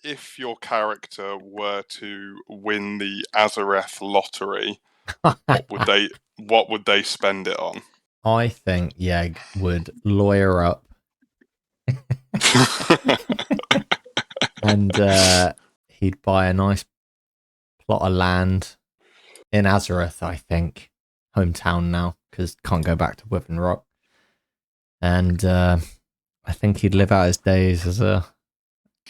if your character were to win the Azureth lottery, what would they spend it on? I think Yeg would lawyer up and he'd buy a nice plot of land in Azureth, I think. Hometown now, because can't go back to Wyvern Rock. And I think he'd live out his days as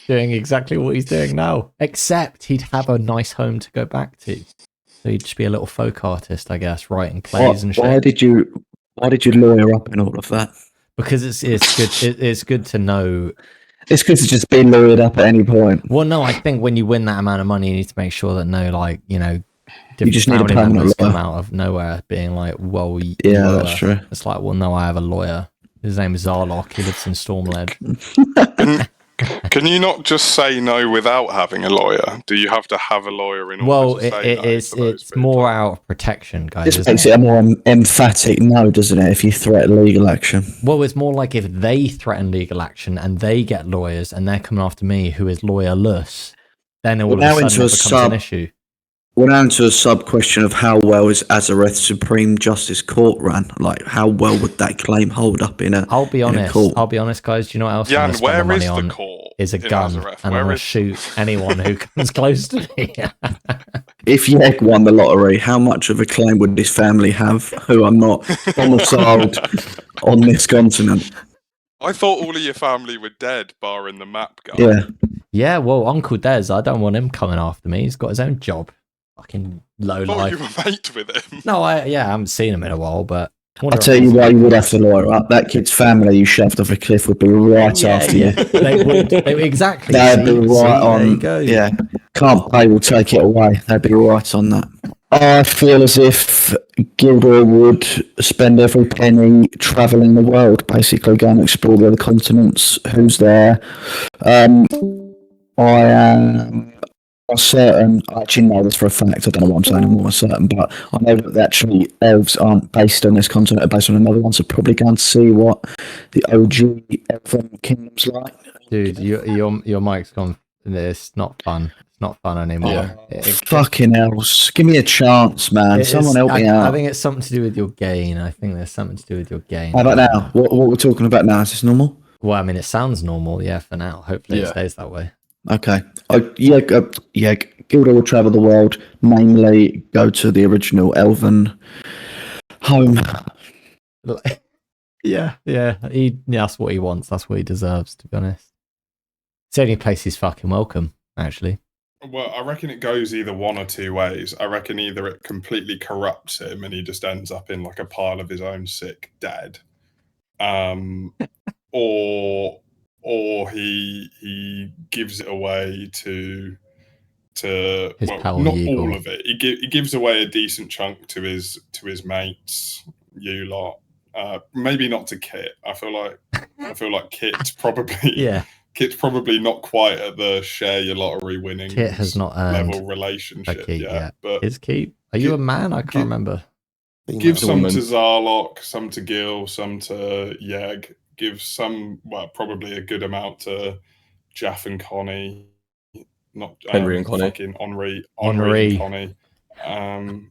doing exactly what he's doing now. Except he'd have a nice home to go back to. So he'd just be a little folk artist, I guess, writing plays and shit. Why did you lawyer up in all of that? Because it's good. It's good to know. It's good to just be lawyered up at any point. Well, no, I think when you win that amount of money, you need to make sure that different you just need a family members permanent lawyer. come out of nowhere being like, "Well, yeah, that's true." It's like, well, no, I have a lawyer. His name is Zarlock. He lives in Stormled. Can you not just say no without having a lawyer? Do you have to have a lawyer in order to say no? It's more out of protection, guys. This makes it a more emphatic no, doesn't it, if you threaten legal action? Well, it's more like if they threaten legal action and they get lawyers and they're coming after me, who is lawyerless, then all of a sudden it becomes an issue. We're now into a sub-question of how well is Azureth Supreme Justice Court run? Like, how well would that claim hold up in a I'll be honest, guys. Do you know what else Jan, where is the the court? Is a gun, Azureth? and I'm going to shoot anyone who comes close to me. If Yeg won the lottery, how much of a claim would his family have who are not domiciled on this continent? I thought all of your family were dead, barring the map guy. Yeah. Yeah, well, Uncle Des, I don't want him coming after me. He's got his own job. Fucking low life. You were mate with him. No, I haven't seen him in a while, but I'll tell you why you would have to lawyer up. That kid's family you shoved off a cliff would be right after you. They would. Exactly. They'd be right on. There you go. Yeah. Can't pay will take it away. They'd be right on that. I feel as if GILDOR would spend every penny travelling the world, basically going to explore the other continents. Who's there? I am certain, I actually know this for a fact, I don't know what I'm saying, I'm more certain, but I know that actually elves aren't based on this continent, they're based on another one, so probably going to see what the OG elven kingdom's like. Dude, your mic's gone, it's not fun. It's not fun anymore. Fucking hell, give me a chance, man. Someone help me out. I think it's something to do with your gain. I think there's something to do with your gain. How about now? What we're talking about now, is this normal? Well, I mean, it sounds normal, yeah, for now. Hopefully it stays that way. Okay. GILDOR will travel the world, namely go to the original elven home. Yeah. That's what he wants. That's what he deserves, to be honest. It's the only place he's fucking welcome, actually. Well, I reckon it goes either one or two ways. I reckon either it completely corrupts him and he just ends up in like a pile of his own sick dead, or he gives it away to his pal not YEGOR. all of it. He gives away a decent chunk to his mates, you lot. Maybe not to Kit. I feel like Kit's probably Kit's probably not quite at the share your lottery winning. Kit has not earned level relationship yet. But is Kit? Are you a man? I can't remember. Give some to Zarlock, some to Gil, some to Yeg. Give some, well, probably a good amount to JAFF and Connie. Not Henry and Connie. Fucking Henri and Connie. And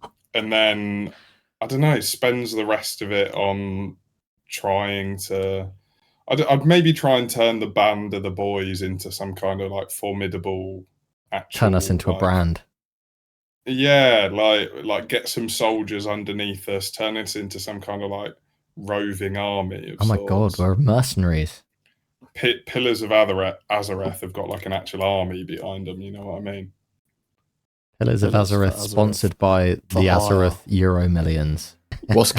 then, I don't know, spends the rest of it on trying to... I'd maybe try and turn the band of the boys into some kind of like formidable actual... Turn us into a brand. Yeah, like get some soldiers underneath us, turn us into some kind of like roving army of Oh my god, we're mercenaries. Pillars of Azureth have got like an actual army behind them, you know what I mean? Pillars of Azureth, sponsored by the Azureth Euro Millions. What's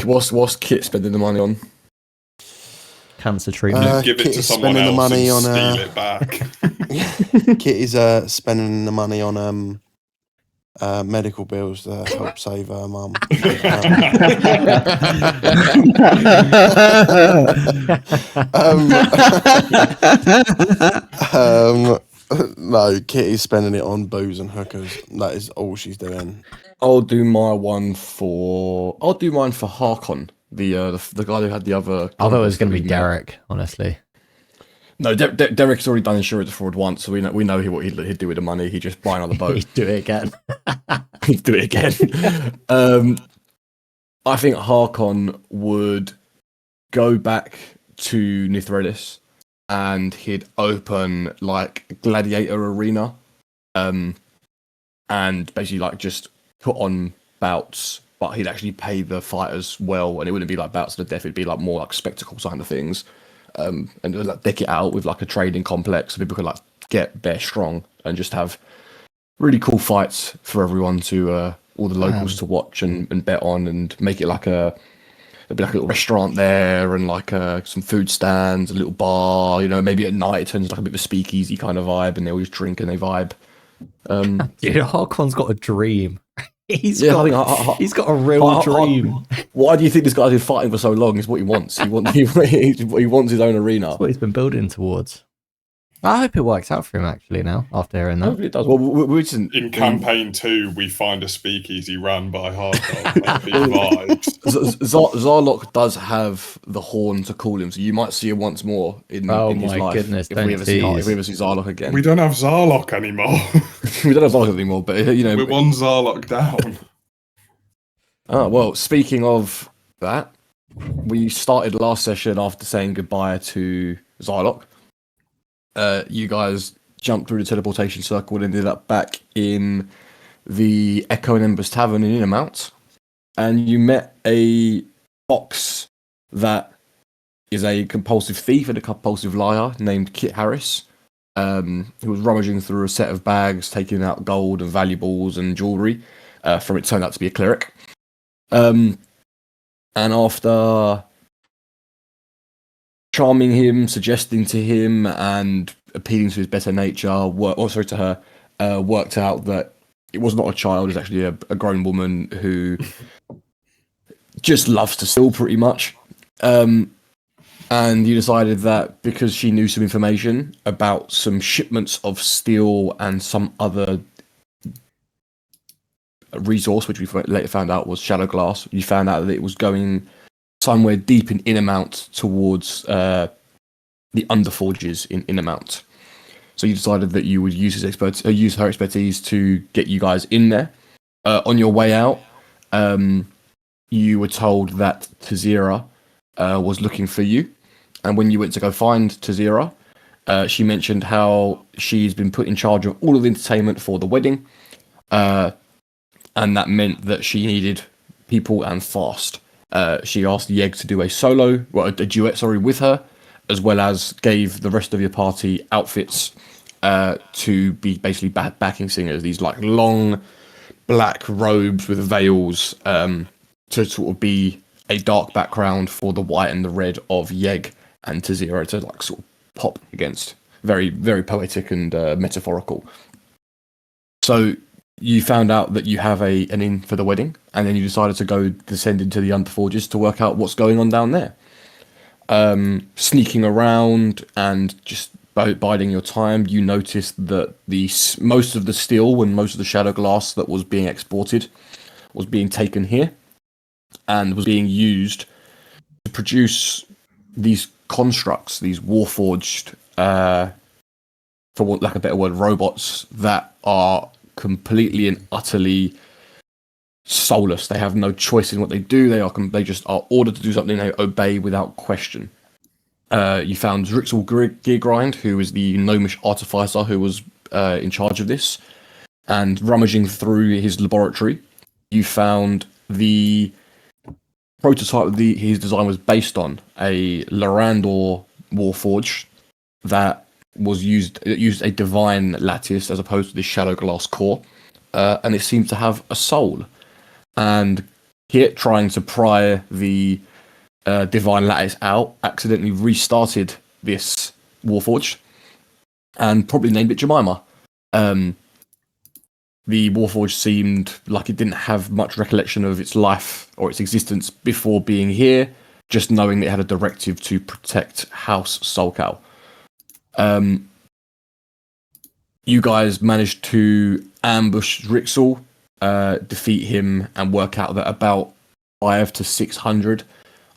Kit spending the money on? Cancer treatment. Give it to someone else money and steal it back. Kit is spending the money on medical bills to help save her mum. No, Kitty's spending it on booze and hookers. That is all she's doing. I'll do mine for Harkon, the guy who had the other. I thought it was going to be Derek, honestly. No, Derek's already done insurance fraud once, so we know what he'd do with the money. He'd just buy another boat. He'd do it again. He'd do it again. I think Harkon would go back to Nithredis and he'd open like a gladiator arena, and basically like just put on bouts, but he'd actually pay the fighters well, and it wouldn't be like bouts to the death. It'd be like more like spectacle kind of things, and like deck it out with like a trading complex so people could like get bare strong and just have really cool fights for everyone to all the locals to watch and bet on, and make it like there'd be like a little restaurant there and like some food stands, a little bar, you know, maybe at night it turns like a bit of a speakeasy kind of vibe and they always drink and they vibe. Dude, Harkon's got a dream. He's Yeah, got I think he's got a real dream. Why do you think this guy's been fighting for so long? Is what he wants. He wants his own arena. That's what he's been building towards. I hope it works out for him actually now, after hearing that. Hopefully it does. Well, we just In campaign 2, we find a speakeasy run by Hardcore. Vibes. Zarlok does have the horn to call him, so you might see him once more in his my life. goodness, if we ever see Zarlok again. We don't have Zarlok anymore. We don't have Zarlok anymore, but you know, We're one Zarlok down. Well, speaking of that, we started last session after saying goodbye to Zarlok. You guys jumped through the teleportation circle and ended up back in the Echo and Embers Tavern in Innermount, and you met a fox that is a compulsive thief and a compulsive liar named Kit Harris, who was rummaging through a set of bags, taking out gold and valuables and jewellery from it turned out to be a cleric. And after charming him, suggesting to him, and appealing to his better nature, worked out that it was not a child, it was actually a grown woman who just loves to steal pretty much. And you decided that because she knew some information about some shipments of steel and some other resource, which we later found out was shadow glass, you found out that it was going somewhere deep in Innermount towards the Underforges in Innermount. So you decided that you would use her expertise to get you guys in there. On your way out, you were told that Tazira was looking for you. And when you went to go find Tazira, she mentioned how she's been put in charge of all of the entertainment for the wedding. And that meant that she needed people and fast. She asked Yeg to do a duet with her, as well as gave the rest of your party outfits to be basically backing singers. These like long black robes with veils to sort of be a dark background for the white and the red of Yeg and Tazira to like sort of pop against. Very, very poetic and metaphorical. So you found out that you have an in for the wedding, and then you decided to go descend into the Underforges to work out what's going on down there. Sneaking around and just biding your time, you noticed that most of the steel and most of the shadow glass that was being exported was being taken here and was being used to produce these constructs, these warforged, for want lack of a better word, robots that are completely and utterly soulless. They have no choice in what they do. They just are ordered to do something. They obey without question. You found Zrixel Geargrind, who is the gnomish artificer who was in charge of this, and rummaging through his laboratory, you found the prototype his design was based on, a Lorandor Warforge that used a divine lattice as opposed to the shadow glass core, and it seemed to have a soul. And Kit, trying to pry the divine lattice out, accidentally restarted this Warforged and probably named it Jemima. The Warforged seemed like it didn't have much recollection of its life or its existence before being here, just knowing that it had a directive to protect House Solcal. You guys managed to ambush Rixel, defeat him, and work out that about 500 to 600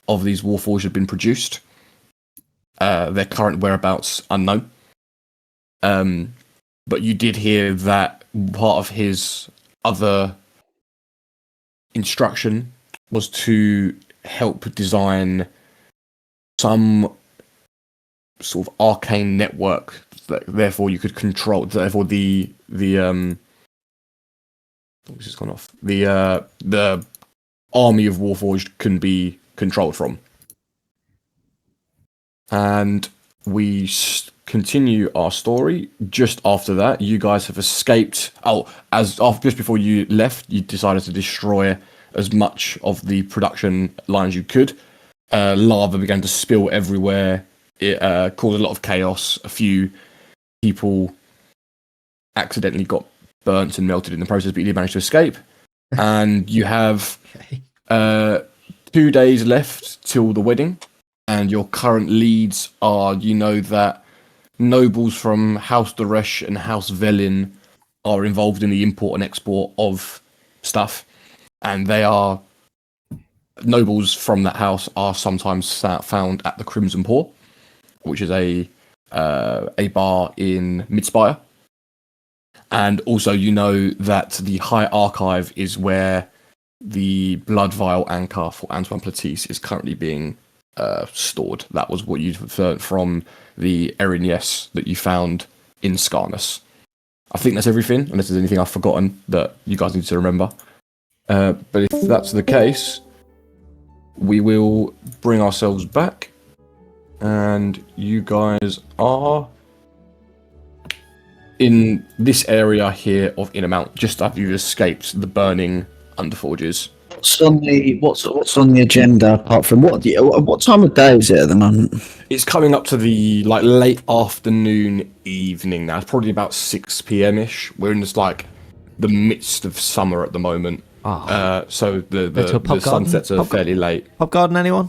of these Warforged had been produced. their current whereabouts unknown. But you did hear that part of his other instruction was to help design some sort of arcane network that therefore you could control. Therefore, the what's just gone off? The army of Warforged can be controlled from. And we continue our story. Just after that, you guys have escaped. Just before you left, you decided to destroy as much of the production lines you could. Lava began to spill everywhere. It caused a lot of chaos. A few people accidentally got burnt and melted in the process, but you did manage to escape. And you have 2 days left till the wedding. And your current leads are, you know that nobles from House Doresh and House Velin are involved in the import and export of stuff. And they are, nobles from that house are sometimes found at the Crimson Paw, which is a bar in Midspire. And also you know that the High Archive is where the Blood Vial Anchor for Antoine Platisse is currently being stored. That was what you'd learned from the Erinies that you found in Skarnus. I think that's everything, unless there's anything I've forgotten that you guys need to remember. But if that's the case, we will bring ourselves back, and you guys are in this area here of Innermount, just after you've escaped the burning Underforges. What's on the agenda apart from what time of day is it at the moment? It's coming up to the late afternoon, evening now. It's probably about 6 p.m. ish. We're in the midst of summer at the moment. So the sunsets are fairly late. Pub garden, anyone?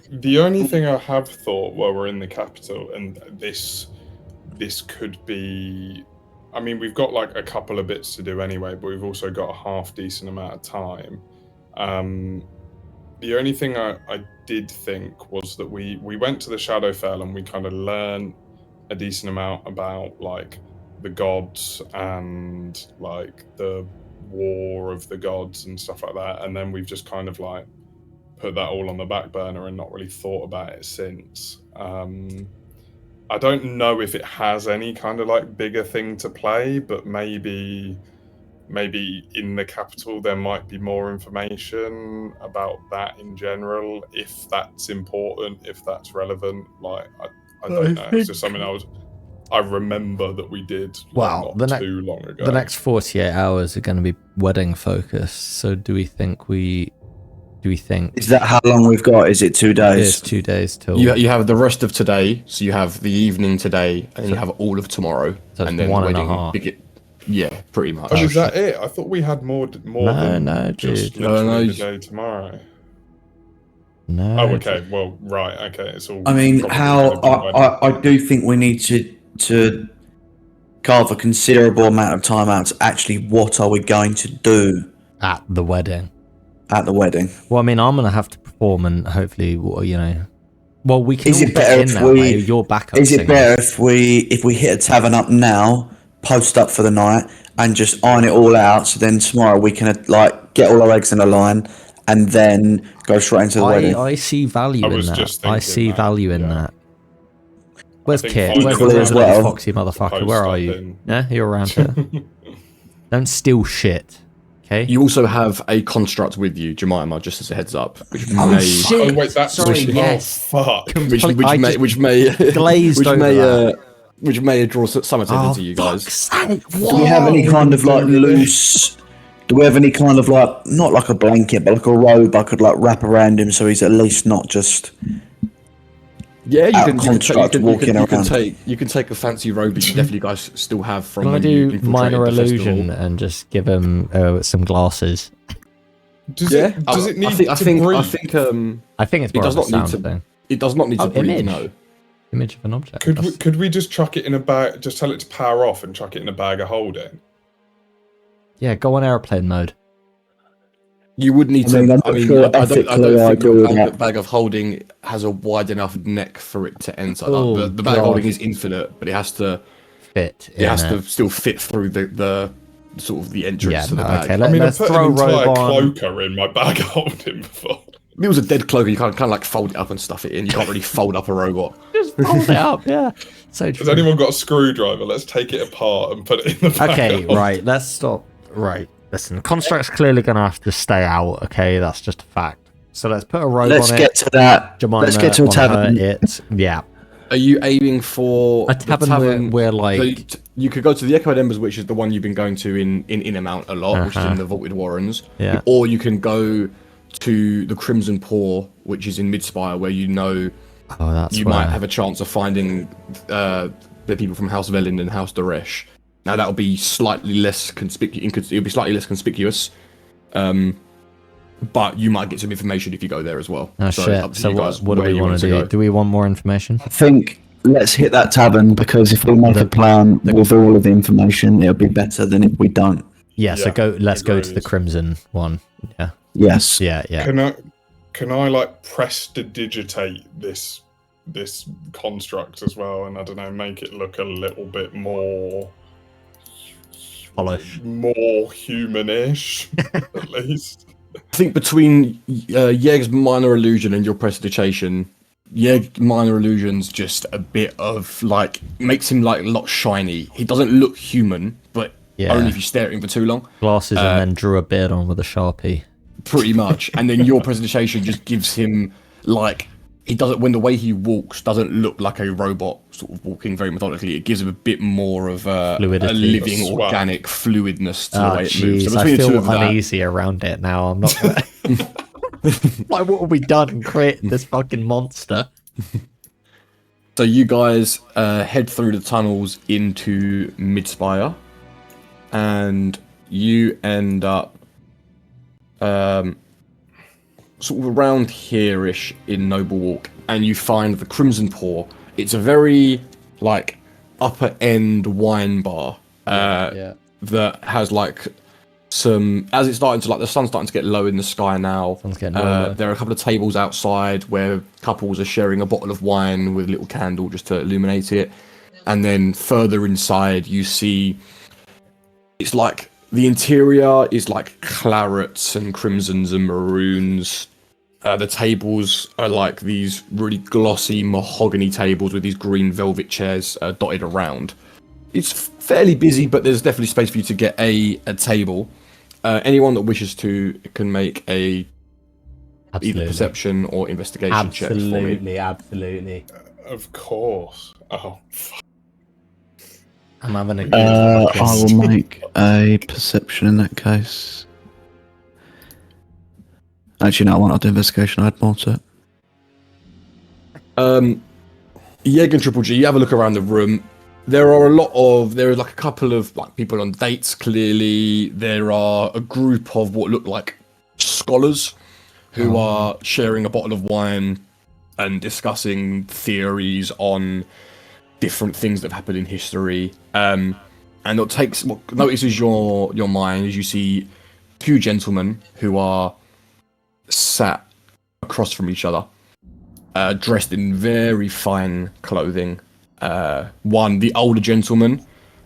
The only thing I have thought while we're in the capital, and this could be, I mean, we've got a couple of bits to do anyway, but we've also got a half decent amount of time. The only thing I did think was that we went to the Shadowfell and we kind of learned a decent amount about the gods and the war of the gods and stuff like that, and then we've just kind of put that all on the back burner and not really thought about it since. I don't know if it has any kind of bigger thing to play, but maybe in the capital there might be more information about that in general, if that's important, if that's relevant. I don't know. It's just something I remember that we did not too long ago. The next 48 hours are going to be wedding focused. So do we think? Is that how long we've got? Is it 2 days? It's 2 days till. You have the rest of today, so you have the evening today, and then you have all of tomorrow, so and then one the and a wedding. half. Yeah, pretty much. Oh, is that it? I thought we had more than just dude. literally the day tomorrow. No. Oh, okay. Well, right. Okay, it's all. I mean, I do think we need to carve a considerable amount of time out to actually what are we going to do at the wedding. Well, I mean, I'm gonna have to perform, and hopefully, well, we can. Is it better if we? You're back up. Is it better if we hit a tavern up now, post up for the night, and just iron it all out? So then tomorrow we can get all our eggs in a line, and then go straight into the wedding. I see value in that. I see value in that. Where's Kit? Where's the foxy motherfucker? Where are you? Yeah, you're around here. Don't steal shit. Okay. You also have a construct with you, Jemima, just as a heads up. Shit! Oh wait, that's sorry. Yes. Oh fuck. Which may glazed over which may draw some attention to you guys. Do we have any kind of loose? Do we have any kind of not a blanket, but a robe I could wrap around him so he's at least not just. Yeah, you can take a fancy robe that you definitely guys still have from. Can I when do you infiltrated minor the illusion festival. and just give him some glasses? Does it need to breathe? I think it's more of a sound thing. It does not need to breathe. Image. No. Image of an object. Could we just chuck it in a bag? Just tell it to power off and chuck it in a bag of holding. Yeah, go on airplane mode. You would need I to. mean, I'm I not mean, sure I don't ethically I think agree your with that. bag of holding has a wide enough neck for it to enter. Oh, Like, the bag of God. holding is infinite, but it has to still fit through the sort of the entrance to the bag. Okay, I mean, I've let's put throw an entire robe on. cloaker in my bag holding before. If it was a dead cloak, you can't like fold it up and stuff it in. You can't really fold up a robot. Just fold it up, yeah. So Has true. anyone got a screwdriver? Let's take it apart and put it in the bag. Okay, right, let's stop. Right, listen, construct's clearly going to have to stay out, okay? That's just a fact. So let's put a robe Let's on get it. to that. Jemima Let's get to a on her tavern. it. Yeah. Are you aiming for A tavern where like... So you could go to the Echoed Embers, which is the one you've been going to in Innermount a lot, which is in the Vaulted Warrens. Yeah. Or you can go to the Crimson Paw, which is in Midspire, where you know you might have a chance of finding the people from House Velin and House Doresh. Now that'll be slightly less conspicuous. It'll be slightly less conspicuous, but you might get some information if you go there as well. Oh shit! So what do we want to do? go. Do we want more information? I think let's hit that tavern, because if we make a plan with all of the information, it'll be better than if we don't. Yeah. So let's go to the Crimson one. Yeah. Yes. Yeah. Yeah. Can I like prestidigitate this construct as well, and I don't know, make it look a little bit more Polish, more humanish, at least. I think between Yeg's minor illusion and your prestidigitation, Yeg minor illusion's just a bit of like makes him like a lot shiny. He doesn't look human, but only if you stare at him for too long. Glasses and then drew a beard on with a Sharpie. Pretty much, and then your prestidigitation just gives him like he doesn't when the way he walks doesn't look like a robot sort of walking very methodically. It gives him a bit more of a living organic fluidness to the way it moves. So I feel uneasy around it now. I'm not. Like, what have we done and created this fucking monster? So you guys head through the tunnels into Midspire, and you end up sort of around here-ish in Noble Walk, and you find the Crimson Paw. It's a very like upper end wine bar that has like some as it's starting to like the sun's starting to get low in the sky now. There are a couple of tables outside where couples are sharing a bottle of wine with a little candle just to illuminate it, and then further inside you see it's like the interior is like clarets and crimsons and maroons. The tables are like these really glossy mahogany tables with these green velvet chairs dotted around. It's fairly busy, but there's definitely space for you to get a table. Anyone that wishes to can make a either perception or investigation check for me. Absolutely. Of course. Oh, fuck. I'm having a good I will make a perception in that case. Actually, no, I won't do investigation. I'd more to it. Yeg and Triple G, you have a look around the room. There is like a couple of like people on dates, clearly. There are a group of what look like scholars who are sharing a bottle of wine and discussing theories on different things that have happened in history. And what notices your mind is you see two gentlemen who are sat across from each other, dressed in very fine clothing. The older gentleman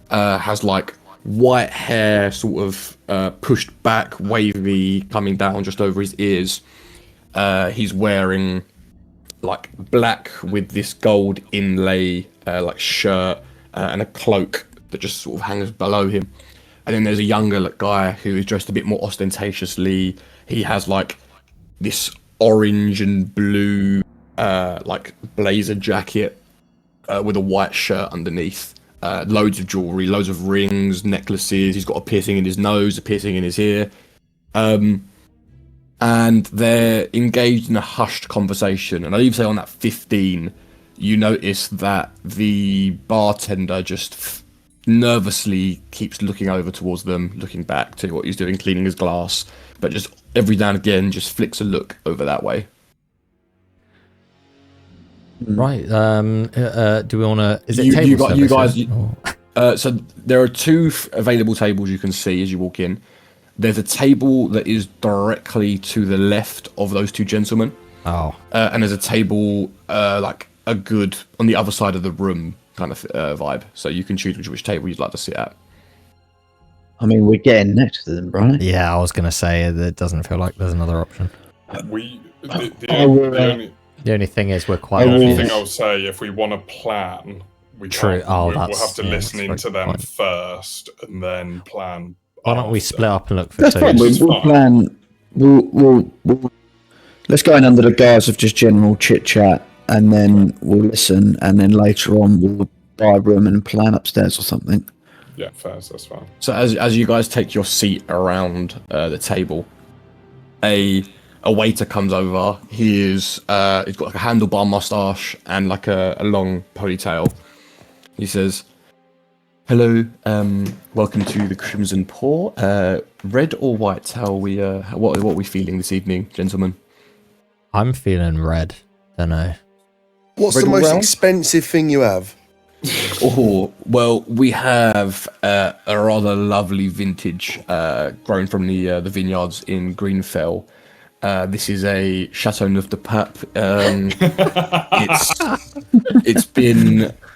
has like white hair sort of pushed back, wavy, coming down just over his ears. He's wearing like black with this gold inlay like shirt and a cloak that just sort of hangs below him. And then there's a younger guy who is dressed a bit more ostentatiously. He has like this orange and blue like blazer jacket with a white shirt underneath. Loads of jewelry, loads of rings, necklaces. He's got a piercing in his nose, a piercing in his ear. And they're engaged in a hushed conversation. And I even say on that 15, you notice that the bartender just nervously keeps looking over towards them, looking back to what he's doing, cleaning his glass, but just every now and again just flicks a look over that way. Right. Do we want to? Is it you guys? So there are two available tables you can see as you walk in. There's a table that is directly to the left of those two gentlemen. Oh. And there's a table like a good on the other side of the room kind of vibe. So you can choose which table you'd like to sit at. I mean, we're getting next to them, right? Yeah, I was going to say it doesn't feel like there's another option. The The only thing is we're quite only obvious. thing I'll say, if we want to plan, we True. can't- Oh, we'll that's- have to yeah, listen that's into very them good first and then plan. Why don't we after. split up and look for That's fine. clues? We'll plan. We'll let's go in under the guise of just general chit chat, and then we'll listen, and then later on we'll buy a room and plan upstairs or something. Yeah, first, that's fine. So as you guys take your seat around the table, a waiter comes over. He's got like a handlebar mustache and like a long ponytail. He says, "Hello, welcome to the Crimson Pour. Red or white? How are we? What are we feeling this evening, gentlemen?" I'm feeling red. Don't know. What's Red the or most brown? expensive thing you have? Oh, well, we have a rather lovely vintage grown from the vineyards in Greenfell. This is a Chateau Neuf de Pape.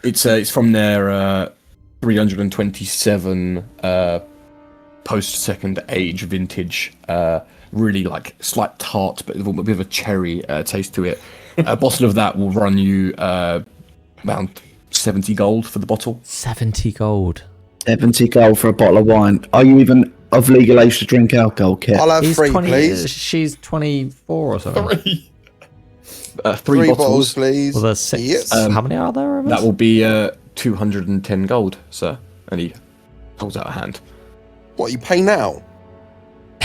It's from their 327 post second age vintage. Really like slight tart, but with a bit of a cherry taste to it. A bottle of that will run you around 70 gold for the bottle. 70 gold. 70 gold for a bottle of wine. Are you even of legal age to drink alcohol, Kit? I'll have He's 3, 20, please. She's 24 or something. 3. Three bottles, bottles. please. Well, there's 6. Yes. How many are there of us? That will be 210 gold, sir. And he holds out a hand. What, you pay now?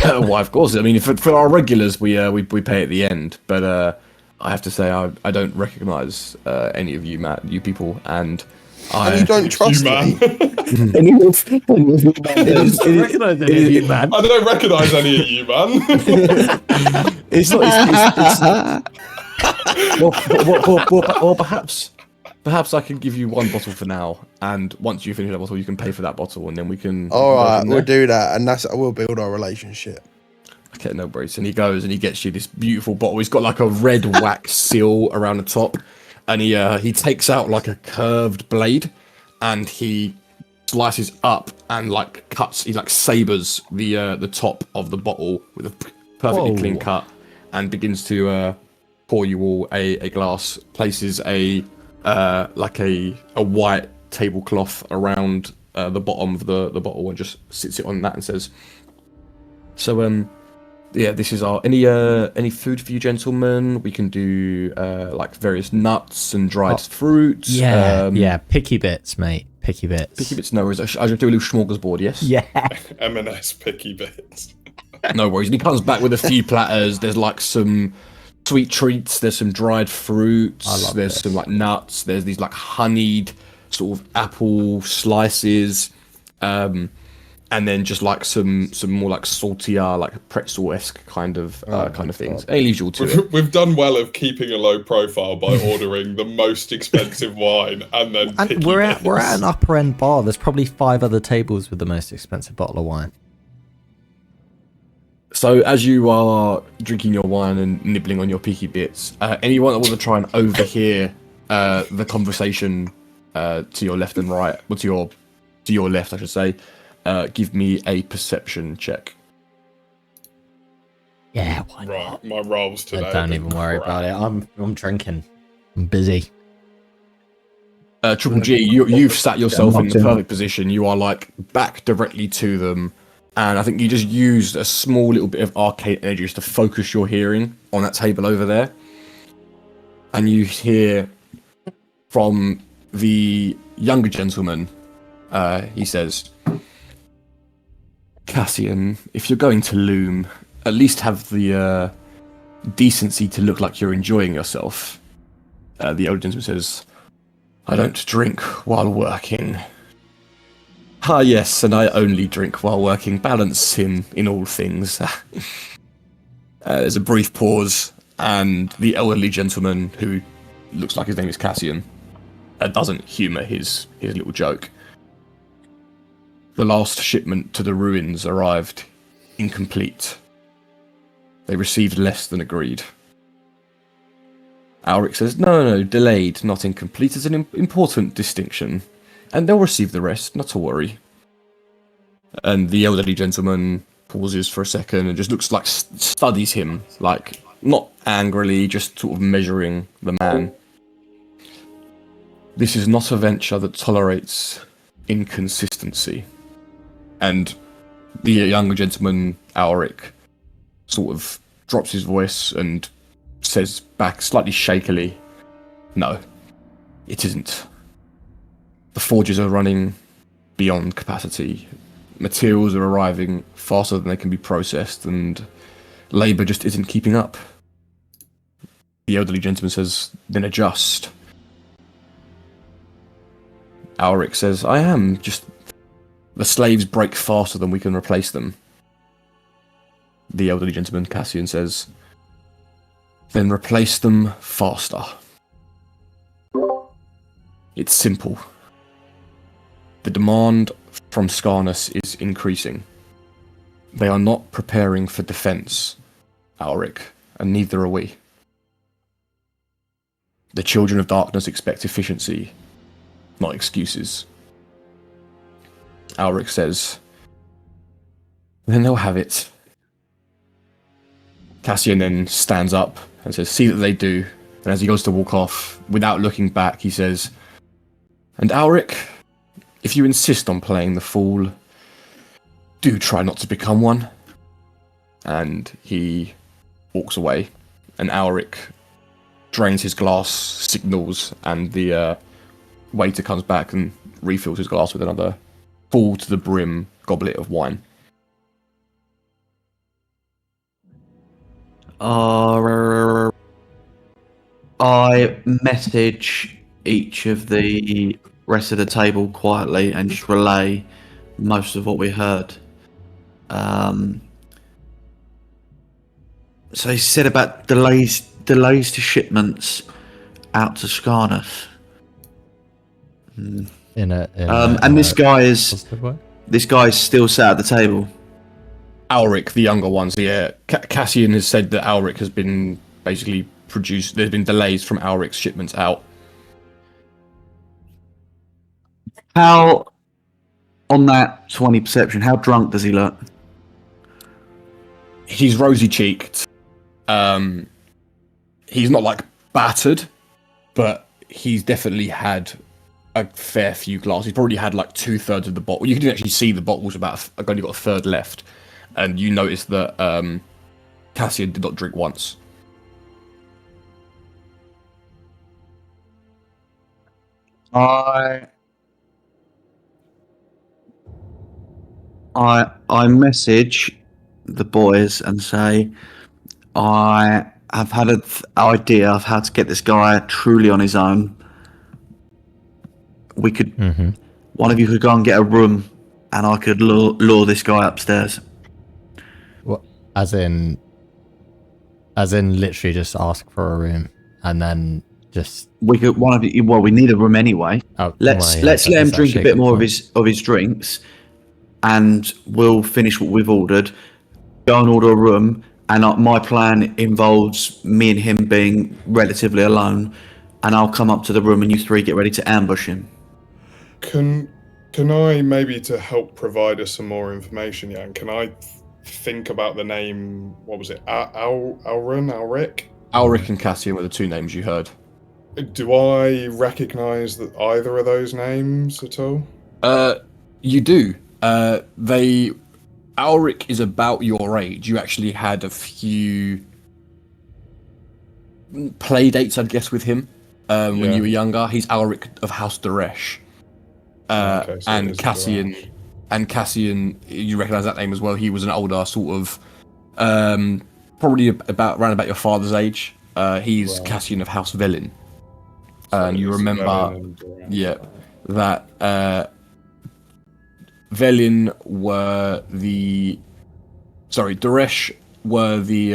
Why, of course. I mean, for our regulars, we pay at the end. But I have to say, I don't recognise any of you, Matt, you people, and And you don't trust You, man. me? Any of you recognise any of you, man. I don't recognise any of you, man. it's not. Well, perhaps I can give you one bottle for now, and once you finish that bottle, you can pay for that bottle, and then we can. All go right, from we'll there. do that, and we'll build our relationship. Okay, no worries. And he goes and he gets you this beautiful bottle. He's got like a red wax seal around the top, and he takes out like a curved blade, and he slices up and like cuts. He like sabers the top of the bottle with a perfectly Whoa. clean cut, and begins to pour you all a glass. Places a white tablecloth around the bottom of the bottle and just sits it on that and says, "So yeah, this is our any food for you gentlemen. We can do like various nuts and dried fruits. Yeah, picky bits, mate. Picky bits. Picky bits, no worries. I should do a little smorgasbord, yes? Yeah. M&S picky bits. No worries. And he comes back with a few platters. There's like some sweet treats. There's some dried fruits. I love There's this. some like nuts. There's these like honeyed sort of apple slices. And then just like some more like saltier, like pretzel-esque kind of things. And he leaves you all to it. We've done well of keeping a low profile by ordering the most expensive wine and then And picky we're at bits. an upper end bar. There's probably 5 other tables with the most expensive bottle of wine. So as you are drinking your wine and nibbling on your picky bits, anyone that wants to try and overhear the conversation to your left and right, or to your left, I should say, give me a perception check. Yeah, why not? Right, my rolls today. Don't have even been worry crap. about it. I'm drinking. I'm busy. Triple G, you've sat yourself in the perfect position. You are like back directly to them, and I think you just used a small little bit of arcane energy just to focus your hearing on that table over there, and you hear from the younger gentleman. He says, "Cassian, if you're going to loom, at least have the decency to look like you're enjoying yourself." The older gentleman says, "I don't drink while working." "Ah, yes, and I only drink while working. Balance in all things." There's a brief pause, and the elderly gentleman, who looks like his name is Cassian, doesn't humour his little joke. "The last shipment to the ruins arrived incomplete. They received less than agreed. Alric says, no, delayed, not incomplete is an important distinction. And they'll receive the rest, not to worry. And the elderly gentleman pauses for a second and just looks like, studies him, like, not angrily, just sort of measuring the man. This is not a venture that tolerates inconsistency. And the younger gentleman, Alric, sort of drops his voice and says back slightly shakily, no, it isn't. The forges are running beyond capacity. Materials are arriving faster than they can be processed, and labour just isn't keeping up. The elderly gentleman says, then adjust. Alric says, I am, just the slaves break faster than we can replace them. The elderly gentleman, Cassian, says, then replace them faster. It's simple. The demand from Skarnus is increasing. They are not preparing for defense, Alric, and neither are we. The children of darkness expect efficiency, not excuses. Alric says, then they'll have it. Cassian then stands up and says, see that they do. And as he goes to walk off, without looking back, he says, and Alric, if you insist on playing the fool, do try not to become one. And he walks away, and Alric drains his glass, signals, and the waiter comes back and refills his glass with another full to the brim goblet of wine. I message each of the rest of the table quietly and just relay most of what we heard. So he said about delays to shipments out to Skarnus. And this guy is still sat at the table. Alric, the younger ones, yeah. Cassian has said that Alric has been basically produced. There's been delays from Alric's shipments out. How, on that 20 perception, how drunk does he look? He's rosy-cheeked. He's not, like, battered, but he's definitely had a fair few glasses. He's probably had, like, 2/3 of the bottle. You can actually see the bottle's I've only got a third left. And you notice that Cassian did not drink once. I message the boys and say, I have had an idea of how to get this guy truly on his own. We could, one of you could go and get a room, and I could lure this guy upstairs. What? As in, literally just ask for a room, and then just we could one of you. Well, we need a room anyway. Oh, let's let him drink a bit more of his drinks, and we'll finish what we've ordered. Go and order a room, and my plan involves me and him being relatively alone, and I'll come up to the room, and you three get ready to ambush him. Can I maybe, to help provide us some more information, Yan? Can I think about the name? What was it? Alric? Alric and Cassian were the two names you heard. Do I recognise that either of those names at all? You do. Alric is about your age. You actually had a few play dates, I guess, with him when you were younger. He's Alric of House Duresh. Okay, so and Cassian, you recognise that name as well. He was an older sort of, probably around about your father's age. He's Cassian of House Velin. And you remember, that Velin were the, Duresh were the,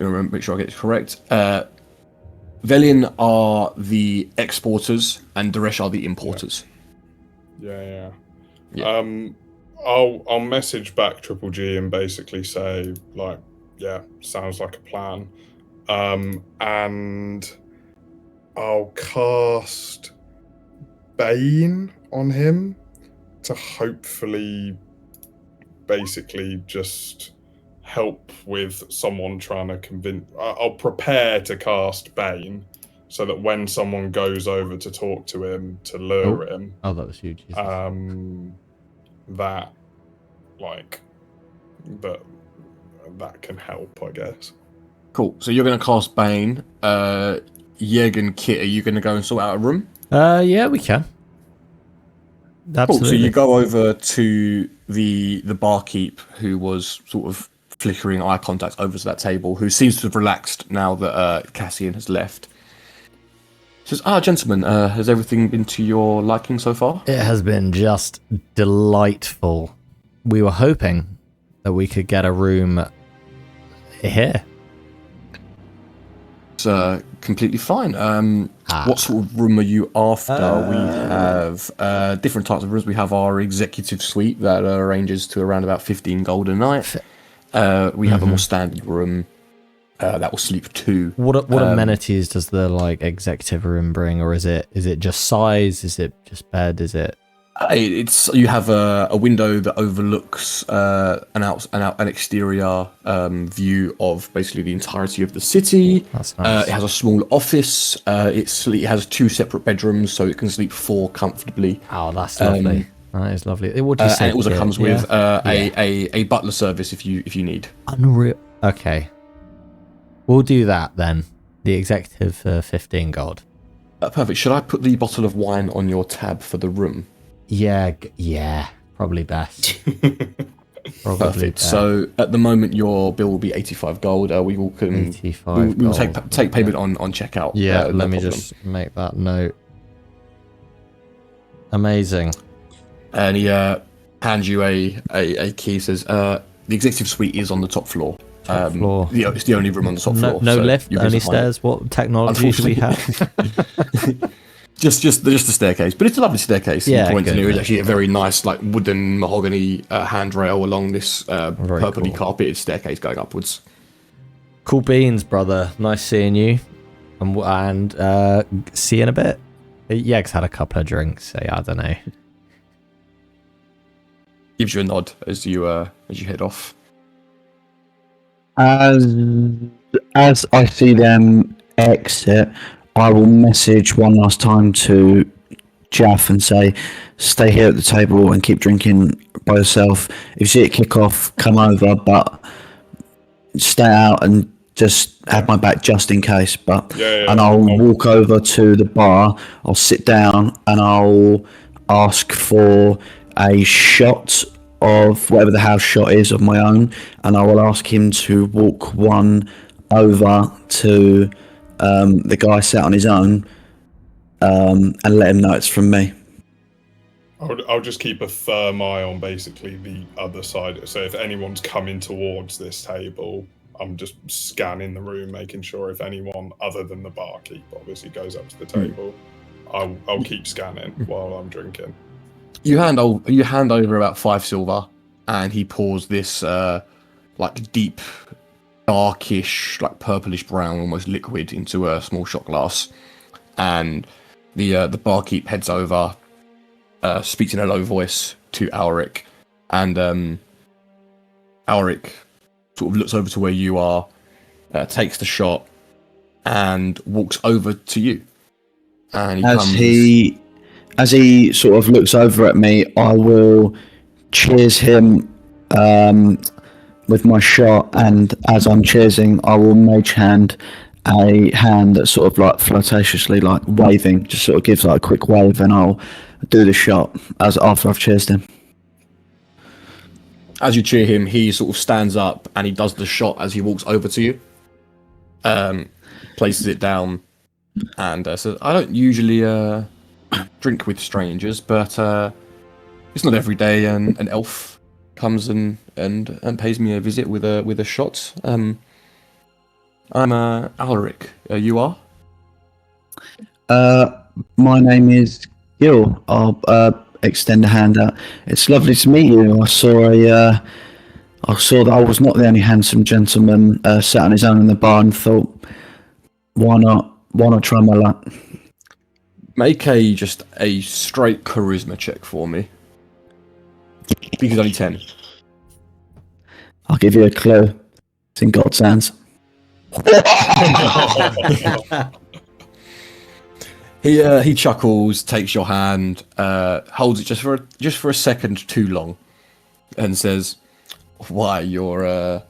make sure I get this correct. Velin are the exporters and Duresh are the importers. Yeah. I'll message back Triple G and basically say, like, yeah, sounds like a plan. And I'll cast Bane on him to hopefully basically just help with someone trying to convince. I'll prepare to cast Bane so that when someone goes over to talk to him to lure him, Oh, that was huge. Jesus. that like that can help, I guess. Cool. So you're going to cast Bane. Yeg and Kit, are you going to go and sort out a room? Yeah, we can. Absolutely. Cool. So you go over to the barkeep who was sort of flickering eye contact over to that table, who seems to have relaxed now that Cassian has left. Says, gentlemen, has everything been to your liking so far? It has been just delightful. We were hoping that we could get a room here. It's completely fine. What sort of room are you after? We have different types of rooms. We have our executive suite that ranges to around about 15 gold a night. We have a more standard room that will sleep 2. What amenities does the like executive room bring, or is it just size? Is it just bed? Is it? It's you have a window that overlooks an exterior view of basically the entirety of the city. That's nice. It has a small office. It has 2 separate bedrooms, so it can sleep 4 comfortably. Oh, that's lovely. That is lovely. What do you say? And it also comes with Yeah. a butler service if you need. Unreal. Okay, we'll do that then. The executive for 15 gold. Perfect. Should I put the bottle of wine on your tab for the room? Yeah, probably best. Probably Perfect. best. So at the moment, your bill will be 85 gold. We will 85 we will gold. take payment on checkout. Yeah, no let me problem. just make that note. Amazing. And he hands you a key. Says the executive suite is on the top floor. Floor. It's the only room on the top floor. No so lift, you can only just hide. stairs. What technology do we have? Just the staircase, but it's a lovely staircase. Yeah, Points good, near is yeah. actually a very nice, like wooden mahogany handrail along this purpley cool. carpeted staircase going upwards. Cool beans, brother. Nice seeing you. And see you in a bit. Yeg's had a couple of drinks, so yeah, I don't know. Gives you a nod as you head off. As I see them exit, I will message one last time to JAFF and say, stay here at the table and keep drinking by yourself. If you see it kick off, come over, but stay out and just have my back just in case. And I'll walk over to the bar, I'll sit down and I'll ask for a shot of whatever the house shot is of my own, and I will ask him to walk one over to the guy sat on his own and let him know it's from me. I'll just keep a firm eye on basically the other side. So if anyone's coming towards this table, I'm just scanning the room, making sure if anyone other than the barkeep obviously goes up to the table, I'll keep scanning while I'm drinking. You hand over about 5 silver, and he pours this like deep, darkish, like purplish brown, almost liquid into a small shot glass. And the barkeep heads over, speaks in a low voice to Alric, and Alric sort of looks over to where you are, takes the shot, and walks over to you. And as he sort of looks over at me, I will cheers him with my shot, and as I'm cheersing, I will mage hand a hand that's sort of like flirtatiously like waving, just sort of gives like a quick wave, and I'll do the shot after I've cheersed him. As you cheer him, he sort of stands up and he does the shot as he walks over to you, places it down, and says, "I don't usually drink with strangers, but it's not every day an elf comes and pays me a visit with a shot. I'm Alric. You are? My name is Gil. extend a hand out. It's lovely to meet you. I saw that I was not the only handsome gentleman sat on his own in the bar, and thought, why not try my luck? Make just a straight charisma check for me. Because only 10. I'll give you a clue. It's in God's hands. He chuckles, takes your hand, holds it just for a second too long, and says, "Why, you're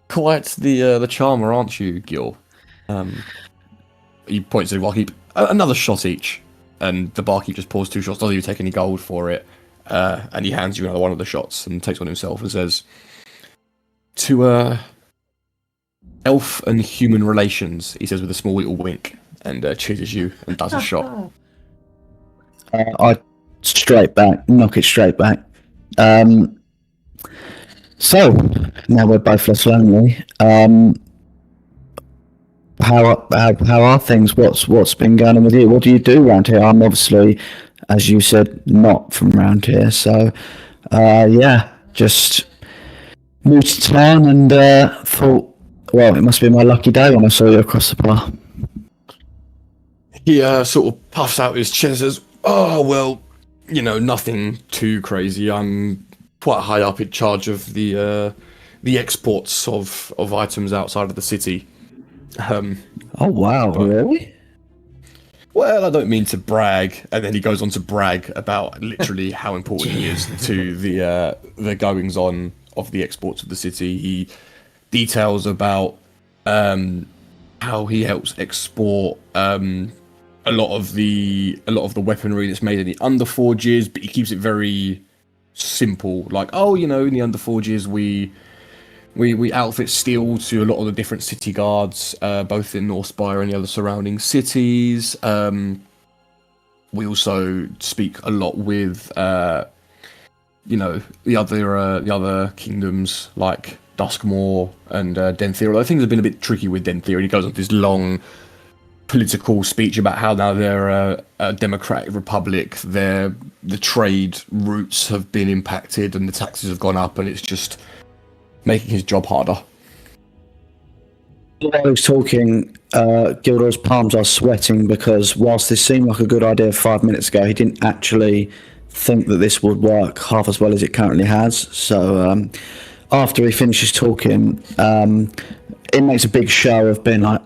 quite the charmer, aren't you, Gil?" He points to the barkeep. Another shot each, and the barkeep just pours 2 shots. Doesn't even take any gold for it, and he hands you another one of the shots and takes one himself and says, "To elf and human relations," he says with a small little wink, and cheers you and does a shot. I knock it straight back. So now we're both less lonely. How are things? What's been going on with you? What do you do around here? I'm obviously, as you said, not from around here. So, just moved to town and thought, well, it must be my lucky day when I saw you across the bar. He sort of puffs out his chest and says, "Oh, well, nothing too crazy. I'm quite high up in charge of the exports of items outside of the city." Oh, wow, really? Well, I don't mean to brag, and then he goes on to brag about literally how important he is to the goings on of the exports of the city. He details about how he helps export a lot of the weaponry that's made in the Underforges, but he keeps it very simple. Like, in the Underforges we outfit steel to a lot of the different city guards, both in Northspire and the other surrounding cities. We also speak a lot with the other kingdoms like Duskmoor and Denthir. Although things have been a bit tricky with Denthir, and he goes on this long political speech about how now they're a democratic republic. The trade routes have been impacted and the taxes have gone up, and it's just making his job harder. While I was talking, Gildor's palms are sweating because whilst this seemed like a good idea 5 minutes ago, he didn't actually think that this would work half as well as it currently has. So after he finishes talking, it makes a big show of being like,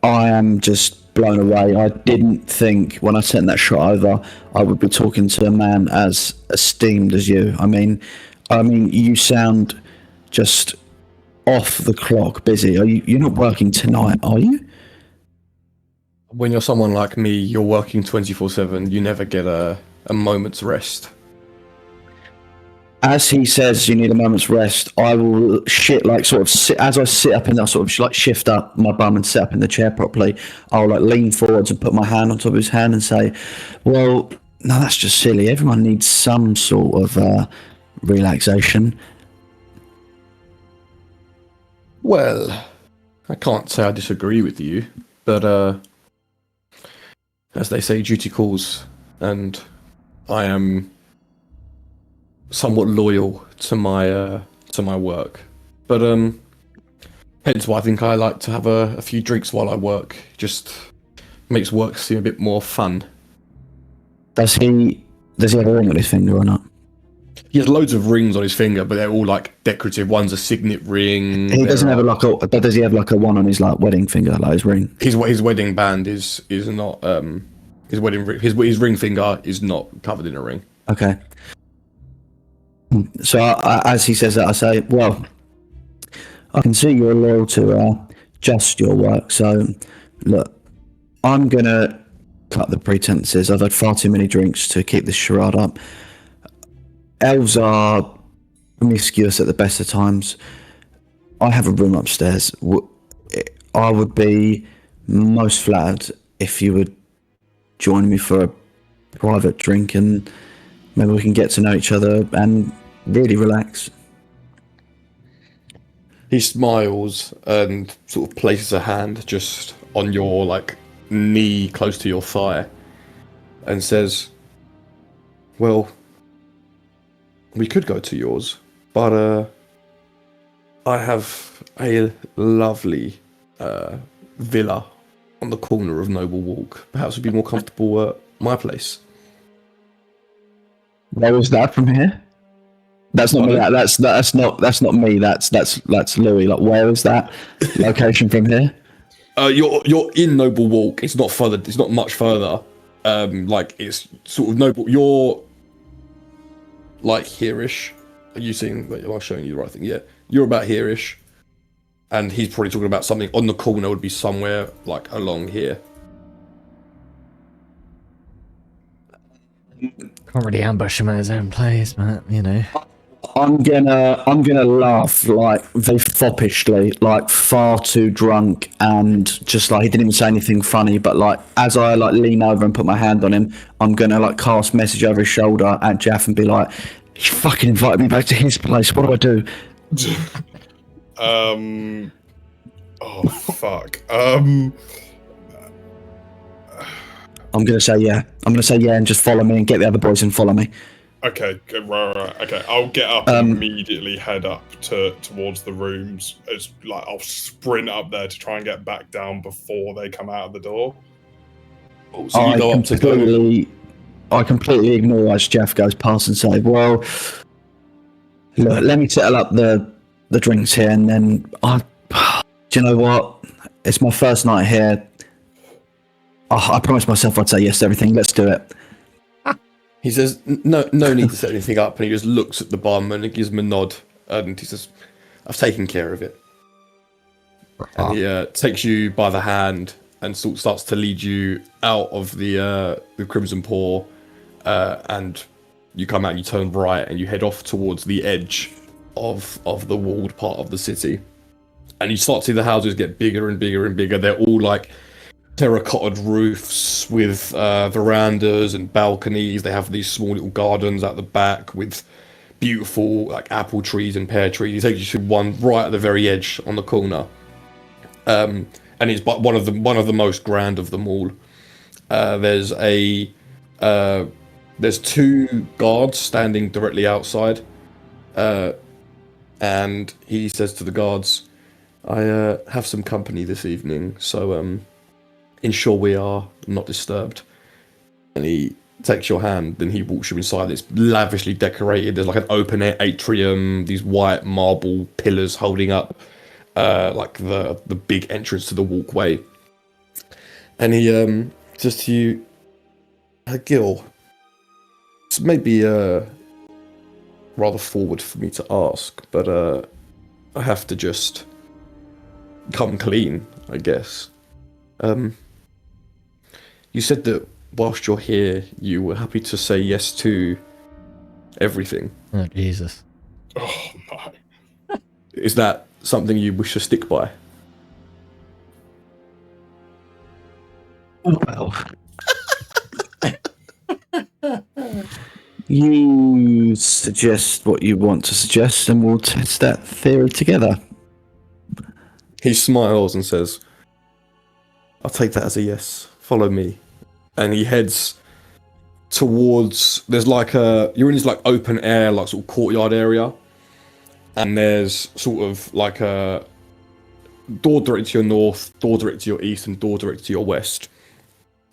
I am just blown away. I didn't think when I sent that shot over, I would be talking to a man as esteemed as you. I mean, you sound just off the clock busy. You're not working tonight, are you? When you're someone like me, you're working 24/7. You never get a moment's rest. As he says, you need a moment's rest. I will sit as I sit up and I sort of like shift up my bum and sit up in the chair properly. I'll like lean forwards and put my hand on top of his hand and say, "Well, no, that's just silly. Everyone needs some sort of relaxation." Well, I can't say I disagree with you, but as they say, duty calls, and I am somewhat loyal to my work. But hence why I think I like to have a few drinks while I work. Just makes work seem a bit more fun. Does he have a ring on his finger or not? He has loads of rings on his finger, but they're all like decorative. One's a signet ring. He doesn't have but does he have like a one on his like wedding finger, like his ring? His wedding band is not his wedding ring. His ring finger is not covered in a ring. Okay. So as he says that, I say, "Well, I can see you're loyal to just your work. So look, I'm gonna cut the pretenses. I've had far too many drinks to keep this charade up. Elves are promiscuous at the best of times. I have a room upstairs. I would be most flattered if you would join me for a private drink, and maybe we can get to know each other and really relax." He smiles and sort of places a hand just on your knee close to your thigh and says, Well, we could go to yours, but I have a lovely villa on the corner of Noble Walk. Perhaps we'd be more comfortable at my place. Where is that from here? That's not me. Pardon? That's not me. That's Louis. Like, where is that location from here? You're in Noble Walk. It's not further. It's not much further. Like it's sort of Noble. You're like here-ish. Are you seeing? Wait, am I showing you the right thing? Yeah, you're about here-ish, and he's probably talking about something on the corner. Would be somewhere like along here. Can't really ambush him at his own place, but you know. I'm gonna laugh like very foppishly, like far too drunk, and just like he didn't even say anything funny. But like as I like lean over and put my hand on him, I'm gonna like cast message over his shoulder at Jaff and be like, "He fucking invited me back to his place. What do I do?" Oh fuck. I'm gonna say yeah. I'm gonna say yeah, and just follow me and get the other boys and follow me. Okay, good, right. Okay, I'll get up and immediately head up towards the rooms. It's like I'll sprint up there to try and get back down before they come out of the door. Oh, so you go up to go. I completely ignore as Jeff goes past and say, "Well, look, let me settle up the drinks here, and then do you know what? It's my first night here. I promised myself I'd say yes to everything. Let's do it." He says, no need to set anything up, and he just looks at the barman and gives him a nod, and he says, I've taken care of it. And he takes you by the hand and sort of starts to lead you out of the Crimson Paw, and you come out and you turn right and you head off towards the edge of the walled part of the city. And you start to see the houses get bigger and bigger and bigger. They're all like terracotta roofs with verandas and balconies. They have these small little gardens at the back with beautiful like apple trees and pear trees. He takes you to one right at the very edge on the corner, and it's one of the most grand of them all. There's two guards standing directly outside, and he says to the guards, "I have some company this evening, so ensure we are not disturbed." And he takes your hand, then he walks you inside. It's lavishly decorated. There's like an open air atrium, these white marble pillars holding up like the big entrance to the walkway. And he says to you, Gil, it's maybe rather forward for me to ask, but I have to just come clean, I guess. You said that whilst you're here, you were happy to say yes to everything. Oh, Jesus. Oh no. Is that something you wish to stick by? Well, you suggest what you want to suggest, and we'll test that theory together. He smiles and says, I'll take that as a yes. Follow me. And he heads towards, there's like you're in this like open air, like sort of courtyard area. And there's sort of like a door directed to your north, door directed to your east, and door directed to your west.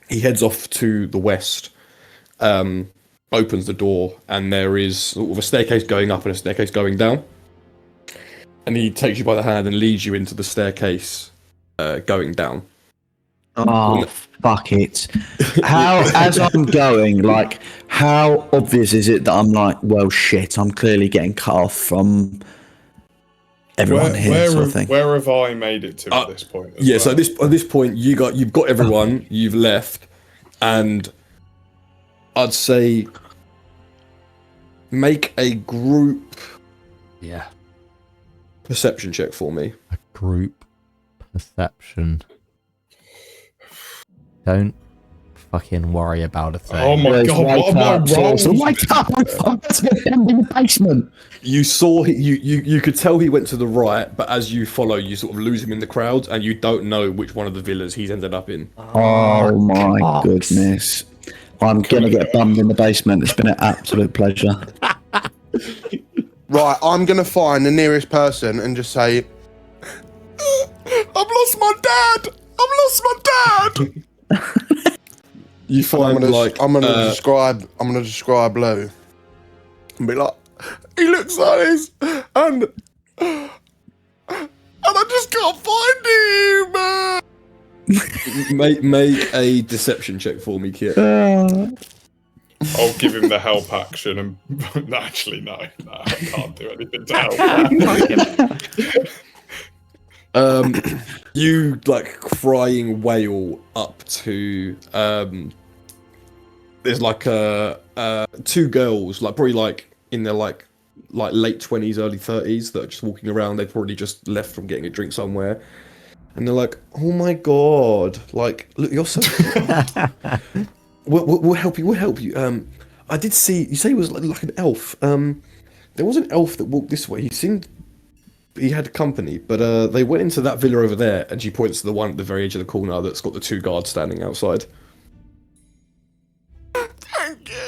He heads off to the west, opens the door, and there is sort of a staircase going up and a staircase going down. And he takes you by the hand and leads you into the staircase going down. Oh, fuck it. How, as I'm going, like, how obvious is it that I'm like, well, shit, I'm clearly getting cut off from everyone here, sort of thing. Where have I made it to at this point? Yeah, well? so at this point, you've got everyone, you've left, and I'd say make a group perception check for me. A group perception. Don't fucking worry about a thing. Oh my god, what am I wrong? Oh my god, that's in the basement. You saw you could tell he went to the right, but as you follow, you sort of lose him in the crowd, and you don't know which one of the villas he's ended up in. Oh my goodness. I'm gonna get bummed in the basement. It's been an absolute pleasure. Right, I'm gonna find the nearest person and just say, "I've lost my dad. I've lost my dad." You find I'm gonna describe Lou and be like, he looks like this, and I just can't find him. make a deception check for me, Kit. I'll give him the help action and actually no, I can't do anything to help. You like crying wail up to there's like two girls, like probably like in their like late 20s, early 30s that are just walking around. They've probably just left from getting a drink somewhere. And they're like, "Oh my god, like, look, you're so we'll help you, we'll help you. I did see, you say he was like an elf. There was an elf that walked this way. He had company, but they went into that villa over there," and she points to the one at the very edge of the corner that's got the two guards standing outside. Thank you.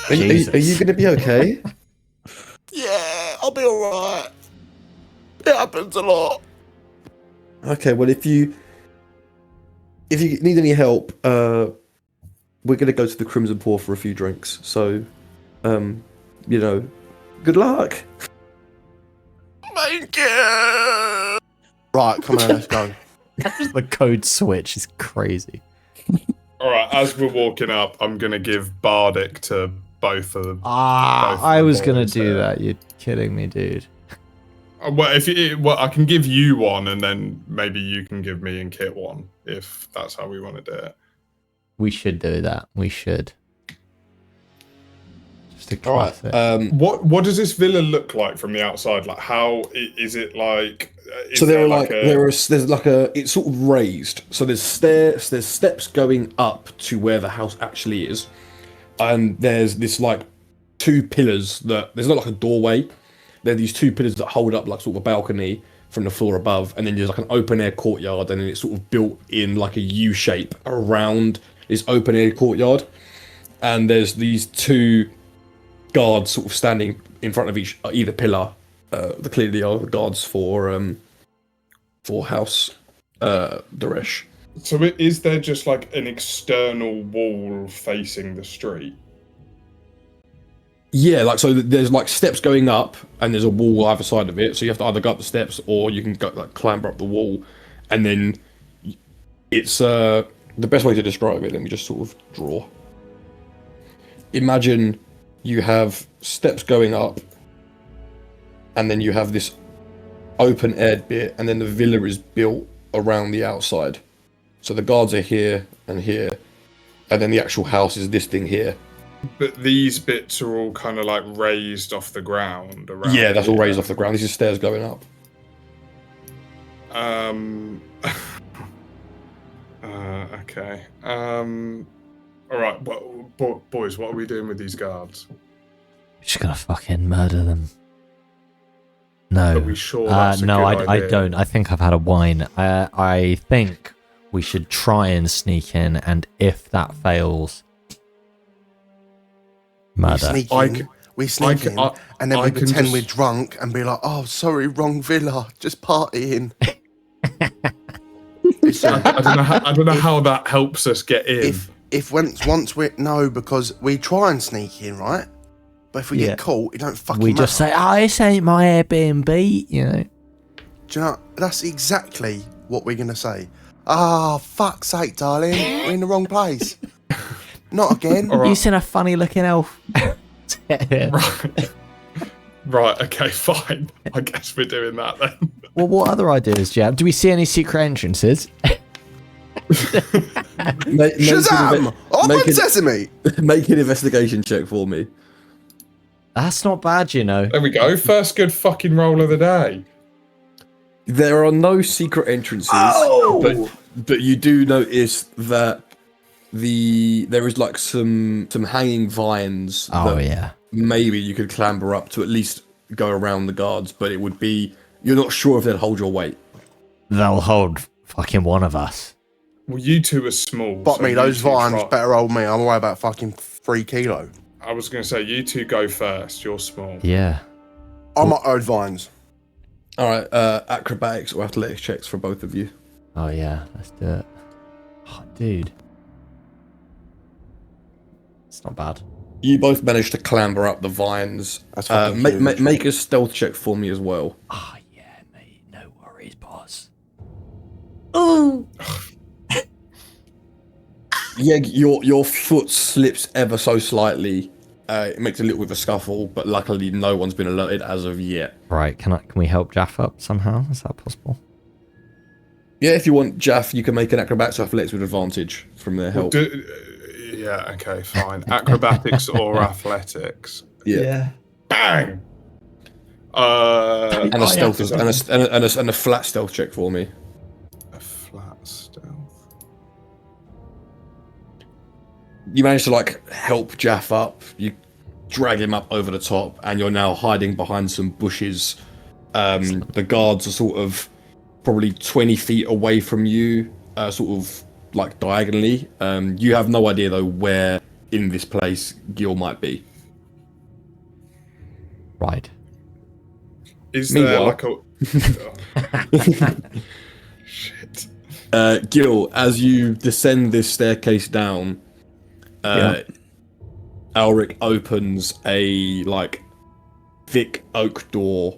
Are you going to be okay? Yeah, I'll be alright. It happens a lot. Okay, well, if you need any help, we're going to go to the Crimson Paw for a few drinks. So, good luck. Thank you. Right, come on, let's go. The code switch is crazy. All right, as we're walking up, I'm gonna give Bardic to both of them. I was gonna do that. You're kidding me, dude. Well, I can give you one, and then maybe you can give me and Kit one, if that's how we want to do it. We should do that. We should. Just a All right. classic. What does this villa look like from the outside? Like, how is it like? So there's like a it's sort of raised. So there's steps going up to where the house actually is, and there's this like two pillars that there's not like a doorway. There are these two pillars that hold up like sort of a balcony from the floor above, and then there's like an open air courtyard, and then it's sort of built in like a U shape around this open air courtyard, and there's these two guards sort of standing in front of either pillar. The clearly are the guards for House Daresh. So is there just like an external wall facing the street? Yeah, like so there's like steps going up and there's a wall either side of it. So you have to either go up the steps or you can go like clamber up the wall, and then it's the best way to describe it. Let me just sort of draw. Imagine you have steps going up, and then you have this open aired bit, and then the villa is built around the outside. So the guards are here and here, and then the actual house is this thing here. But these bits are all kind of like raised off the ground around. Yeah, that's all raised off the ground. These are stairs going up. Okay. All right. Boys, what are we doing with these guards? We're just gonna fucking murder them. No. Are we sure that's a no, good I idea? don't. I think I've had a wine. I think we should try and sneak in, and if that fails, murder. We sneak in, and then we pretend we're drunk and be like, "Oh, sorry, wrong villa, just partying." I don't know how that helps us get in. If once we no, because we try and sneak in, right? But if we get caught, it don't fucking matter. We just say, "Oh, this ain't my Airbnb," you know. Do you know? That's exactly what we're gonna say. Ah, fuck's sake, darling, we're in the wrong place. Not again. Right. You seen a funny looking elf? Right, okay, fine. I guess we're doing that then. Well, what other ideas do you have? Do we see any secret entrances? Shazam! Open sesame! Make an investigation check for me. That's not bad, you know. There we go. First good fucking roll of the day. There are no secret entrances, but you do notice that there is like some hanging vines. Oh, that yeah. Maybe you could clamber up to at least go around the guards, but it would be, you're not sure if they'd hold your weight. They'll hold fucking one of us. Well, you two are small. Fuck so me, you those two vines try- better hold me. I'm away about fucking 3 kilo. I was going to say, you two go first. You're small. Yeah. I'm not owed vines. All right, acrobatics or athletics checks for both of you. Oh yeah, let's do it. Oh, dude. It's not bad. You both managed to clamber up the vines. That's fucking huge. Make a stealth check for me as well. Ah, yeah, mate. No worries, boss. Ooh. Yeah, your foot slips ever so slightly. It makes a little bit of a scuffle, but luckily no one's been alerted as of yet. Right, can we help Jaff up somehow? Is that possible? Yeah, if you want, Jaff, you can make an acrobatics or athletics with advantage from their help. Yeah, okay, fine. Acrobatics or athletics? Yeah. Bang! And a stealth and a flat stealth check for me. A flat stealth. You manage to like help Jaff up. You drag him up over the top, and you're now hiding behind some bushes. The guards are sort of probably 20 feet away from you, sort of like diagonally. You have no idea though where in this place Gil might be. Right. Is there Meanwhile- like a... Shit. Gil, as you descend this staircase down, Elric opens a like thick oak door,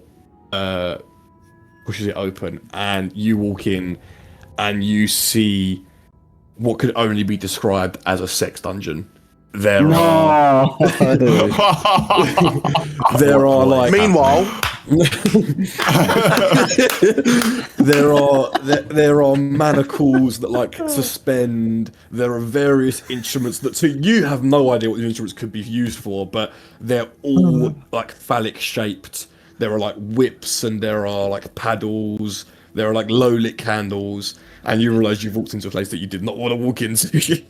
pushes it open, and you walk in, and you see what could only be described as a sex dungeon. There are like. Meanwhile, there are manacles that like suspend. There are various instruments that you have no idea what the instruments could be used for, but they're all like phallic shaped. There are like whips and there are like paddles. There are like low lit candles, and you realise you've walked into a place that you did not want to walk into.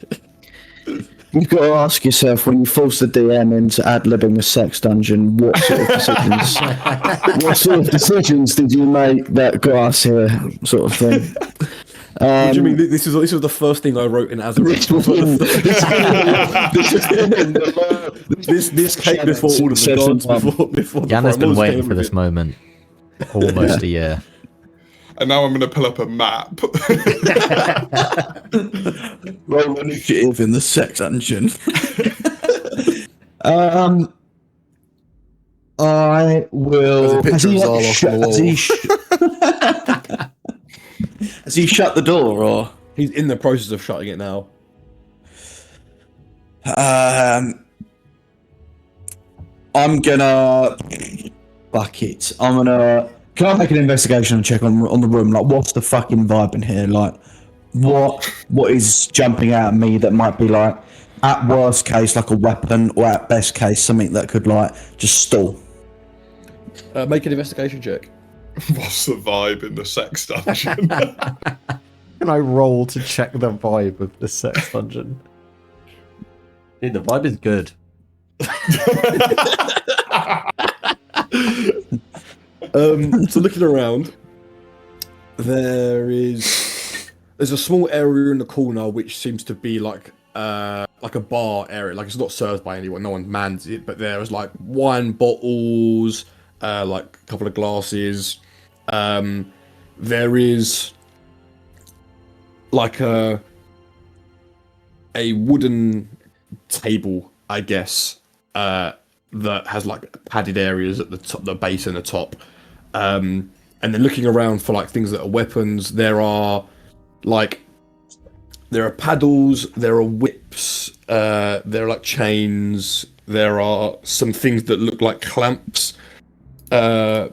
You've got to ask yourself, when you force the DM into ad-libbing a sex dungeon, what sort of decisions did you make that got us here, sort of thing? What do you mean? This was the first thing I wrote in Azureth. This came before all of the gods. Before Jan has been waiting for this this moment almost a year. And now I'm going to pull up a map. Roll initiative in the sex dungeon. I will. There's a picture of Zarloth on the wall. Has he shut the door, or? He's in the process of shutting it now. I'm gonna. Fuck it. I'm gonna. Can I make an investigation and check on the room? Like, what's the fucking vibe in here? Like, what is jumping out at me that might be like, at worst case, like a weapon, or at best case, something that could like just stall. Make an investigation check. What's the vibe in the sex dungeon? Can I roll to check the vibe of the sex dungeon? Dude, the vibe is good. So looking around, there's a small area in the corner which seems to be like a bar area. Like, it's not served by anyone, no one mans it, but there's like wine bottles, like a couple of glasses. There is like a wooden table, I guess, that has like padded areas at the top, the base and the top. And then looking around for like things that are weapons, there are paddles, there are whips, there are like chains, there are some things that look like clamps. There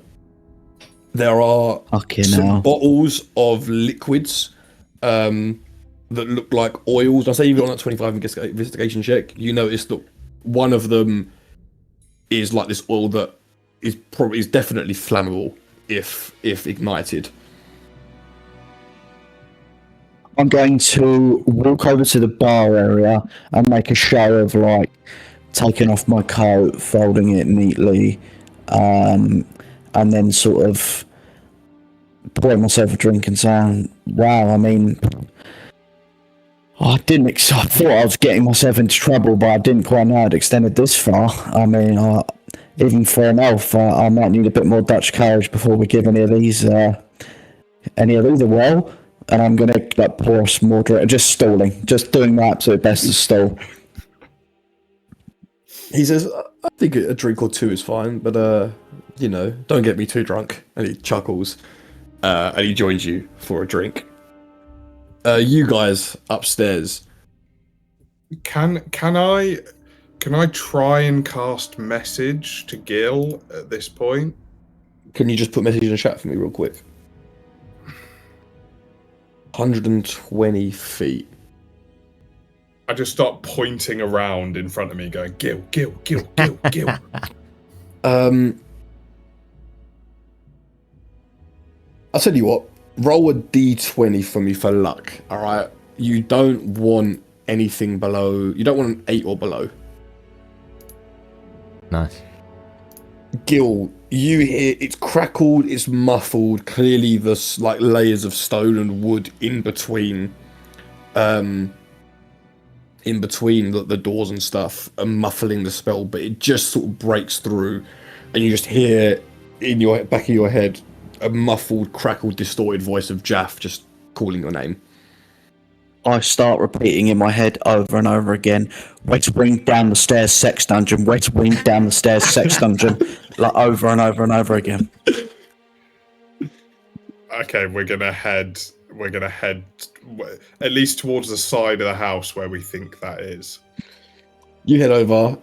are some bottles of liquids that look like oils. I say even on that 25 investigation check, you notice that one of them is like this oil that is definitely flammable if ignited. I'm going to walk over to the bar area and make a show of like taking off my coat, folding it neatly, and then sort of pouring myself a drink and saying, "Wow, I mean, I didn't. I thought I was getting myself into trouble, but I didn't quite know it extended this far. I mean, even for an elf, I might need a bit more Dutch courage before we give any of these a whirl. And I'm gonna pour some more drink, just stalling, just doing my absolute best to stall. He says, I think a drink or two is fine, but, don't get me too drunk. And he chuckles, and he joins you for a drink. You guys upstairs. Can I try and cast message to Gil at this point? Can you just put message in the chat for me real quick? 120 feet. I just start pointing around in front of me, going, Gil, Gil, Gil, Gil, Gil. I'll tell you what. Roll a d20 for me for luck. All right. You don't want anything below. You don't want an 8 or below. Nice. Gil, you hear it's crackled, it's muffled. Clearly, there's like layers of stone and wood in between the doors and stuff, and muffling the spell. But it just sort of breaks through, and you just hear in your back of your head a muffled, crackled, distorted voice of JAFF just calling your name. I start repeating in my head over and over again, "Way to bring down the stairs, sex dungeon. Way to bring down the stairs, sex dungeon," like over and over and over again. Okay, we're gonna head at least towards the side of the house where we think that is. You head over.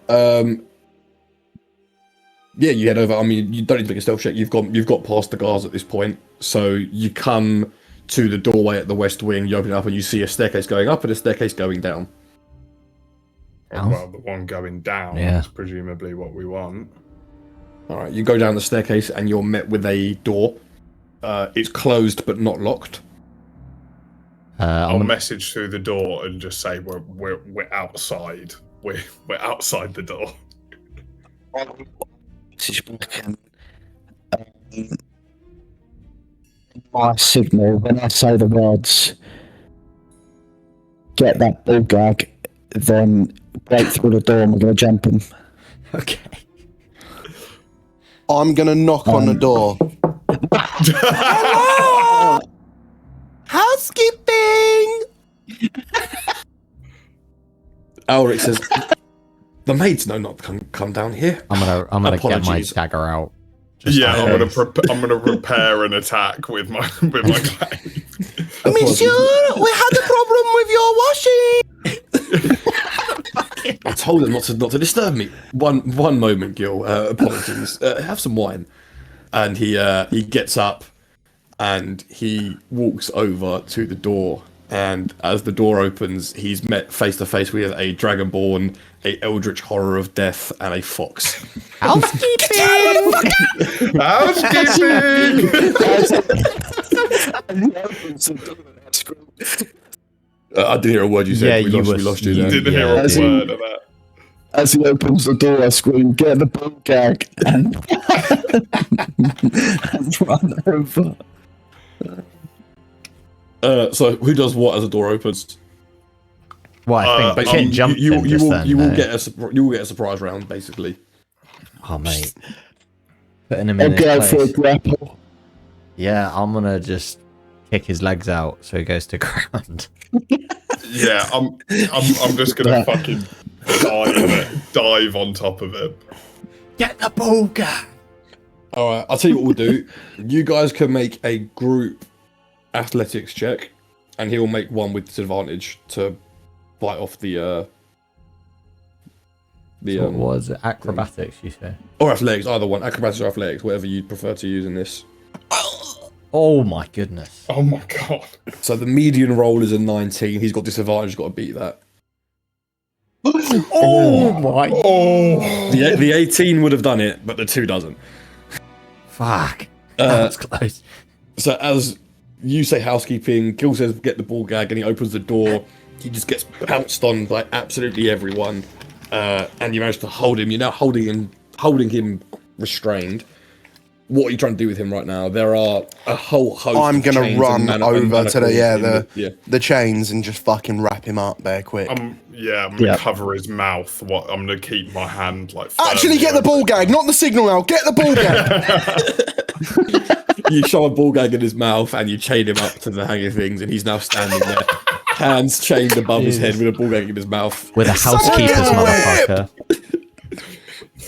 You head over. I mean, you don't need to make a stealth check. You've got past the guards at this point, so you come to the doorway at the west wing. You open it up and you see a staircase going up and a staircase going down. Oh, well, the one going down is presumably what we want. All right, you go down the staircase and you're met with a door. It's closed but not locked. I'll message through the door and just say we're outside. We're outside the door. My signal when I say the words, "Get that ball gag," then break through the door and we're gonna jump him. Okay. I'm gonna knock on the door. Hello! Housekeeping! Alric says, "The maids know not to come down here." I'm gonna get my Apologies. dagger out. Yeah, I'm gonna repair an attack with my claim. Monsieur, we had a problem with your washing. I told them not to disturb me. One moment, Gil. Apologies. Have some wine. And he gets up and he walks over to the door. And as the door opens, he's met face to face with a dragonborn, a eldritch horror of death, and a fox. Housekeeping! Housekeeping! I didn't hear a word you said. Yeah, we lost you there. Didn't hear a word of that. As he opens the door, I scream, "Get the ball gag!" and run over. So who does what as the door opens? Well, I think Kit jumped you in just then, will though. get a surprise round basically. Oh, mate. Putting him in I'll his go for a place. grapple. Yeah, I'm gonna just kick his legs out so he goes to ground. Yeah, I'm just gonna fucking dive on top of it. Get the ball gag! All right, I'll tell you what we'll do. You guys can make a group athletics check, and he'll make one with disadvantage to bite off the What was it? Acrobatics, you say? or athletics, either one, acrobatics or athletics, whatever you prefer to use in this. Oh my goodness. Oh my god. So the median roll is a 19. He's got disadvantage. He's got to beat that. Oh my. Oh. The 18 would have done it, but the 2 doesn't. Fuck. That was close. So as you say housekeeping, Gil says get the ball gag, and he opens the door. He just gets pounced on by absolutely everyone, and you manage to hold him. You're now holding him restrained. what are you trying to do with him right now? There are a whole host. I'm of gonna chains run and over to manacles the chains and just fucking wrap him up there quick. I'm gonna cover his mouth. I'm gonna keep my hand like. Actually, get the ball gag, not the signal now. Get the ball gag. You shove a ball gag in his mouth and you chain him up to the hanging things, and he's now standing there, hands chained above his head with a ball gag in his mouth. With a housekeeper's motherfucker.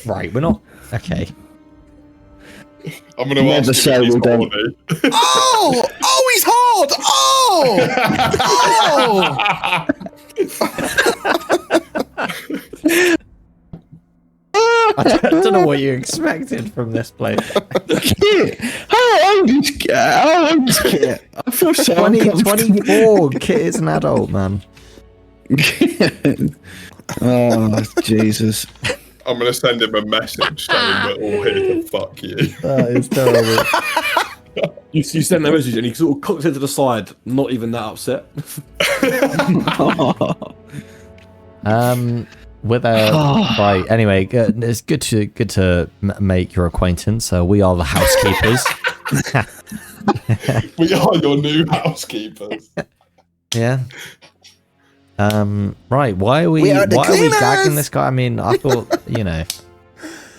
Right, we're not... Okay. I'm gonna ask him if he's horny. Oh, he's hard. I don't know what you expected from this place. Kit, how old is Kit? I feel so 24. Kit is an adult, man. Oh, Jesus. I'm gonna send him a message saying we're all here to fuck you. That is terrible. You send that message and he sort of cocks it to the side, not even that upset. Right. Anyway, it's good to make your acquaintance. We are the housekeepers. We are your new housekeepers. Yeah. Right. Why are we gagging this guy? I mean, I thought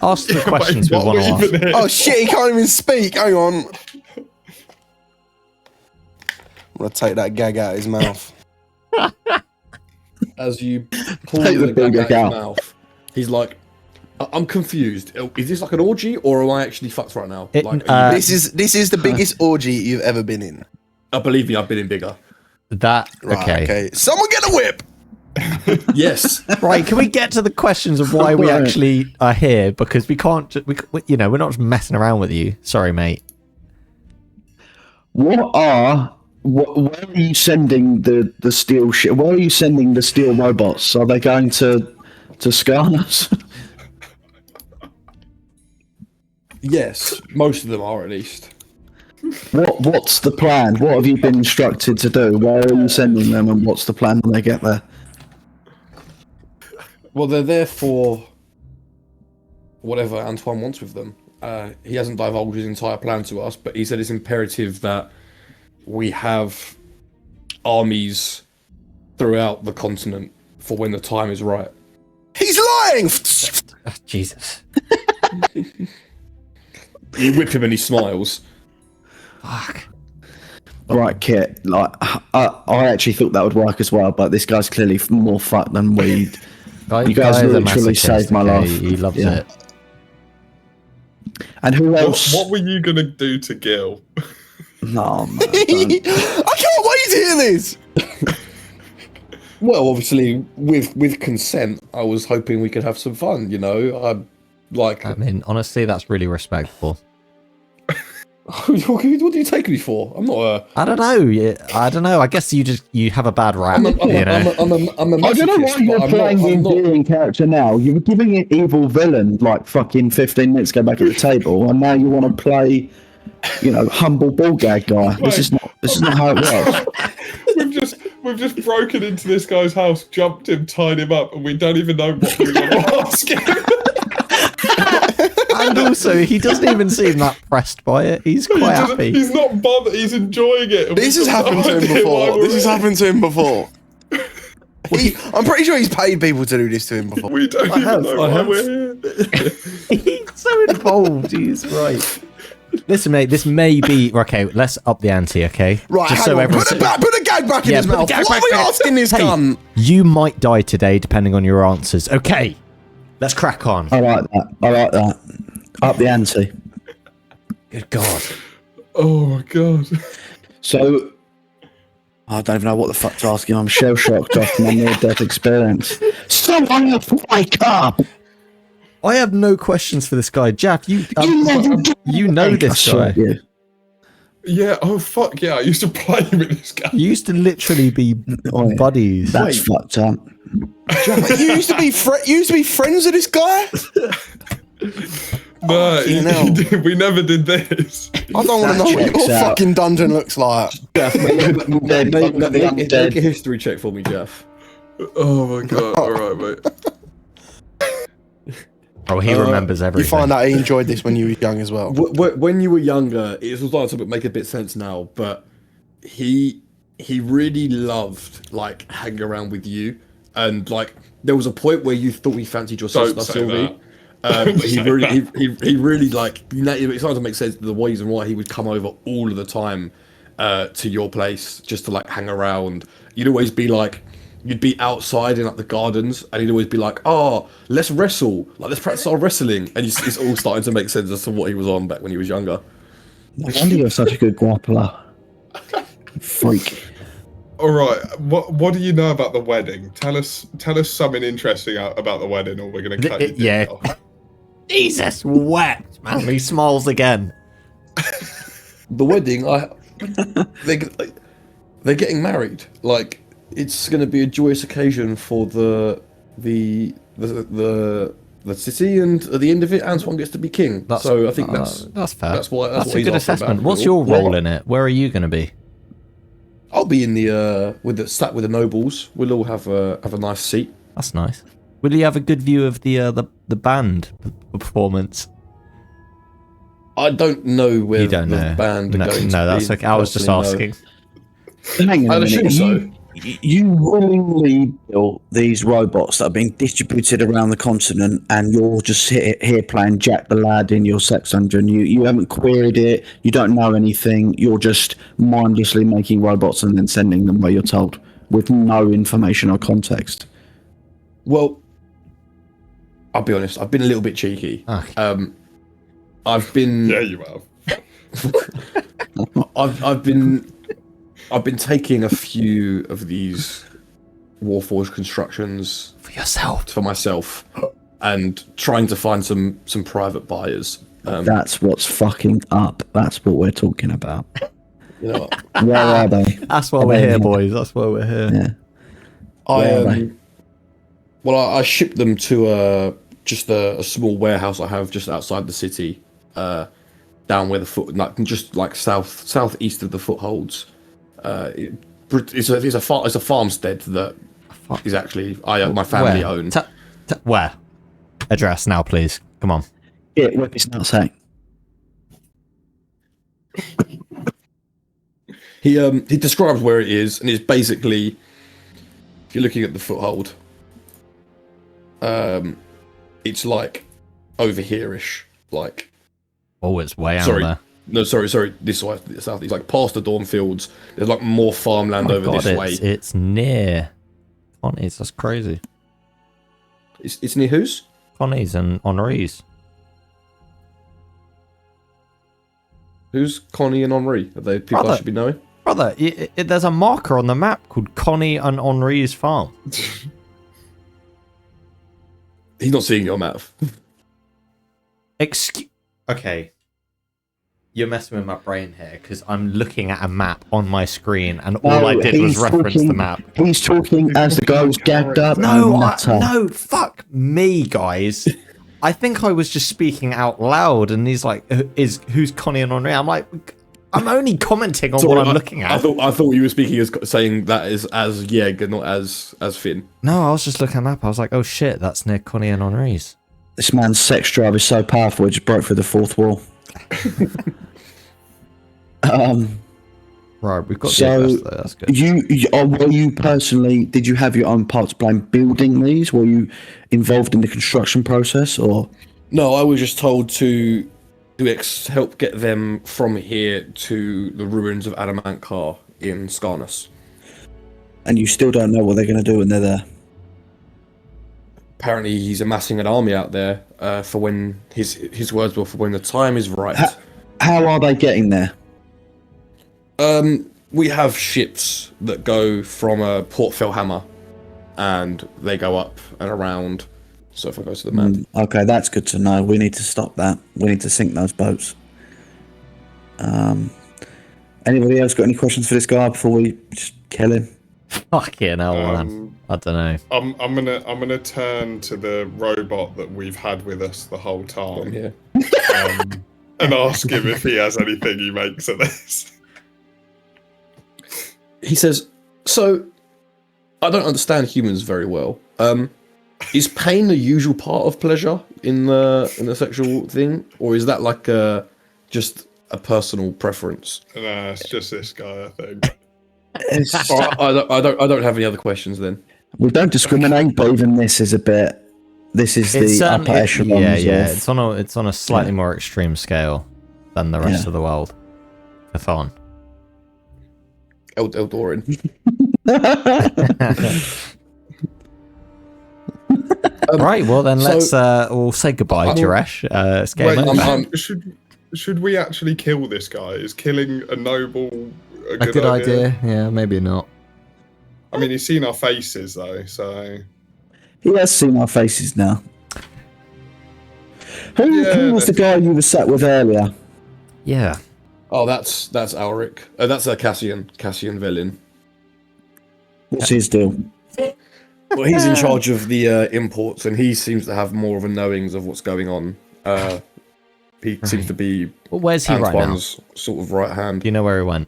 ask the questions we want to ask. Oh shit, he can't even speak. Hang on. I'm gonna take that gag out of his mouth. As you pull the gag out of his mouth, he's like, I'm confused. Is this like an orgy, or am I actually fucked right now? This is the biggest orgy you've ever been in. Believe me, I've been in bigger. Okay. Someone get a whip. Yes. Right. Can we get to the questions of why we actually are here? Because we can't. We're not just messing around with you. Sorry, mate. Where are you sending the steel shit? Where are you sending the steel robots? Are they going to scan us? Yes, most of them are at least. What's the plan? What have you been instructed to do? Where are you sending them, and what's the plan when they get there? Well, they're there for whatever Antoine wants with them. He hasn't divulged his entire plan to us, but he said it's imperative that we have armies throughout the continent for when the time is right. He's lying! Oh, Jesus. You whip him and he smiles. Fuck. Right, Kit. Like, I actually thought that would work as well, but this guy's clearly more fucked than weed. You guys literally saved my life. He loves it. And who else? What were you gonna do to Gil? No, man. I can't wait to hear this. Well, obviously, with consent, I was hoping we could have some fun. I mean, honestly, that's really respectful. What do you take me for? I'm not a... I don't know. I don't know. I guess you have a bad rap. I'm a I don't know why you're playing the endearing character now. You were giving it evil villain like fucking 15 minutes ago back at the table, and now you want to play, humble ball gag guy. This is not how it works. We've just broken into this guy's house, jumped him, tied him up, and we don't even know what we want to ask him. And also, he doesn't even seem that pressed by it. He's quite happy. He's not bothered. He's enjoying it. This has happened to him before. I'm pretty sure he's paid people to do this to him before. We don't even know why we're here. He's so involved. He's right. Listen, mate, this may be... Okay, let's up the ante, okay? Right, just hang on. Put a gag back in his mouth. What are we asking this gun? You might die today, depending on your answers. Okay, let's crack on. I like that. Up the ante. Good God. Oh, my God. So, I don't even know what the fuck to ask him. I'm shell-shocked after my near-death experience. Someone else wake up! I have no questions for this guy. Jaff, you know this guy. Yeah, oh fuck yeah, I used to play with this guy. You used to literally be buddies. That's fucked up. Jaff, you used to be friends with this guy? No, we never did this. I don't want to know what your fucking dungeon looks like. Jeff, make a history check for me, Jeff. Oh my God, alright mate. Oh, he remembers You everything. find out he enjoyed this when you were young as well. When you were younger, it was starting to make a bit of sense now, but he really loved like hanging around with you, and like there was a point where you thought he fancied your sister Sylvie. But he really like, it started to make sense the reason why he would come over all of the time to your place just to like hang around. You'd always be like, you'd be outside in like the gardens, and he'd always be like, "Oh, let's wrestle, like let's practice our wrestling." And it's all starting to make sense as to what he was on back when he was younger. No wonder you're such a good grappler. Freak. All right, what do you know about the wedding? Tell us something interesting about the wedding, or we're gonna cut you. Yeah. Jesus wept, man. He smiles again. The wedding, they're getting married. Like, it's going to be a joyous occasion for the city, and at the end of it, Antoine gets to be king. So I think that's fair. That's a he's good after assessment. about. What's your role in it? Where are you going to be? I'll be in the with the nobles. We'll all have a nice seat. That's nice. Will you have a good view of the band performance? I don't know where You don't the know. band are No, going no, to that's be. okay. I was just Personally, asking. Hang on a I'd minute. assume so. You willingly built these robots that are being distributed around the continent, and you're just here playing Jack the Lad in your sex dungeon. You haven't queried it. You don't know anything. You're just mindlessly making robots and then sending them where you're told with no information or context. Well, I'll be honest. I've been a little bit cheeky. Okay. Yeah, you have. I've been taking a few of these Warforged constructions For yourself. for myself and trying to find some private buyers. That's what's fucking up. That's what we're talking about. You know, Where are they? That's why we're here, boys. That's why we're here. Yeah. Where are they? I shipped them to just a small warehouse I have just outside the city, down where southeast of the footholds. It's a farmstead that is actually my family Where? own. Where? Address now, please. Come on. Yeah, whip his nutsack. He describes where it is, and it's basically, if you're looking at the foothold, it's like over here-ish, like. Oh, it's way out Sorry. there. No, sorry. This way, south. It's like past the Dawnfields. There's like more farmland over this way. It's near Connie's. That's crazy. It's near whose? Connie's and Henri's. Who's Connie and Henri? Are they people I should be knowing? Brother, there's a marker on the map called Connie and Henri's farm. He's not seeing your map. Okay. You're messing with my brain here because I'm looking at a map on my screen and all I did was reference the map. He's talking as the guy's gagged up. No, fuck me, guys. I think I was just speaking out loud, and he's like, "Who's Connie and Henri?" I'm like, I'm only commenting on what I'm looking at. I thought you were speaking as saying that is as Yeg and not as Finn. No, I was just looking at the map. I was like, oh shit, that's near Connie and Henri's. This man's sex drive is so powerful it just broke through the fourth wall. Right, we've got so the address there. That's good. were you personally? Did you have your own part to play in building these? Were you involved in the construction process, or? No, I was just told to help get them from here to the ruins of Adamankar in Skarnus. And you still don't know what they're going to do when they're there. Apparently, he's amassing an army out there for when his words were for when the time is right. How are they getting there? We have ships that go from Port Felhammer, and they go up and around. So if I go to the map, Okay, that's good to know. We need to stop that. We need to sink those boats. Anybody else got any questions for this guy before we just kill him? Fucking hell, man. I don't know. I'm gonna turn to the robot that we've had with us the whole time, yeah. and ask him if he has anything he makes of this. He says, "So, I don't understand humans very well. Is pain the usual part of pleasure in the sexual thing, or is that like just a personal preference? Nah, it's just this guy, I think. I don't have any other questions then. We don't discriminate, but even this is a bit. This is the upper echelon. Yeah. It's on a slightly more extreme scale than the rest of the world. Cathon. Eldorin. Right, well then let's we'll say goodbye, Jaresh. It's game over. Should we actually kill this guy? Is killing a noble a good idea? Yeah, maybe not. I mean, he's seen our faces though, so He has seen our faces now. Who was the guy you were sat with earlier? Yeah. Oh, that's Alric. That's Cassian Velin. What's his deal? Well, he's in charge of the imports, and he seems to have more of a knowings of what's going on. He seems to be where's he Antoine's right now? Sort of right hand. Do you know where he went?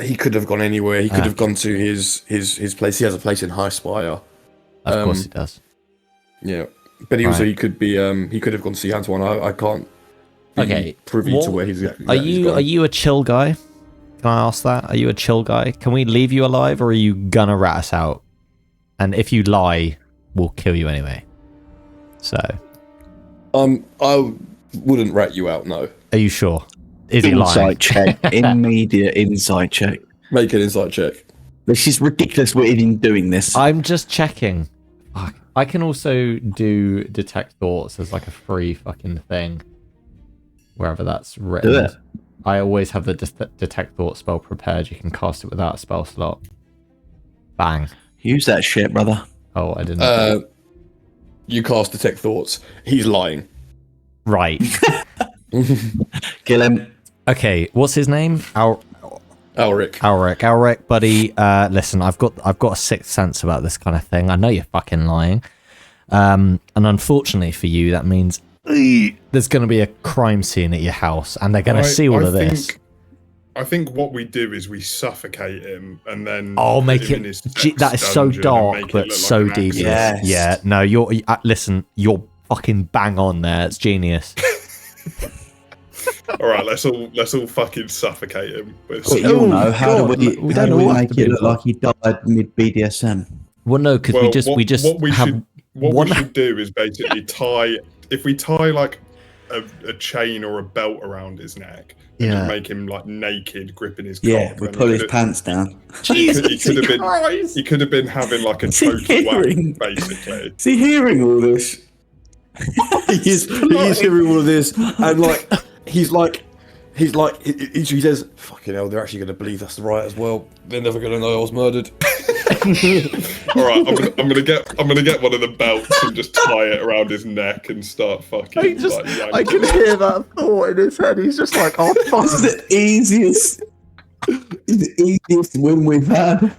He could have gone anywhere. He could have gone to his place. He has a place in High Spire. Of course he does. Yeah, but he also he could have gone to see Antoine. I can't. Privy to where he's. Are you a chill guy? Can I ask that? Are you a chill guy? Can we leave you alive, or are you gonna rat us out? And if you lie, we'll kill you anyway. So. I wouldn't rat you out. No. Are you sure? Is he lying? Insight check. Immediate insight check. Make an insight check. This is ridiculous. We're even doing this. I'm just checking. Fuck. I can also do detect thoughts as like a free fucking thing. Wherever that's written. Do it. I always have the detect thought spell prepared. You can cast it without a spell slot. Bang. Use that shit, brother. Oh, I didn't. You cast detect thoughts. He's lying. Right. Kill him. Okay, what's his name? Alric. Alric, buddy. Listen, I've got a sixth sense about this kind of thing. I know you're fucking lying. And unfortunately for you, that means there's going to be a crime scene at your house, and they're going to see all of this. I think what we do is we suffocate him, and then make it. That is so dark, but so like devious. Yes. Yeah. No, listen. You're fucking bang on there. It's genius. All right, let's all fucking suffocate him. You know how do we don't make it look like he died mid BDSM? Well, no, because we should do is basically tie. If we tie like a chain or a belt around his neck, and just make him like naked, gripping his cock. Yeah, we pull his pants down. He could have been having like a total wank, basically. Is he hearing all this? He's hearing all of this, and like he says, "Fucking hell, they're actually going to believe that's right as well. They're never going to know I was murdered." All right, I'm gonna get one of the belts and just tie it around his neck and start fucking. I can hear that thought in his head. He's just like, "Oh, fuck!" It's the easiest win we've had.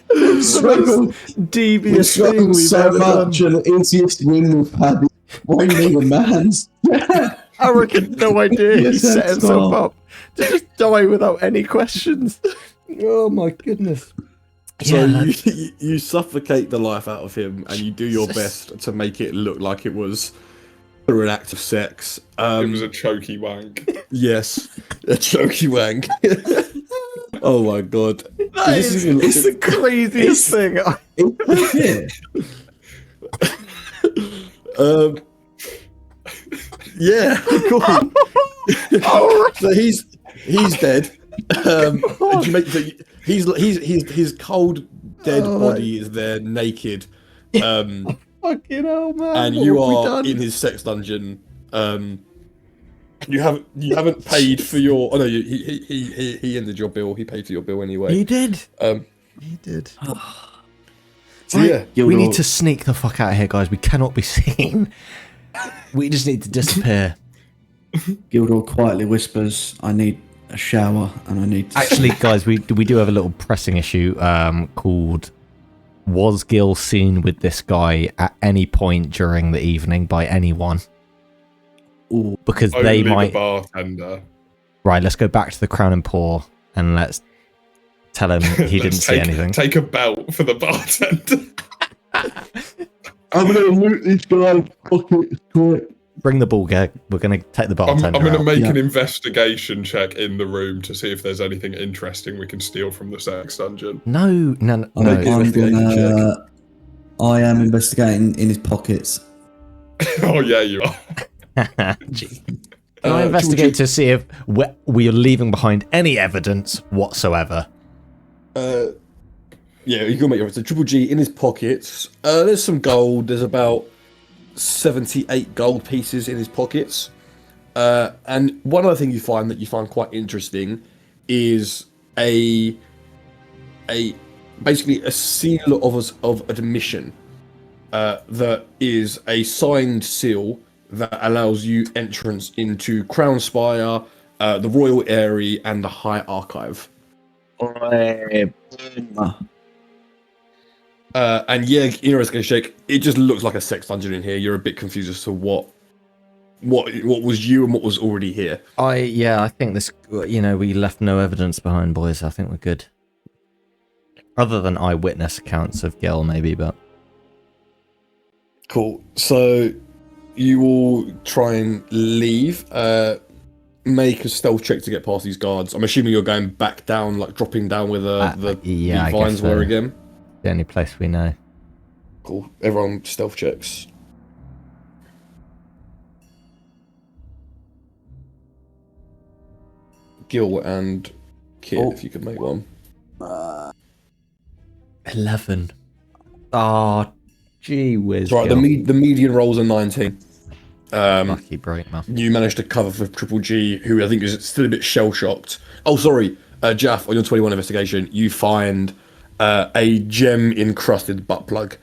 It's the most devious thing we've ever done. And the easiest win we've had is winning a man's. I reckon no idea he set himself up to just die without any questions. Oh my goodness. So you suffocate the life out of him, and you do your best to make it look like it was through an act of sex. It was a chokey wank. Yes, a chokey wank. Oh my god. It's the craziest thing. Yeah, cool. So he's dead. His cold dead body is there naked. Fucking hell, man! And you are in his sex dungeon. You haven't paid for your. Oh no, he ended your bill. He paid for your bill anyway. He did. He did. So right, we need to sneak the fuck out of here, guys. We cannot be seen. We just need to disappear. Gildor quietly whispers, "I need a shower, and I need to..." Actually, guys, we do have a little pressing issue called "Was Gil seen with this guy at any point during the evening by anyone?" Ooh. Because Only they might. The bartender. Right, let's go back to the Crown and Paw, and let's tell him he didn't see anything. Take a belt for the bartender. I'm gonna loot this guy's pockets quick. Bring the ball gag. We're gonna take the bartender I'm gonna out. make an investigation check in the room to see if there's anything interesting we can steal from the sex dungeon. No. I am investigating in his pockets. Oh yeah, you are. Can I investigate to see if we are leaving behind any evidence whatsoever? Yeah, you can make your. So Triple G in his pockets. There's some gold. There's about 78 gold pieces in his pockets. And one other thing you find quite interesting is basically a seal of admission that is a signed seal that allows you entrance into Crown Spire, the Royal Eyrie, and the High Archive. And yeah, Shake, it just looks like a sex dungeon in here. You're a bit confused as to what was you and what was already here. I think this. We left no evidence behind, boys. I think we're good. Other than eyewitness accounts of Gil, maybe, but cool. So you will try and leave. Make a stealth check to get past these guards. I'm assuming you're going back down, like dropping down where the vines were again. The only place we know. Cool. Everyone stealth checks. Gil and Kit, if you could make one. 11. Oh, gee whiz. Right, the median rolls are 19. Lucky break, man. You managed to cover for Triple G, who I think is still a bit shell-shocked. Oh, sorry, Jaff, on your 21 investigation, you find a gem-encrusted butt plug.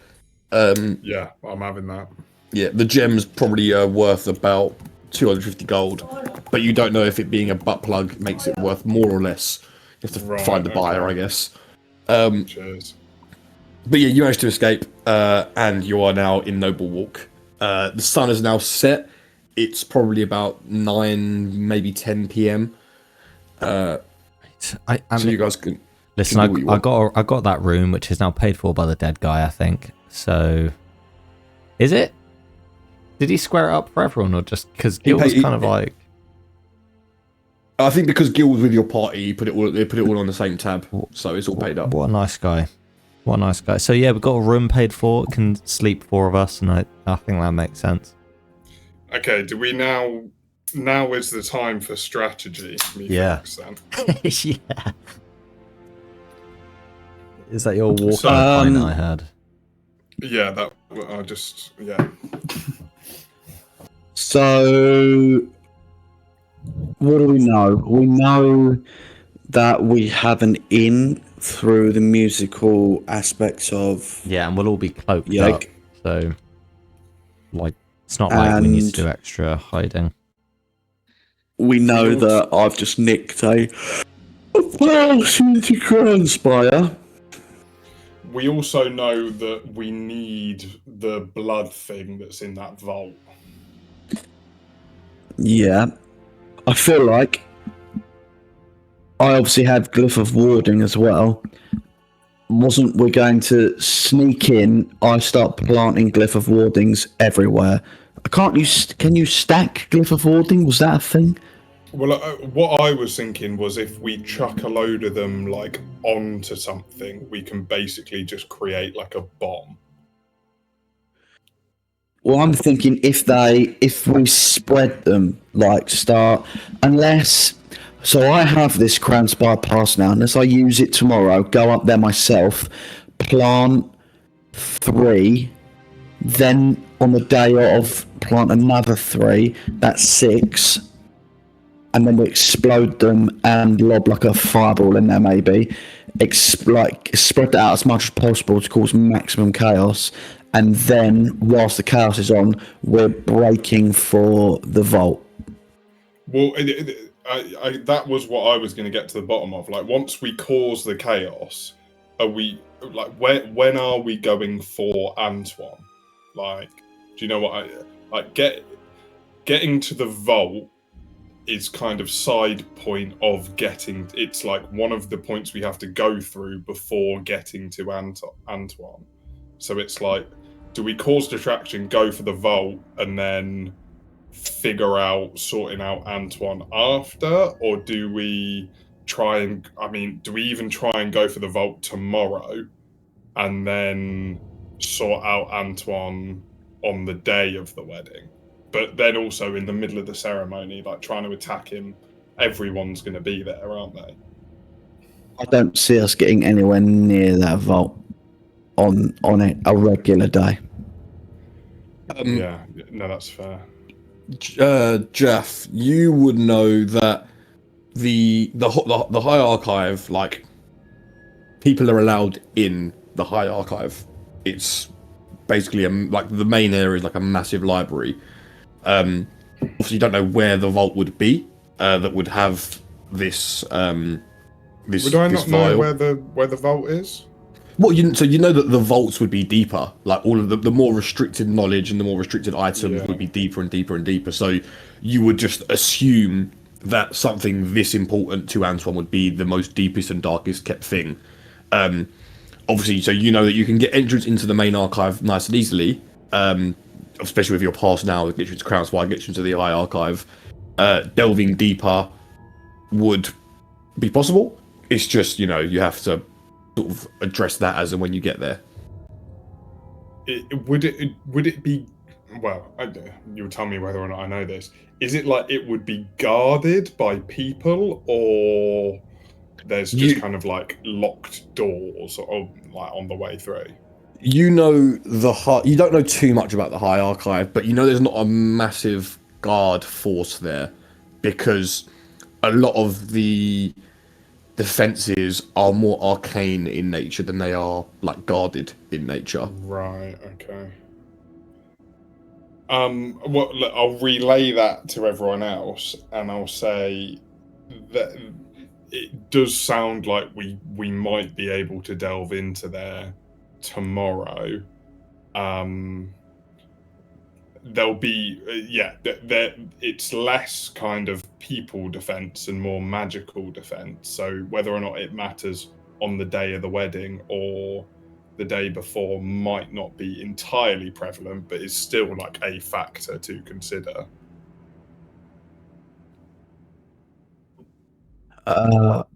Yeah, I'm having that. Yeah, the gem's probably worth about 250 gold, but you don't know if it being a butt plug makes it worth more or less. You have to find the buyer, I guess. Cheers. But yeah, you managed to escape, and you are now in Noble Walk. The sun is now set. It's probably about 9, maybe 10 p.m. So you guys can listen. I got that room, which is now paid for by the dead guy, I think. So, is it? Did he square it up for everyone, or just because Gil was kind of like? I think because Gil was with your party, they put it all on the same tab, so it's all paid up. What a nice guy. What a nice guy. So yeah, we've got a room paid for. Can sleep 4 of us, and I think that makes sense. Okay, do we now is the time for strategy? Yeah. Yeah. Is that your walk line I heard? Yeah, yeah. So, what do we know? We know that we have an in through the musical aspects of... Yeah, and we'll all be cloaked up. So, like, it's not like we need to do extra hiding. We know that I've just nicked a pass into Crown Spire. We also know that we need the blood thing that's in that vault. Yeah. I feel like I obviously have Glyph of Warding as well. Wasn't we going to sneak in? I start planting Glyph of Wardings everywhere. Can you stack Glyph of Warding? Was that a thing? Well, what I was thinking was if we chuck a load of them like onto something, we can basically just create like a bomb. Well, I'm thinking if we spread them, like unless. So I have this Crown Spire pass now. Unless I use it tomorrow, go up there myself, plant 3, then on the day of plant another 3. That's 6. And then we explode them and lob like a fireball in there, maybe. Spread that out as much as possible to cause maximum chaos. And then, whilst the chaos is on, we're breaking for the vault. Well, that was what I was going to get to the bottom of. Like, once we cause the chaos, are we like when are we going for Antoine? Like, do you know what getting to the vault is kind of side point of getting. It's like one of the points we have to go through before getting to Antoine. So it's like, do we cause distraction, go for the vault, and then figure out sorting out Antoine after, or do we try and? I mean, do we even try and go for the vault tomorrow, and then sort out Antoine on the day of the wedding? But then also in the middle of the ceremony, like trying to attack him, everyone's going to be there, aren't they? I don't see us getting anywhere near that vault on a regular day. Yeah, no, that's fair. Jaff, you would know that the High Archive, like, people are allowed in the High Archive. It's basically like the main area is like a massive library. Obviously, you don't know where the vault would be that would have this. This. Would I this not know vial. where the vault is? Well, you know that the vaults would be deeper. Like all of the more restricted knowledge and the more restricted items would be deeper and deeper and deeper. So you would just assume that something this important to Antoine would be the most deepest and darkest kept thing. Obviously, so you know that you can get entrance into the main archive nice and easily. Especially with your pass now, it gets you to Crown Spire, gets you into the High Archive. Delving deeper would be possible. It's just, you know, you have to sort of address that as and when you get there. Would it be? Well, you'll tell me whether or not I know this. Is it like it would be guarded by people, or there's just kind of like locked doors, or like on the way through? You know you don't know too much about the High Archive, but you know there's not a massive guard force there, because a lot of the defenses are more arcane in nature than they are like guarded in nature. Right. Okay. Well, look, I'll relay that to everyone else, and I'll say that it does sound like we might be able to delve into there tomorrow. There'll be it's less kind of people defense and more magical defense. So whether or not it matters on the day of the wedding or the day before might not be entirely prevalent, but is still like a factor to consider. What are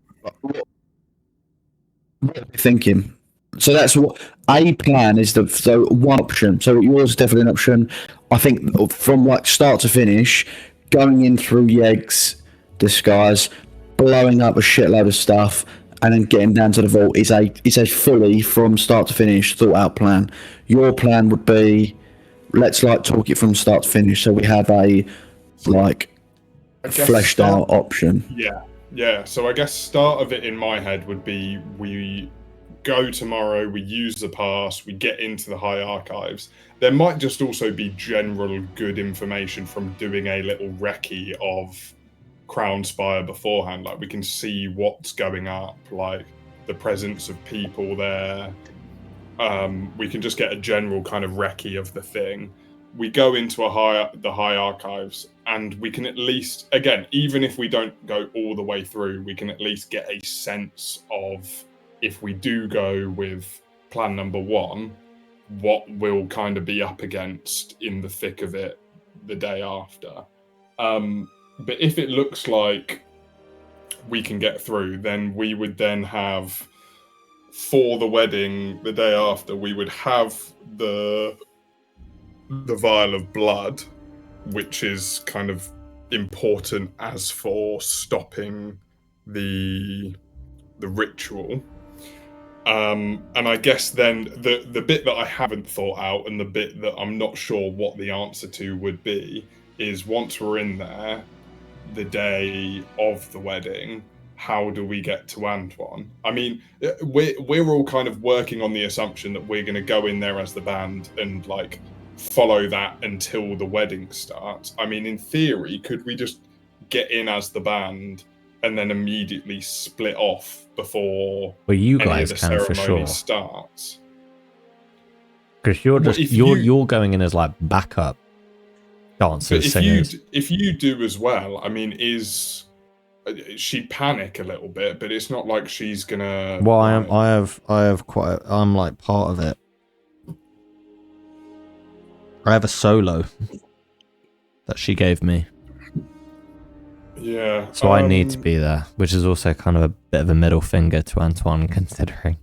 you thinking? So that's what a plan is. So one option. So yours is definitely an option. I think from like start to finish, going in through Yeg's disguise, blowing up a shitload of stuff, and then getting down to the vault is a fully from start to finish thought out plan. Your plan would be, let's like talk it from start to finish. So we have a like fleshed out option. Yeah. So I guess start of it in my head would be we go tomorrow, we use the pass, we get into the High Archives. There might just also be general good information from doing a little recce of Crown Spire beforehand. Like we can see what's going up, like the presence of people there. We can just get a general kind of recce of the thing. We go into the High Archives, and we can at least, again, even if we don't go all the way through, we can at least get a sense of, if we do go with plan number one, what we'll kind of be up against in the thick of it the day after. But if it looks like we can get through, then we would then have, for the wedding the day after, we would have the vial of blood, which is kind of important as for stopping the ritual. And I guess then the bit that I haven't thought out, and the bit that I'm not sure what the answer to would be, is once we're in there, the day of the wedding, how do we get to Antoine? I mean, we're all kind of working on the assumption that we're going to go in there as the band and like follow that until the wedding starts. I mean, in theory, could we just get in as the band and then immediately split off before you any guys of the can for ceremony sure starts? Because you're just you're going in as like backup. dancers, But singers. if you do as well, I mean, she'd panic a little bit, but it's not like she's gonna. Well, like, I have quite. I'm like part of it. I have a solo that she gave me, Yeah. so I need to be there, which is also kind of a bit of a middle finger to Antoine, considering.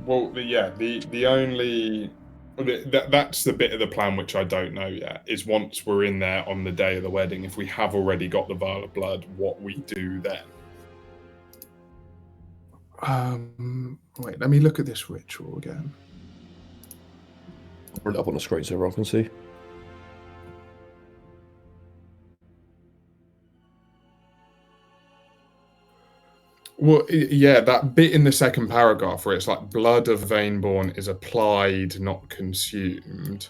Well, yeah. The only that's the bit of the plan which I don't know yet is once we're in there on the day of the wedding, if we have already got the vial of blood, what we do then. Wait, let me look at this ritual again. Put it up on the screen so everyone can see. Well, yeah, that bit in the second paragraph where it's like blood of Vaneborn is applied, not consumed.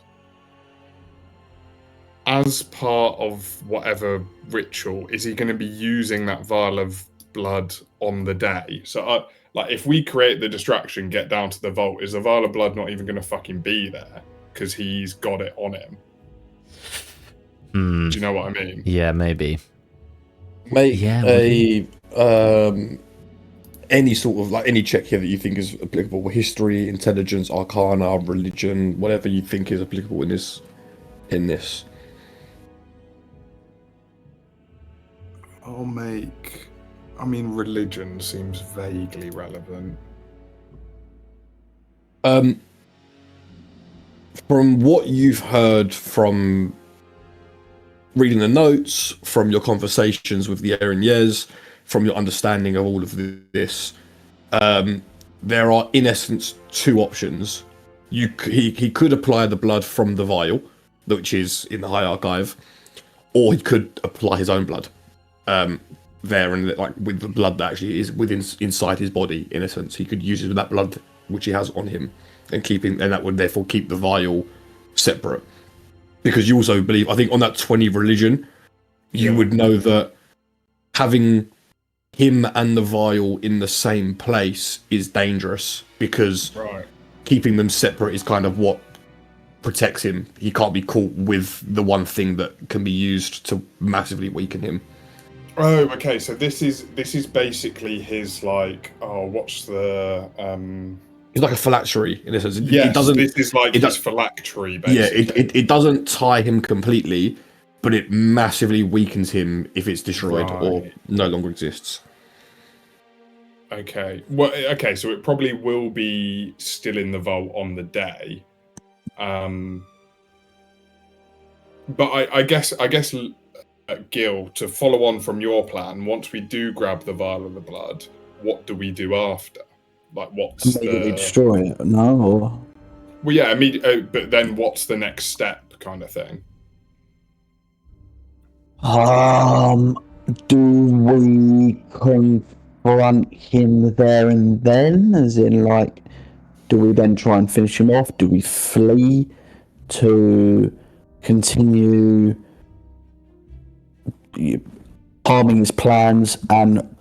As part of whatever ritual, is he going to be using that vial of blood on the day? So, like, if we create the distraction, get down to the vault, is the vial of blood not even going to fucking be there because he's got it on him? Do you know what I mean? Yeah, maybe. Make Yeah, any sort of like any check here that you think is applicable: history, intelligence, arcana, religion, whatever you think is applicable in this. I'll make. I mean, religion seems vaguely relevant. From what you've heard from reading the notes, from your conversations with the Aaron Yes, from your understanding of all of this, there are in essence two options. He could apply the blood from the vial, which is in the High Archive, or he could apply his own blood there, and like with the blood that actually is inside his body. In essence, he could use that blood which he has on him, and that would therefore keep the vial separate. Because you also believe, I think, on that 20 religion, you would know that having him and the vial in the same place is dangerous, because keeping them separate is kind of what protects him. He can't be caught with the one thing that can be used to massively weaken him. Oh, okay. So this is basically his like. Oh, what's the? It's like a phylactery in a sense. Yes, this is like his phylactery. Basically. Yeah, it doesn't tie him completely, but it massively weakens him if it's destroyed or no longer exists. Okay. Well, okay. So it probably will be still in the vault on the day. But I guess Gil, to follow on from your plan, once we do grab the vial of the blood, what do we do after? Like, what's immediately destroy it? No, or well, yeah, but then what's the next step, kind of thing? do we confront him there and then? As in, like, do we then try and finish him off? Do we flee to continue harming his plans and,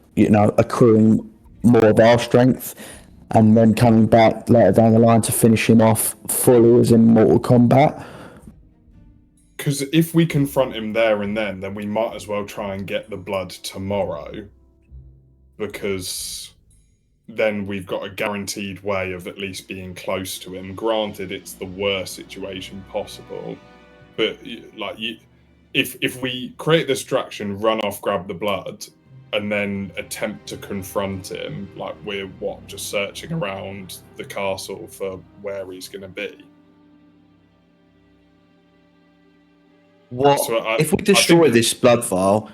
accruing more of our strength, and then coming back later down the line to finish him off fully as in Mortal Kombat? Because if we confront him there and then we might as well try and get the blood tomorrow, because then we've got a guaranteed way of at least being close to him. Granted, it's the worst situation possible, but like, if we create the distraction, run off, grab the blood, and then attempt to confront him, like we're just searching around the castle for where he's going to be. What if we destroy this blood vial?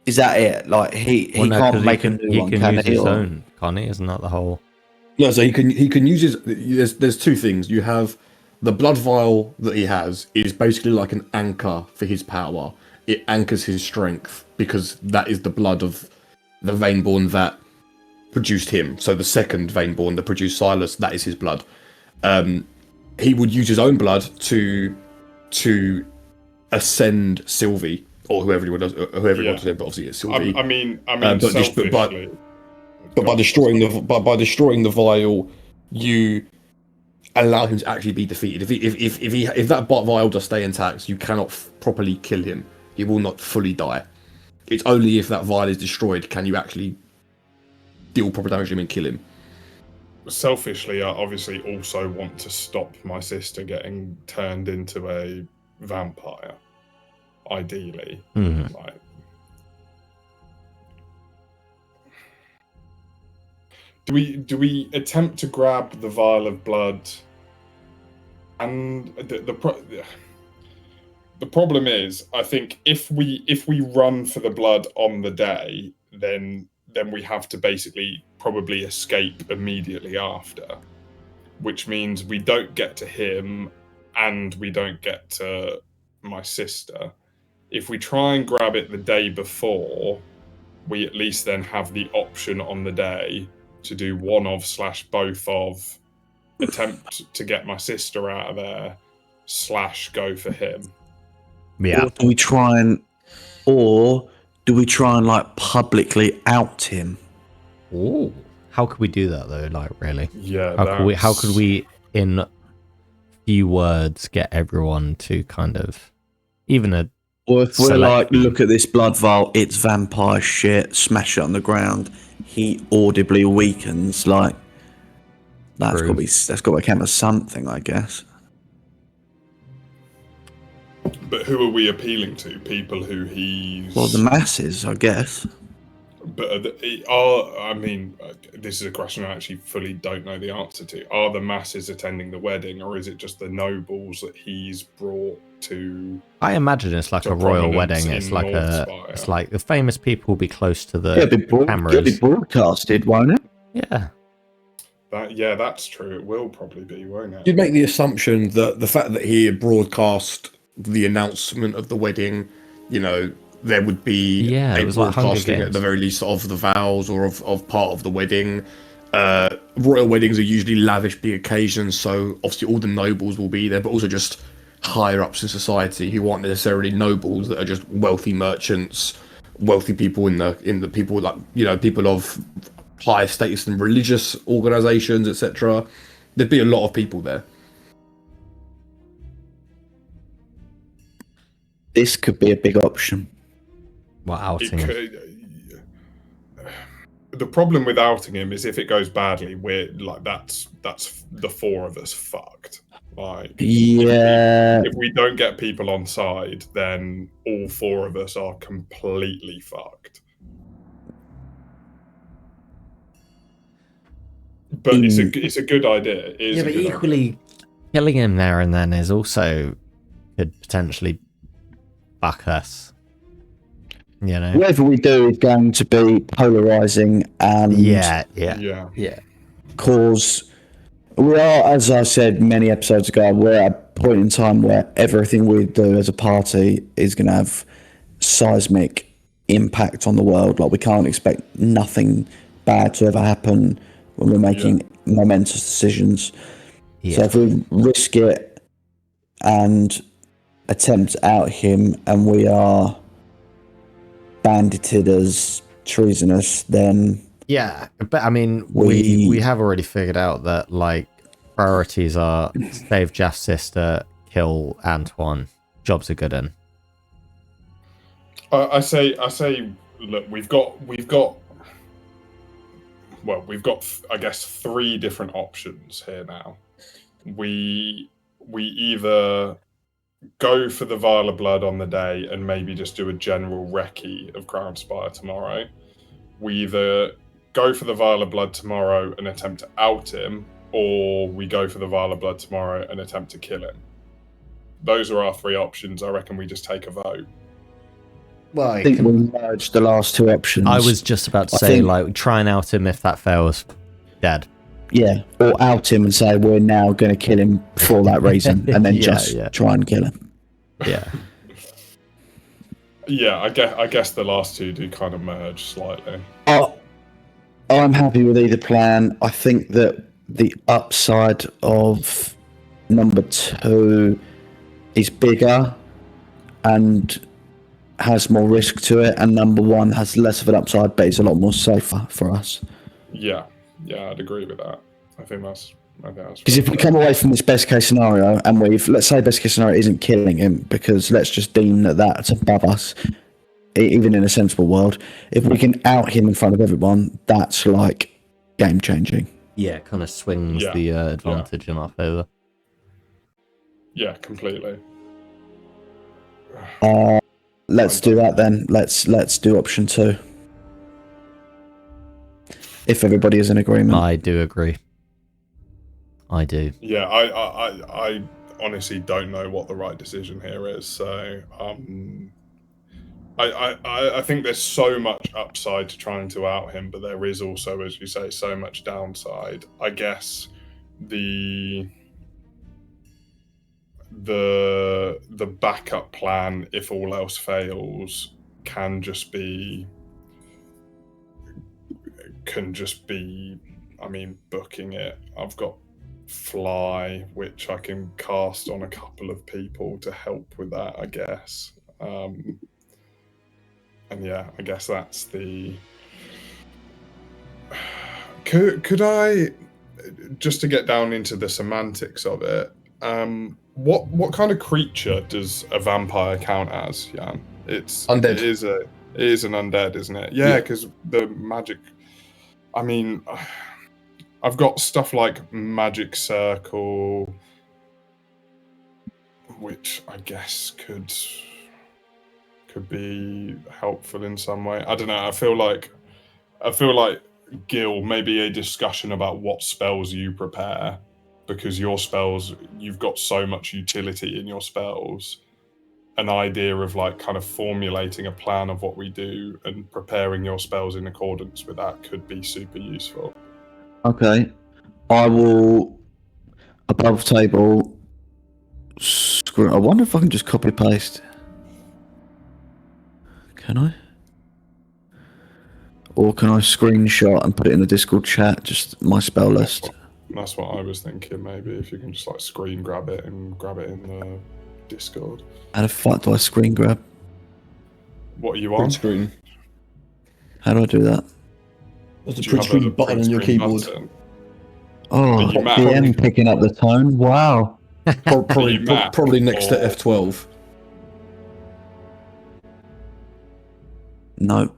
Is that it? Like he can't make a new one, can he? Own, can't he? Isn't that the whole? No, so he can use his. There's two things. You have the blood vial that he has is basically like an anchor for his power. It anchors his strength because that is the blood of the Vaneborn that produced him. So the second Vaneborn that produced Silas, that is his blood. He would use his own blood to ascend Sylvie, or whoever he wants to ascend, but obviously it's Sylvie. I mean, but by destroying the vial, you allow him to actually be defeated. If that bot vial does stay intact, you cannot properly kill him. He will not fully die. It's only if that vial is destroyed can you actually deal proper damage to him and kill him. Selfishly, I obviously also want to stop my sister getting turned into a vampire. Ideally, like, do we attempt to grab the vial of blood? And the problem is, I think if we run for the blood on the day, then we have to basically probably escape immediately after, which means we don't get to him and we don't get to my sister. If we try and grab it the day before, we at least then have the option on the day to do one of / both of, attempt to get my sister out of there / go for him. Yeah. Or do we try and like publicly out him? Ooh. How could we do that though? Like, really? Yeah. How could we, in few words, get everyone to kind of, even a. Or if we're like, look at this blood vial, it's vampire shit, smash it on the ground, he audibly weakens, like, that's got to count as something, I guess. But who are we appealing to? People who he's... Well, the masses, I guess. But I mean, this is a question I actually fully don't know the answer to. Are the masses attending the wedding, or is it just the nobles that he's brought to? I imagine it's like a royal wedding. It's like the famous people will be close to the cameras. It'll be broadcasted, won't it? Yeah. That's true. It will probably be, won't it? You'd make the assumption that the fact that he broadcast the announcement of the wedding, you know, there would be a broadcasting at the very least of the vows or of part of the wedding. Royal weddings are usually lavish big occasions, so obviously all the nobles will be there, but also just higher ups in society who aren't necessarily nobles, that are just wealthy merchants, wealthy people in the people, like, you know, people of higher status than religious organizations, etc. There'd be a lot of people there. This could be a big option. Well, outing him. The problem with outing him is if it goes badly, we're like, that's the four of us fucked. Like, if we don't get people on side, then all four of us are completely fucked. But it's a good idea. Yeah, but equally, killing him there and then is also could potentially fuck us. You know, whatever we do is going to be polarizing and cause. We are, as I said many episodes ago, we're at a point in time where everything we do as a party is going to have seismic impact on the world. Like, we can't expect nothing bad to ever happen when we're making momentous decisions. So if we risk it and attempt to out him, and we are bandited as treasonous, then but I mean, we have already figured out that, like, priorities are save Jaff's sister, kill Antoine. Job's a good one. I say, look, we've got I guess 3 different options here now. We either go for the vial of blood on the day and maybe just do a general recce of Crownspire tomorrow. We either go for the vial of blood tomorrow and attempt to out him, or we go for the vial of blood tomorrow and attempt to kill him. Those are our 3 options. I reckon we just take a vote. Well, I think we'll merge the last 2 options. I was just about to say, like, try and out him. If that fails, dead. Yeah, or out him and say we're now going to kill him for that reason, and then try and kill him. Yeah. I guess the last 2 do kind of merge slightly. I'm happy with either plan. I think that the upside of number 2 is bigger and has more risk to it, and number 1 has less of an upside, but it's a lot more safer for us. Yeah, I'd agree with that. I think that's Because if we come away from this best case scenario and let's say best case scenario isn't killing him, because let's just deem that that's above us, even in a sensible world. If we can out him in front of everyone, that's like game changing. Yeah, it kind of swings the advantage in our favour. Yeah, completely. Let's do that then. Let's do option 2. If everybody is in agreement. I do agree. I do. Yeah, I honestly don't know what the right decision here is. So I think there's so much upside to trying to out him, but there is also, as you say, so much downside. I guess the backup plan, if all else fails, can just be, I mean, booking it. I've got fly, which I can cast on a couple of people to help with that, I guess. And yeah, I guess that's the... Could I, just to get down into the semantics of it, what kind of creature does a vampire count as, Jan? It's undead. It is an undead, isn't it? Yeah, because the magic... I mean, I've got stuff like Magic Circle, which I guess could be helpful in some way. I don't know. I feel like Gil, maybe a discussion about what spells you prepare, because your spells, you've got so much utility in your spells. An idea of like kind of formulating a plan of what we do and preparing your spells in accordance with that could be super useful. Okay. I will, above table, I wonder if I can just copy paste. Can I? Or can I screenshot and put it in the Discord chat, just my spell list? That's what I was thinking, maybe, if you can just like screen grab it and grab it in the Discord. How the fuck do I screen grab? What are you on? Print screen. How do I do that? There's a Do you print have screen a button print on your screen keyboard. button? Oh, Are you Mac? PM picking up the tone. Wow. Probably, Mac probably next to or- F12. No.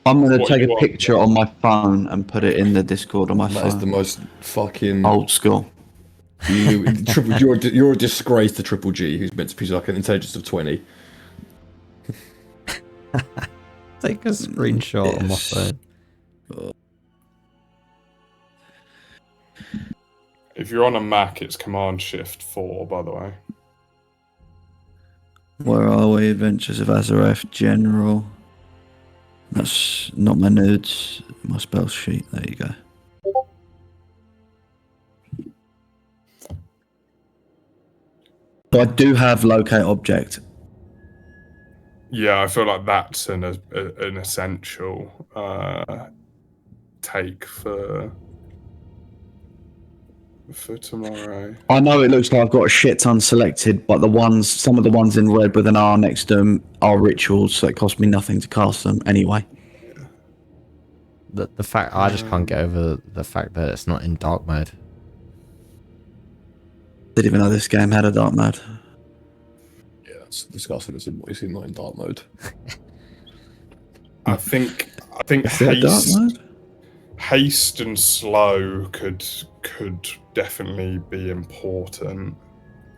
I'm going to What take you a want? picture on my phone and put it in the Discord on my That is phone. the most fucking Old school. you're a disgrace to Triple G, who's meant to be like an intelligence of 20. Take a screenshot on my phone. If you're on a Mac, it's Command-Shift-4, by the way. Where are we? Adventures of Azureth, General. That's not my nudes, my spell sheet. There you go. So I do have locate object. Yeah, I feel like that's an essential take for tomorrow. I know it looks like I've got a shit ton selected, but some of the ones in red with an R next to them are rituals, so it costs me nothing to cast them anyway. The fact I just can't get over the fact that it's not in dark mode. Didn't even know this game had a dark mode. Yeah, that's disgusting. It's in not in dark mode. I think Is there a dark mode? haste and slow could definitely be important.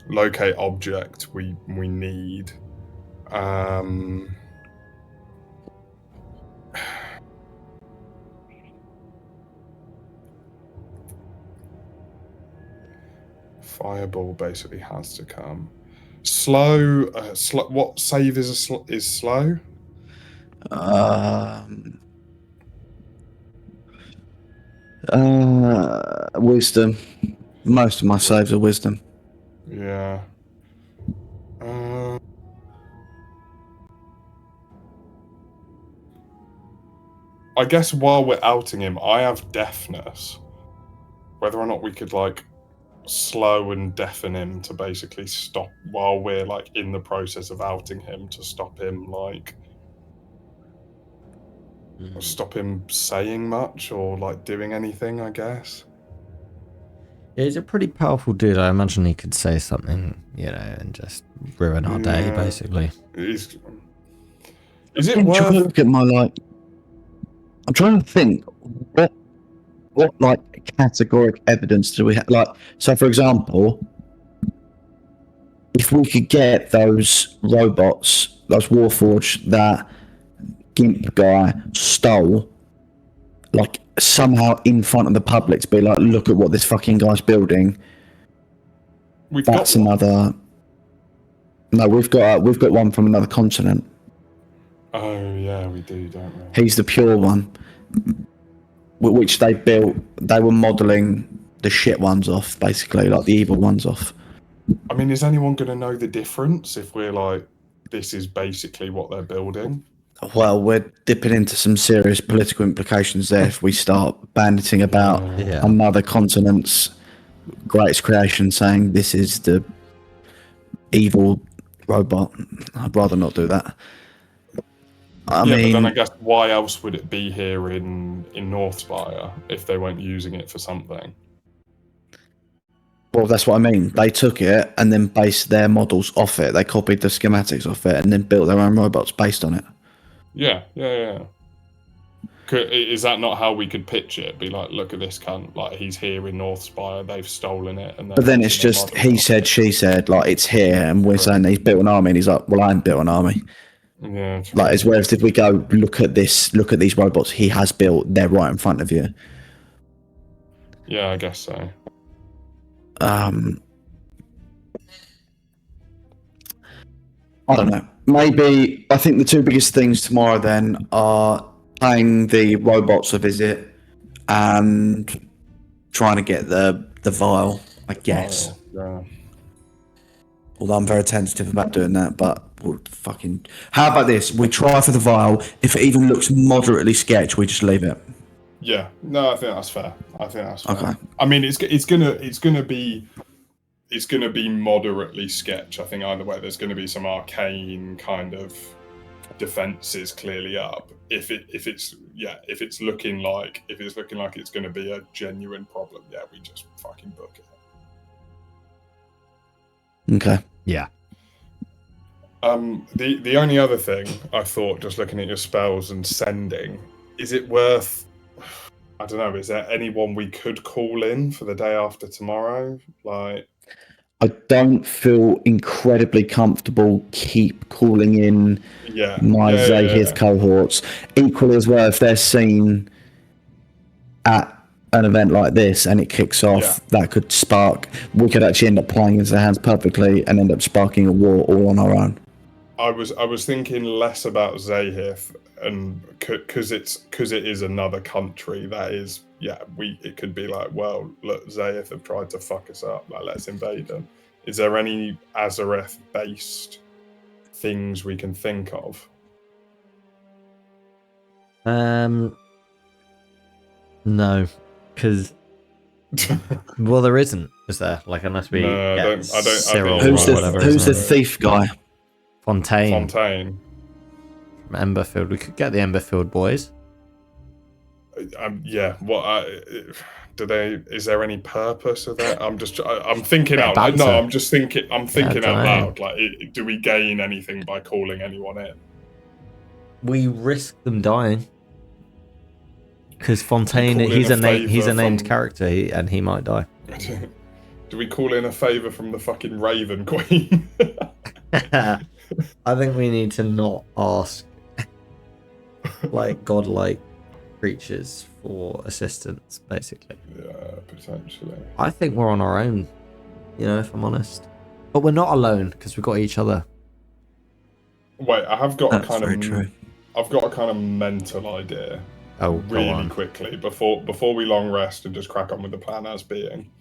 Locate object we need. Fireball basically has to come. Slow. What save is slow? Wisdom. Most of my saves are wisdom. Yeah. I guess while we're outing him, I have deafness. Whether or not we could like slow and deafen him to basically stop while we're like in the process of outing him, to stop him like stop him saying much or like doing anything, I guess. Yeah, he's a pretty powerful dude. I imagine he could say something, you know, and just ruin our day, basically. Is it I'm trying to worth? look at my I'm trying to think what like categoric evidence do we have? Like, so for example, if we could get those robots, those Warforged that Gimp guy stole, like somehow in front of the public to be like, look at what this fucking guy's building. That's one. another. No, we've got one from another continent. Oh yeah, we do, don't we? He's the pure one, which they built. They were modelling the shit ones off, basically, like the evil ones off. I mean, is anyone going to know the difference if we're like, this is basically what they're building? Well, we're dipping into some serious political implications there if we start banditing about another continent's greatest creation, saying this is the evil robot. I'd rather not do that. I mean, but then I guess why else would it be here in Northspire if they weren't using it for something? well, that's what I mean. They took it and then based their models off it. They copied the schematics off it and then built their own robots based on it. Yeah. Is that not how we could pitch it? Be like, look at this cunt, like he's here in Northspire, they've stolen it. And but then it's just he said, she said, like it's here, and we're saying he's built an army, and he's like, well, I ain't built an army. Yeah. Like, as whereas if we go look at these robots he has built, they're right in front of you. Yeah, I guess so. I don't know. Maybe I think the two biggest things tomorrow then are paying the robots a visit and trying to get the vial, I guess. Yeah. Although I'm very tentative about doing that, but we'll fucking. How about this? We try for the vial. If it even looks moderately sketch, we just leave it. Yeah, no, I think that's fair. Okay. I mean, it's gonna be moderately sketch. I think either way, there's gonna be some arcane kind of defenses clearly up. If it's looking like it's gonna be a genuine problem, yeah, we just fucking book it. Okay. Yeah. The only other thing I thought, just looking at your spells and sending, is it worth? I don't know. Is there anyone we could call in for the day after tomorrow? Like, I don't feel incredibly comfortable keep calling in my Zahith cohorts. Equally as well, if they're seen at an event like this and it kicks off, that could spark. We could actually end up playing into their hands perfectly and end up sparking a war all on our own. I was thinking less about Zahith, and because it is another country that is it could be like, well, look, Zahith have tried to fuck us up, like let's invade them. Is there any Azureth based things we can think of? No, because well, there isn't, is there? Like, unless we get Cyril or whatever. Who's the thief guy? Fontaine from Emberfield. We could get the Emberfield boys. Do they? Is there any purpose of that? I'm thinking out loud. No, I'm thinking out loud. Like, do we gain anything by calling anyone in? We risk them dying. Because Fontaine, he's a named character, and he might die. Do we call in a favour from the fucking Raven Queen? I think we need to not ask like godlike creatures for assistance, basically. Yeah, potentially. I think we're on our own, if I'm honest. But we're not alone because we've got each other. Wait, I've got a kind of mental idea. Oh, really quickly before we long rest and just crack on with the plan as being.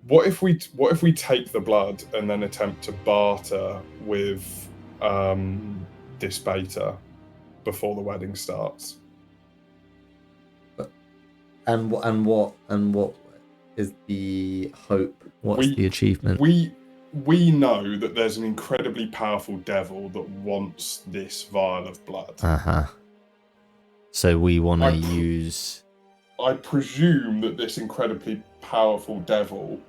What if we take the blood and then attempt to barter with this beta before the wedding starts? And what is the hope? What's the achievement? We know that there's an incredibly powerful devil that wants this vial of blood. So we want to use I presume that this incredibly powerful devil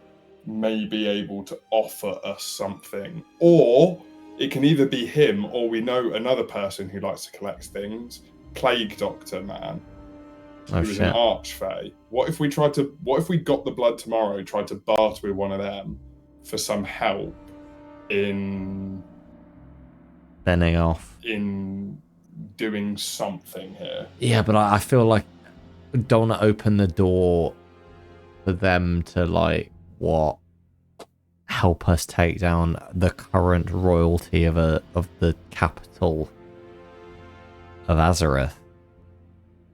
may be able to offer us something, or it can either be him, or we know another person who likes to collect things, Plague Doctor Man, who's an archfey. What if we got the blood tomorrow, tried to barter with one of them for some help in Bending off. in doing something here? Yeah, but I feel like I don't want to open the door for them to help us take down the current royalty of the capital of Azureth.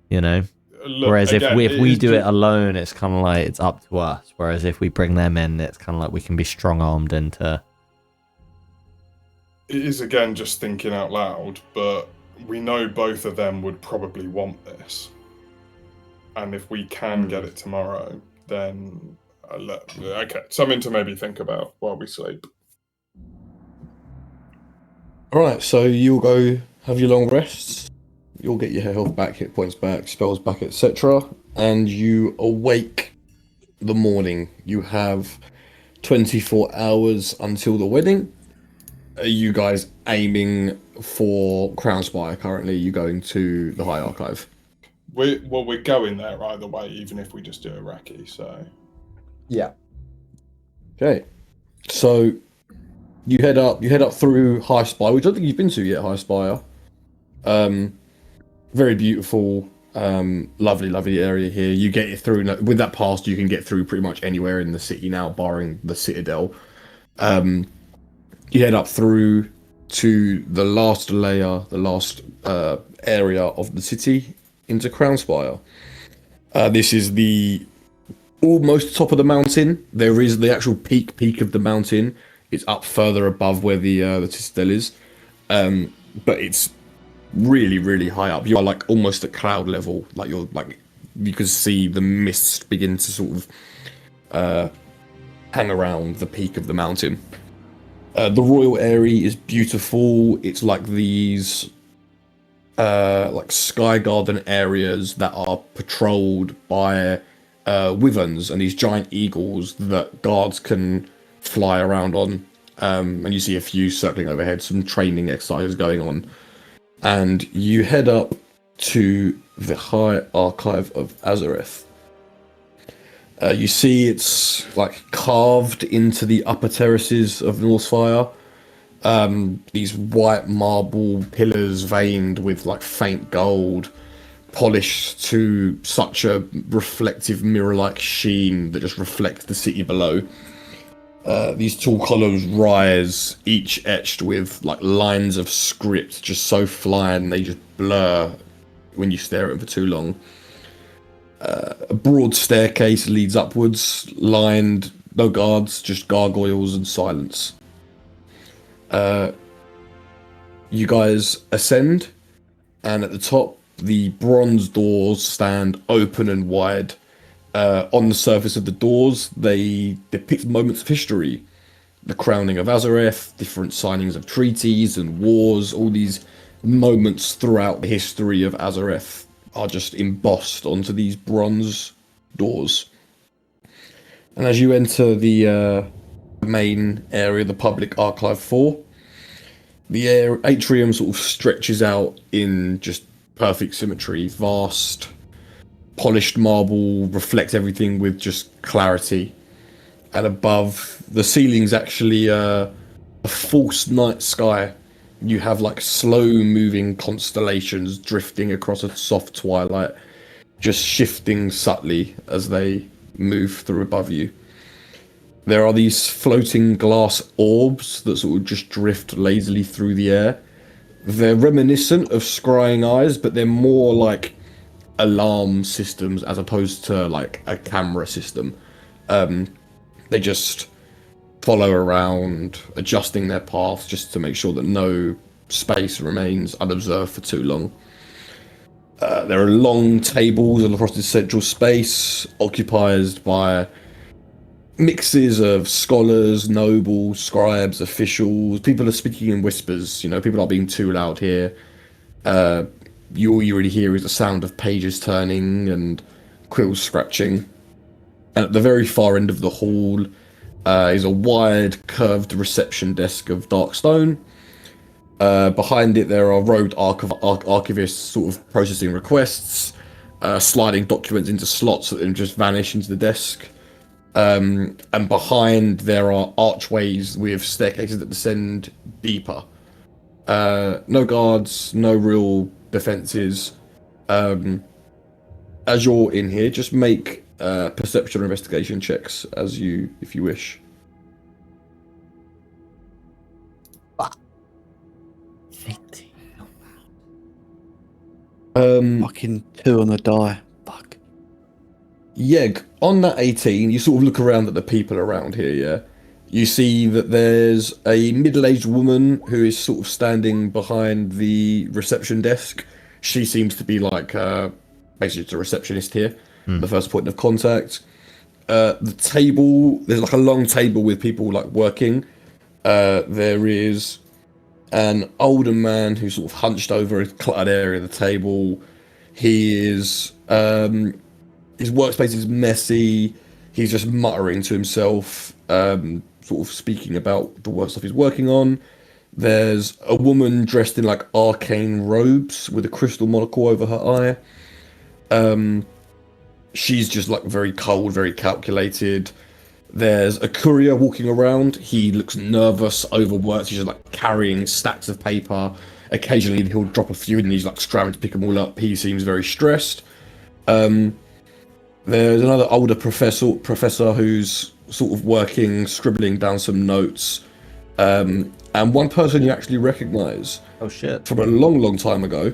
You know? Look, whereas again, if we do it alone, it's kind of like it's up to us. Whereas if we bring them in, it's kind of like we can be strong-armed into... It is, again, just thinking out loud, but we know both of them would probably want this. And if we can get it tomorrow, then... okay, something to maybe think about while we sleep. Alright, so you'll go have your long rests. You'll get your health back, hit points back, spells back, etc. And you awake the morning. You have 24 hours until the wedding. Are you guys aiming for Crownspire currently? Are you going to the High Archive? We're going there either way, even if we just do a recce, so... Yeah. Okay. So you head up through High Spire, which I don't think you've been to yet, High Spire. Very beautiful, lovely area here. You get it through with that pass. You can get through pretty much anywhere in the city now, barring the Citadel. You head up through to the last layer, the last area of the city into Crownspire. This is the almost top of the mountain. There is the actual peak of the mountain. It's up further above where the Citadel is, but it's really high up. You are like almost at cloud level. Like you can see the mist begin to sort of hang around the peak of the mountain. The royal area is beautiful. It's like these like sky garden areas that are patrolled by wyverns and these giant eagles that guards can fly around on. And you see a few circling overhead, some training exercises going on. And you head up to the High Archive of Azureth. You see it's like carved into the upper terraces of Northfire. These white marble pillars veined with like faint gold, polished to such a reflective mirror-like sheen that just reflects the city below. These tall columns rise, each etched with like lines of script, just so flying they just blur when you stare at them for too long. A broad staircase leads upwards, lined, no guards, just gargoyles and silence. You guys ascend, and at the top, the bronze doors stand open and wide. On the surface of the doors, they depict moments of history. The crowning of Azureth, different signings of treaties and wars, all these moments throughout the history of Azureth are just embossed onto these bronze doors. And as you enter the main area, the public archive 4, the atrium sort of stretches out in just perfect symmetry. Vast, polished marble reflects everything with just clarity. And above, the ceiling's actually a false night sky. You have like slow moving constellations drifting across a soft twilight, just shifting subtly as they move through above you. There are these floating glass orbs that sort of just drift lazily through the air. They're reminiscent of scrying eyes, but they're more like alarm systems as opposed to like a camera system. They just follow around, adjusting their path just to make sure that no space remains unobserved for too long. There are long tables across the central space, occupied by mixes of scholars, nobles, scribes, officials. People are speaking in whispers, people aren't being too loud here. All you really hear is the sound of pages turning and quills scratching. And at the very far end of the hall is a wide, curved reception desk of dark stone. Behind it, there are robed archivists sort of processing requests, sliding documents into slots that then just vanish into the desk. And behind, there are archways with staircases that descend deeper. No guards, no real defenses. As you're in here, just make perception or investigation checks if you wish. Fucking 2 on the die. Fuck. Yeg, on that 18, you sort of look around at the people around here, yeah? You see that there's a middle-aged woman who is sort of standing behind the reception desk. She seems to be like, basically it's a receptionist here, the first point of contact. The table, there's like a long table with people like working. There is an older man who's sort of hunched over a cluttered area of the table. He is, his workspace is messy. He's just muttering to himself, sort of speaking about the work stuff he's working on. There's a woman dressed in like arcane robes with a crystal monocle over her eye. She's just like very cold, very calculated. There's a courier walking around. He looks nervous, overworked. He's just like carrying stacks of paper. Occasionally he'll drop a few and he's like scrambling to pick them all up. He seems very stressed. There's another older professor who's sort of working, scribbling down some notes. And one person you actually recognize. Oh shit. From a long, long time ago.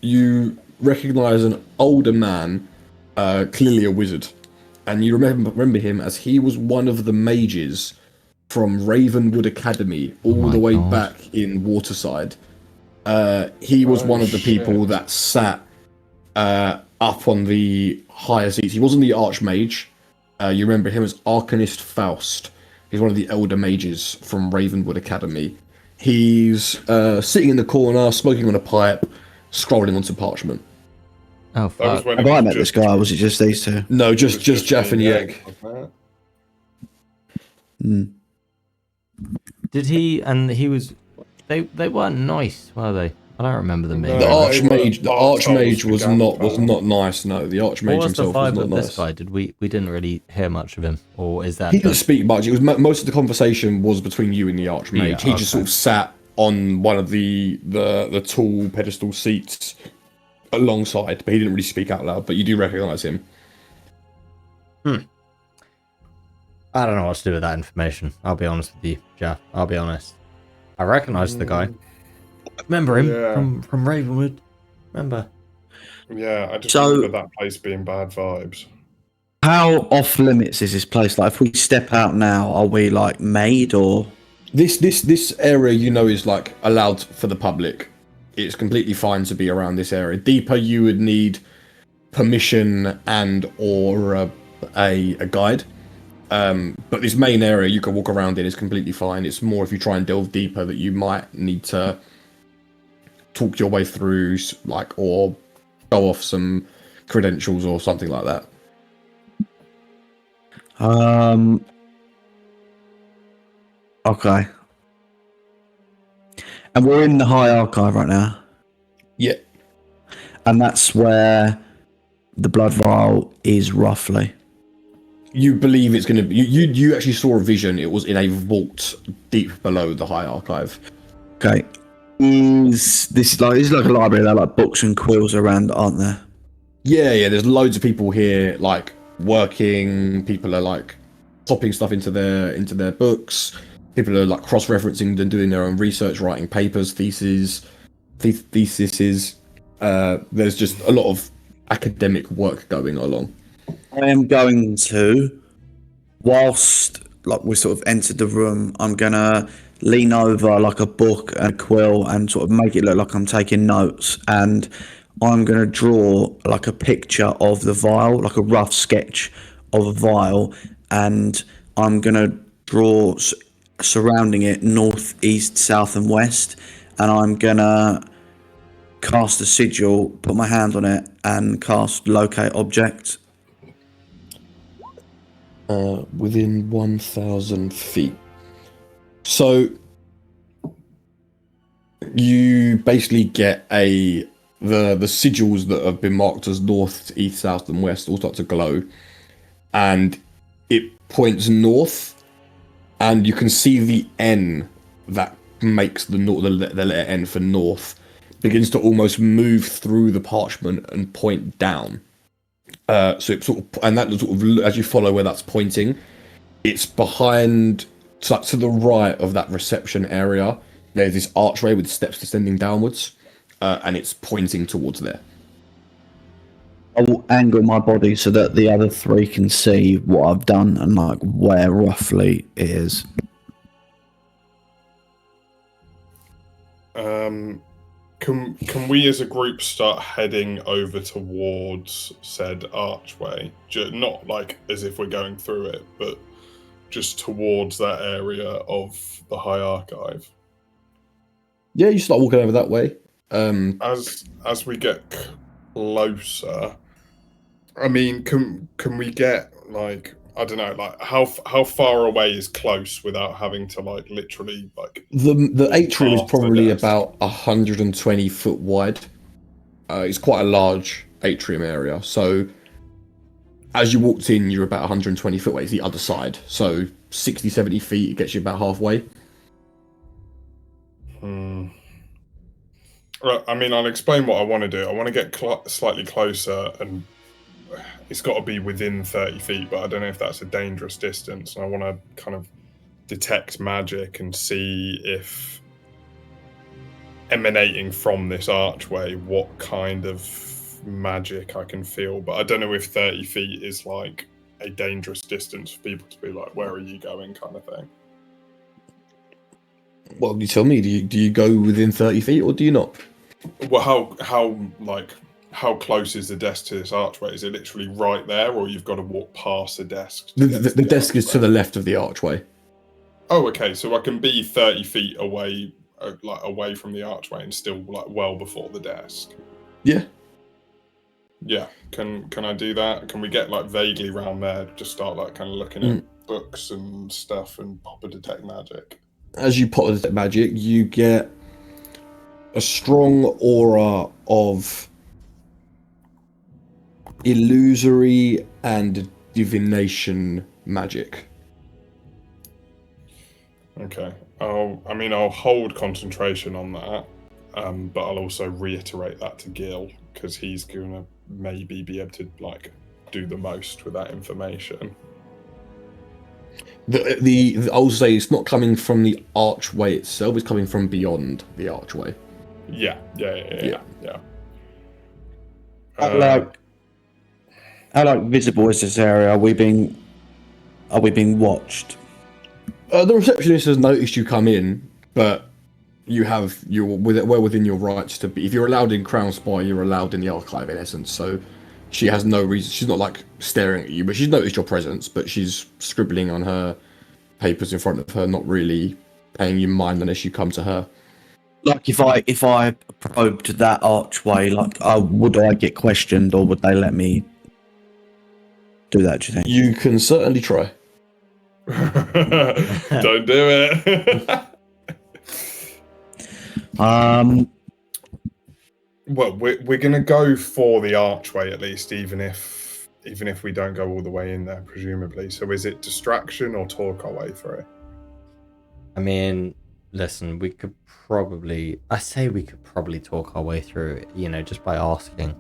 You recognize an older man, clearly a wizard. And you remember him as he was one of the mages from Ravenwood Academy all the way back in Waterside. He was one of the people that sat up on the higher seats. He wasn't the Archmage. You remember him as Arcanist Faust. He's one of the elder mages from Ravenwood Academy. He's sitting in the corner, smoking on a pipe, scrolling on some parchment. Oh, fuck. Have I met this guy, or was it just these two? No, just Jaff and Yeg. Did he, and he was, they weren't nice, were they? I don't remember them being. The Archmage was not nice. No, the Archmage himself was not nice. This guy, we didn't really hear much of him, or is that? He didn't speak much. It was most of the conversation was between you and the Archmage. Yeah, he just sort of sat on one of the tall pedestal seats alongside, but he didn't really speak out loud. But you do recognise him. I don't know what to do with that information. I'll be honest with you, Jeff. I'll be honest. I recognise the guy. Remember him from Ravenwood? Remember? Yeah, I just remember that place being bad vibes. How off limits is this place? Like, if we step out now, are we like made or? This area, you know, is like allowed for the public. It's completely fine to be around this area. Deeper, you would need permission and or a guide. But this main area you can walk around in is completely fine. It's more if you try and delve deeper that you might need to talk your way through, like, or go off some credentials or something like that. Okay. And we're in the High Archive right now. Yeah. And that's where the blood vial is roughly. You believe it's going to be... You actually saw a vision. It was in a vault deep below the High Archive. Okay. Is this like a library? There are like books and quills around, aren't there? Yeah. There's loads of people here, like working. People are like popping stuff into their books. People are like cross-referencing and doing their own research, writing papers, theses. There's just a lot of academic work going along. I am going to, whilst like we sort of entered the room, I'm gonna lean over like a book and a quill and sort of make it look like I'm taking notes, and I'm gonna draw like a picture of the vial, like a rough sketch of a vial, and I'm gonna draw surrounding it north, east, south, and west, and I'm gonna cast a sigil, put my hand on it, and cast locate object. Within 1,000 feet. So you basically get the sigils that have been marked as north, east, south, and west all start to glow, and it points north, and you can see the N that makes the letter N for north begins to almost move through the parchment and point down. So it sort of, and that sort of, as you follow where that's pointing, it's behind, to the right of that reception area. There's this archway with steps descending downwards, and it's pointing towards there. I will angle my body so that the other three can see what I've done and like where roughly it is. Can we as a group start heading over towards said archway? Not like as if we're going through it, but just towards that area of the High Archive. Yeah, you start walking over that way. As we get closer, I mean, can we get like, I don't know, like how far away is close without having to like literally like the atrium is past the probably desk? about 120 foot wide. It's quite a large atrium area. So as you walked in, you're about 120 foot away. It's the other side. So 60, 70 feet, it gets you about halfway. Right, I mean, I'll explain what I want to do. I want to get slightly closer, and it's got to be within 30 feet, but I don't know if that's a dangerous distance. And I want to kind of detect magic and see if emanating from this archway, what kind of magic I can feel. But I don't know if 30 feet is like a dangerous distance for people to be like, where are you going, kind of thing. Well, you tell me, do you go within 30 feet or do you not? Well, how close is the desk to this archway? Is it literally right there, or you've got to walk past the desk? The desk is to the left of the archway. Oh, okay. So I can be 30 feet away, like away from the archway, and still like well before the desk. Yeah. Yeah. Can I do that? Can we get like vaguely around there? Just start like kind of looking at books and stuff and pop a detect magic. As you pop a detect magic, you get a strong aura of illusory and divination magic. Okay. I'll hold concentration on that, but I'll also reiterate that to Gil, because he's gonna maybe be able to like do the most with that information. I'll say it's not coming from the archway itself; it's coming from beyond the archway. Yeah. How like visible is this area? Are we being watched? The receptionist has noticed you come in, but you're well within your rights to be. If you're allowed in Crown Spy, you're allowed in the archive in essence. So she has no reason. She's not like staring at you, but she's noticed your presence. But she's scribbling on her papers in front of her, not really paying you mind unless you come to her. Like if I probed that archway, like would I get questioned, or would they let me do that? Do you think? You can certainly try. Don't do it. Well, we're gonna go for the archway at least, even if we don't go all the way in there, presumably. So is it distraction or talk our way through? I mean, listen, we could probably talk our way through it, you know, just by asking.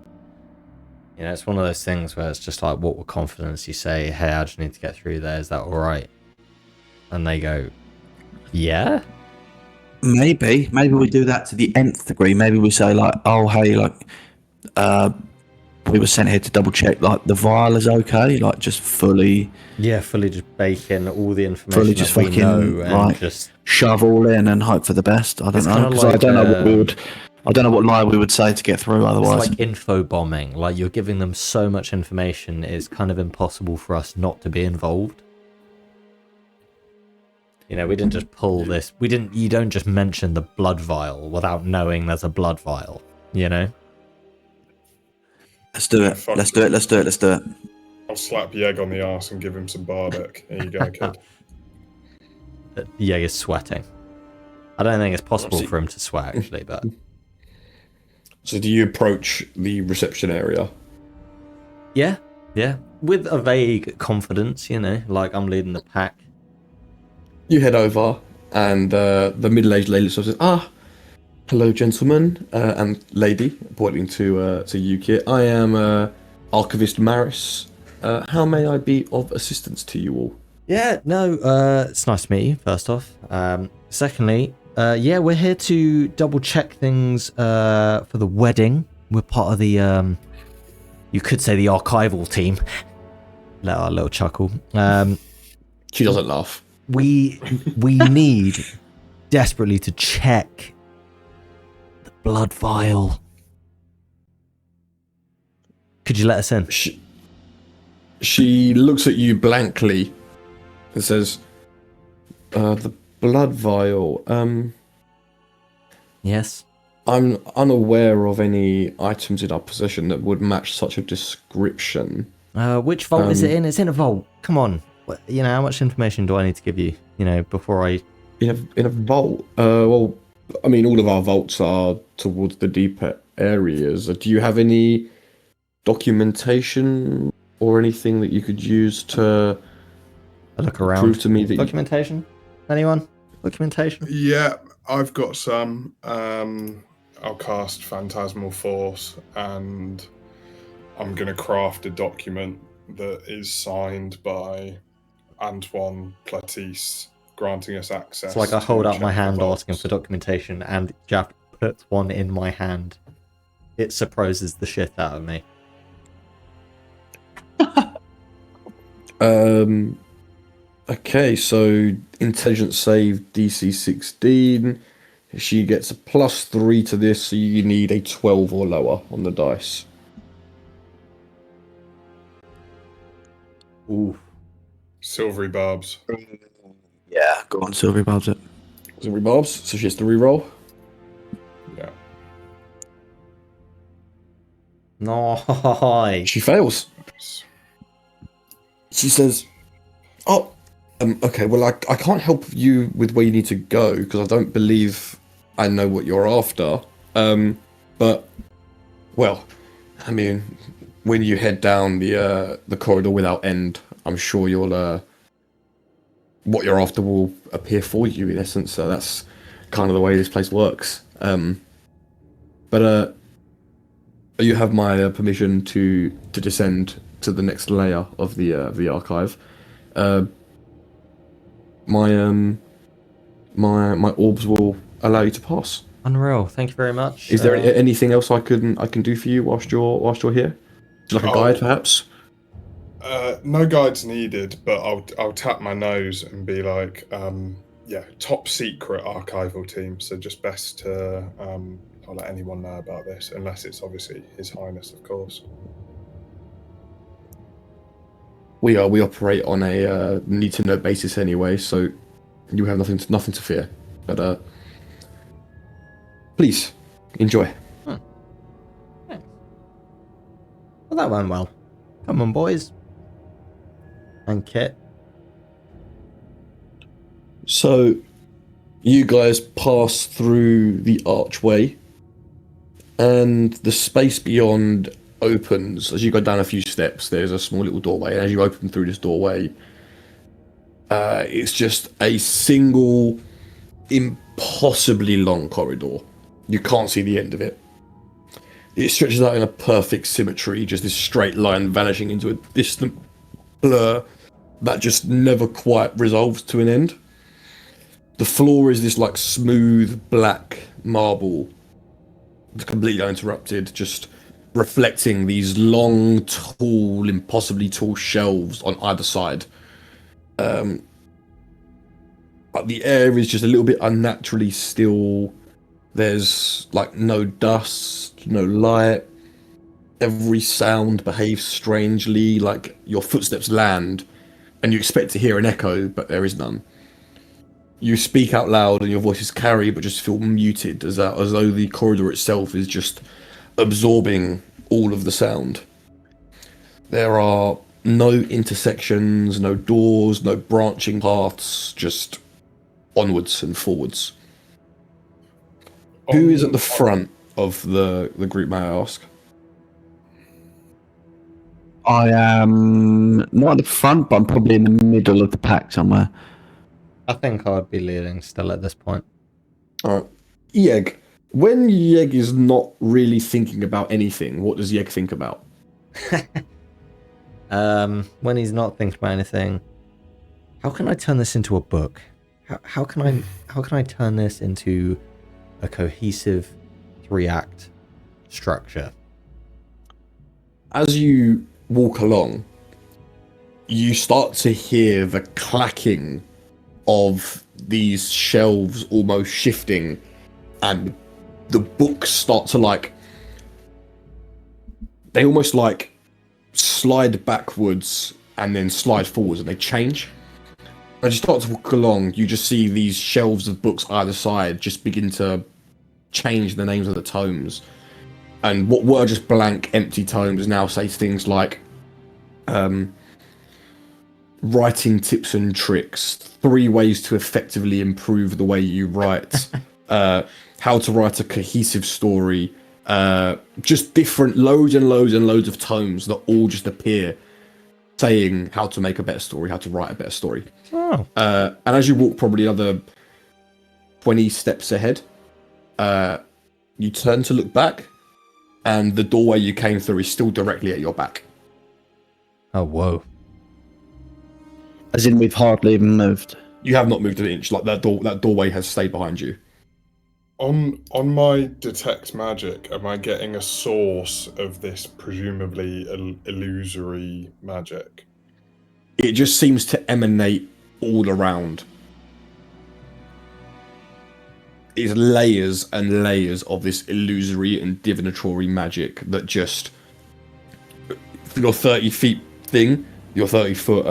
You know, it's one of those things where it's just like, what with confidence you say, hey, I just need to get through there, is that all right? And they go, yeah? Maybe we do that to the nth degree. Maybe we say like, oh, hey, like, we were sent here to double check, like, the vial is okay, like, just fully just bake in all the information fully just that we fucking know and like just shove all in and hope for the best. I don't know, because like, I don't know what lie we would say to get through otherwise. It's like info bombing. Like, you're giving them so much information, it's kind of impossible for us not to be involved. You know, we didn't just pull this. You don't just mention the blood vial without knowing there's a blood vial. you know. Let's do Yeah, it. fuck Let's do it. Let's do it. Let's do it. I'll slap Yeg on the arse and give him some Bardic. Here you go, kid. Jaeger's sweating. I don't think it's possible for him to sweat, actually, but... So do you approach the reception area? Yeah, with a vague confidence, you know, like I'm leading the pack. You head over, and the middle-aged lady says, hello, gentlemen and lady, pointing to Yuki. I am Archivist Maris. How may I be of assistance to you all? Yeah, no, it's nice to meet you, first off. Secondly, we're here to double-check things for the wedding. We're part of the, you could say the archival team. Let our little chuckle. She doesn't laugh. We need desperately to check the blood vial. Could you let us in? She looks at you blankly and says, the blood vial, Yes. I'm unaware of any items in our possession that would match such a description. Which vault is it in? It's in a vault. Come on. You know, how much information do I need to give you, you know, before I... In a vault? Well, I mean, all of our vaults are towards the deeper areas. Do you have any documentation or anything that you could use to look around? Prove to me that documentation? Anyone? Documentation? Yeah, I've got some. I'll cast Phantasmal Force, and I'm going to craft a document that is signed by Antoine Platisse, granting us access. It's like I hold to out my check the hand vaults. asking for documentation, and Jaff puts one in my hand. It surprises the shit out of me. Okay, so intelligence save DC 16. She gets a +3 to this, so you need a 12 or lower on the dice. Ooh. Silvery barbs. Yeah, go on, Sylvie Bob's it. Silvery barbs, so she has to reroll. Yeah. Nice. She fails. She says, okay, well, I can't help you with where you need to go, because I don't believe I know what you're after. But, well, I mean, when you head down the corridor without end, I'm sure you'll, what you're after will appear for you, in essence. So that's kind of the way this place works. But you have my permission to descend to the next layer of the archive. My orbs will allow you to pass. Unreal. Thank you very much. Is there anything else I can do for you whilst you're here? Would you like a guide, perhaps? No guides needed, but I'll tap my nose and be like, top secret archival team. So just best to not let anyone know about this, unless it's obviously His Highness, of course. We operate on a need to know basis anyway, so you have nothing to fear. But please enjoy. Well, that went well. Come on, boys. And Kit. So you guys pass through the archway, and the space beyond opens. As you go down a few steps, there's a small little doorway, and as you open through this doorway, it's just a single impossibly long corridor. You can't see the end of it. It stretches out in a perfect symmetry, just this straight line vanishing into a distant blur that just never quite resolves to an end. The floor is this like smooth black marble, completely uninterrupted, just reflecting these long, tall, impossibly tall shelves on either side. But the air is just a little bit unnaturally still. There's like no dust, no light. Every sound behaves strangely, like your footsteps land and you expect to hear an echo, but there is none. You speak out loud and your voice is carried, but just feel muted, as though the corridor itself is just absorbing all of the sound. There are no intersections, no doors, no branching paths, just onwards and forwards. Who is at the front of the group, may I ask? I am not at the front, but I'm probably in the middle of the pack somewhere. I think I'd be leading still at this point. Alright. Yeg. When Yeg is not really thinking about anything, what does Yeg think about? When he's not thinking about anything, how can I turn this into a book? How can I turn this into a cohesive 3-act structure? As you walk along, you start to hear the clacking of these shelves almost shifting, and the books start to they almost slide backwards and then slide forwards, and they change. As you start to walk along, you just see these shelves of books either side just begin to change the names of the tomes. And what were just blank, empty tomes now say things like writing tips and tricks, 3 ways to effectively improve the way you write, how to write a cohesive story, just different loads and loads and loads of tomes that all just appear saying how to make a better story, how to write a better story. Oh. And as you walk probably another 20 steps ahead, you turn to look back, and the doorway you came through is still directly at your back. Oh, whoa. As in, we've hardly even moved. You have not moved an inch. Like that doorway has stayed behind you. On my detect magic, am I getting a source of this presumably illusory magic? It just seems to emanate all around. It's layers and layers of this illusory and divinatory magic that just... Your 30 feet thing, your 30 foot,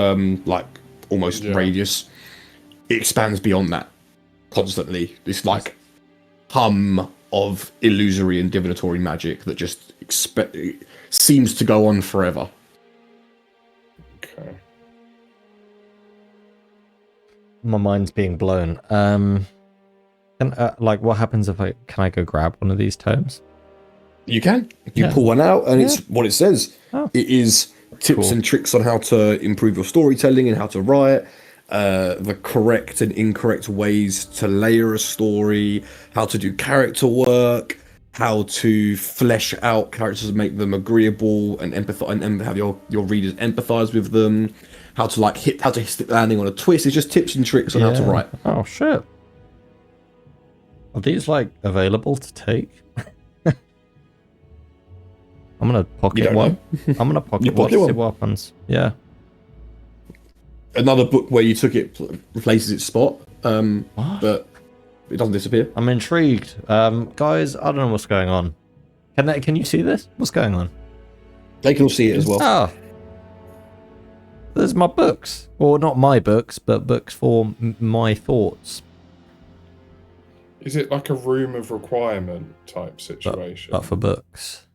almost radius, it expands beyond that constantly. This, hum of illusory and divinatory magic that just seems to go on forever. Okay. My mind's being blown. What happens if can I go grab one of these tomes? You can. You pull one out, and it's what it says. Oh. It is tips and tricks on how to improve your storytelling and how to write, the correct and incorrect ways to layer a story, how to do character work, how to flesh out characters and make them agreeable and empathize and have your readers empathize with them, how to hit the landing on a twist. It's just tips and tricks on how to write. Oh shit. Are these available to take? I'm gonna pocket one. I'm gonna pocket one. See what happens. Yeah. Another book where you took it replaces its spot, but it doesn't disappear. I'm intrigued, guys. I don't know what's going on. Can you see this? What's going on? They can all see it as well. Ah, there's my books, or not my books, but books for my thoughts. Is it like a room of requirement type situation? But for books.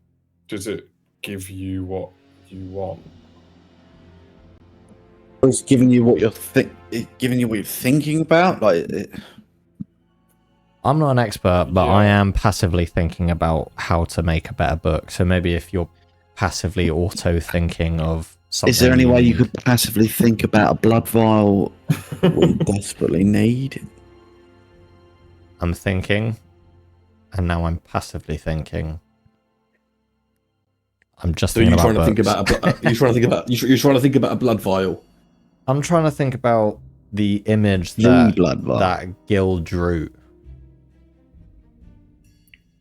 Does it give you what you want? It's giving you what you're thinking about. I'm not an expert, but I am passively thinking about how to make a better book. So maybe if you're passively auto-thinking of something... Is there any way you could passively think about a blood vial we desperately need? I'm thinking, and now I'm passively thinking. I'm just thinking about books. You're trying to think about a blood vial. I'm trying to think about the image that Gil drew.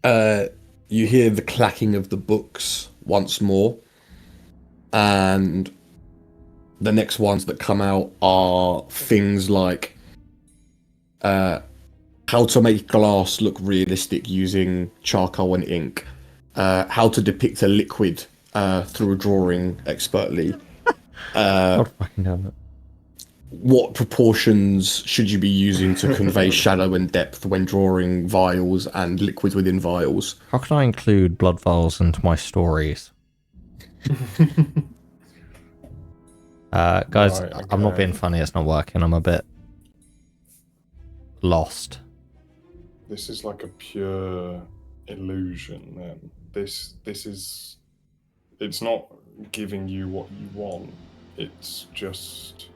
You hear the clacking of the books once more, and the next ones that come out are things like how to make glass look realistic using charcoal and ink, how to depict a liquid through a drawing expertly. God fucking damn it. what proportions should you be using to convey shadow and depth when drawing vials and liquids within vials? How can I include blood vials into my stories? Guys, Right, I'm not okay. being funny. It's not working. I'm a bit lost. This is like a pure illusion. Then this is. It's not giving you what you want. It's just.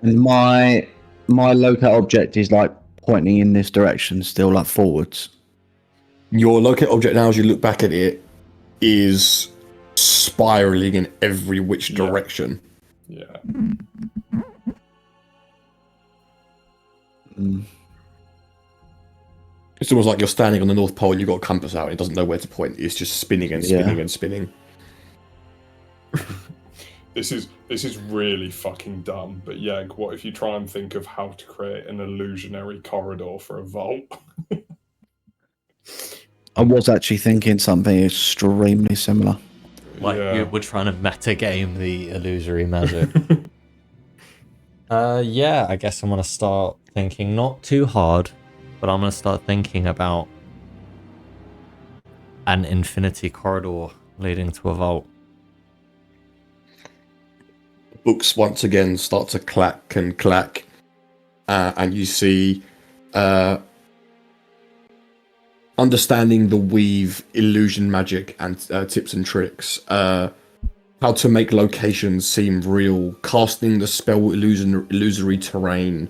And my locate object is like pointing in this direction, still like forwards. Your locate object now, as you look back at it, is spiraling in every which Yeah. direction. Yeah. Mm. It's almost like you're standing on the North Pole and you've got a compass out and it doesn't know where to point. It's just spinning and spinning and spinning. This is really fucking dumb. But yeah, what if you try and think of how to create an illusionary corridor for a vault? I was actually thinking something extremely similar. Like Yeah. we're trying to meta game the illusory magic. Yeah, I guess I'm gonna start thinking not too hard, but I'm gonna start thinking about an infinity corridor leading to a vault. Books once again start to clack and clack, and you see understanding the weave, illusion magic, and tips and tricks. How to make locations seem real, casting the spell illusory terrain.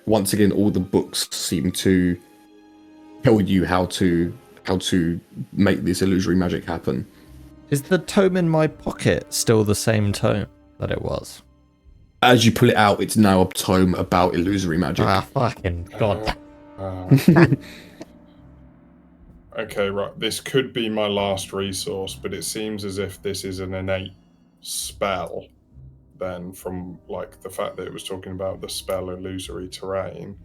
Once again, all the books seem to tell you how to make this illusory magic happen. Is the tome in my pocket still the same tome that it was? As you pull it out, it's now a tome about illusory magic. Ah, fucking god. Okay, right. This could be my last resource, but it seems as if this is an innate spell. Then, from like the fact that it was talking about the spell illusory terrain.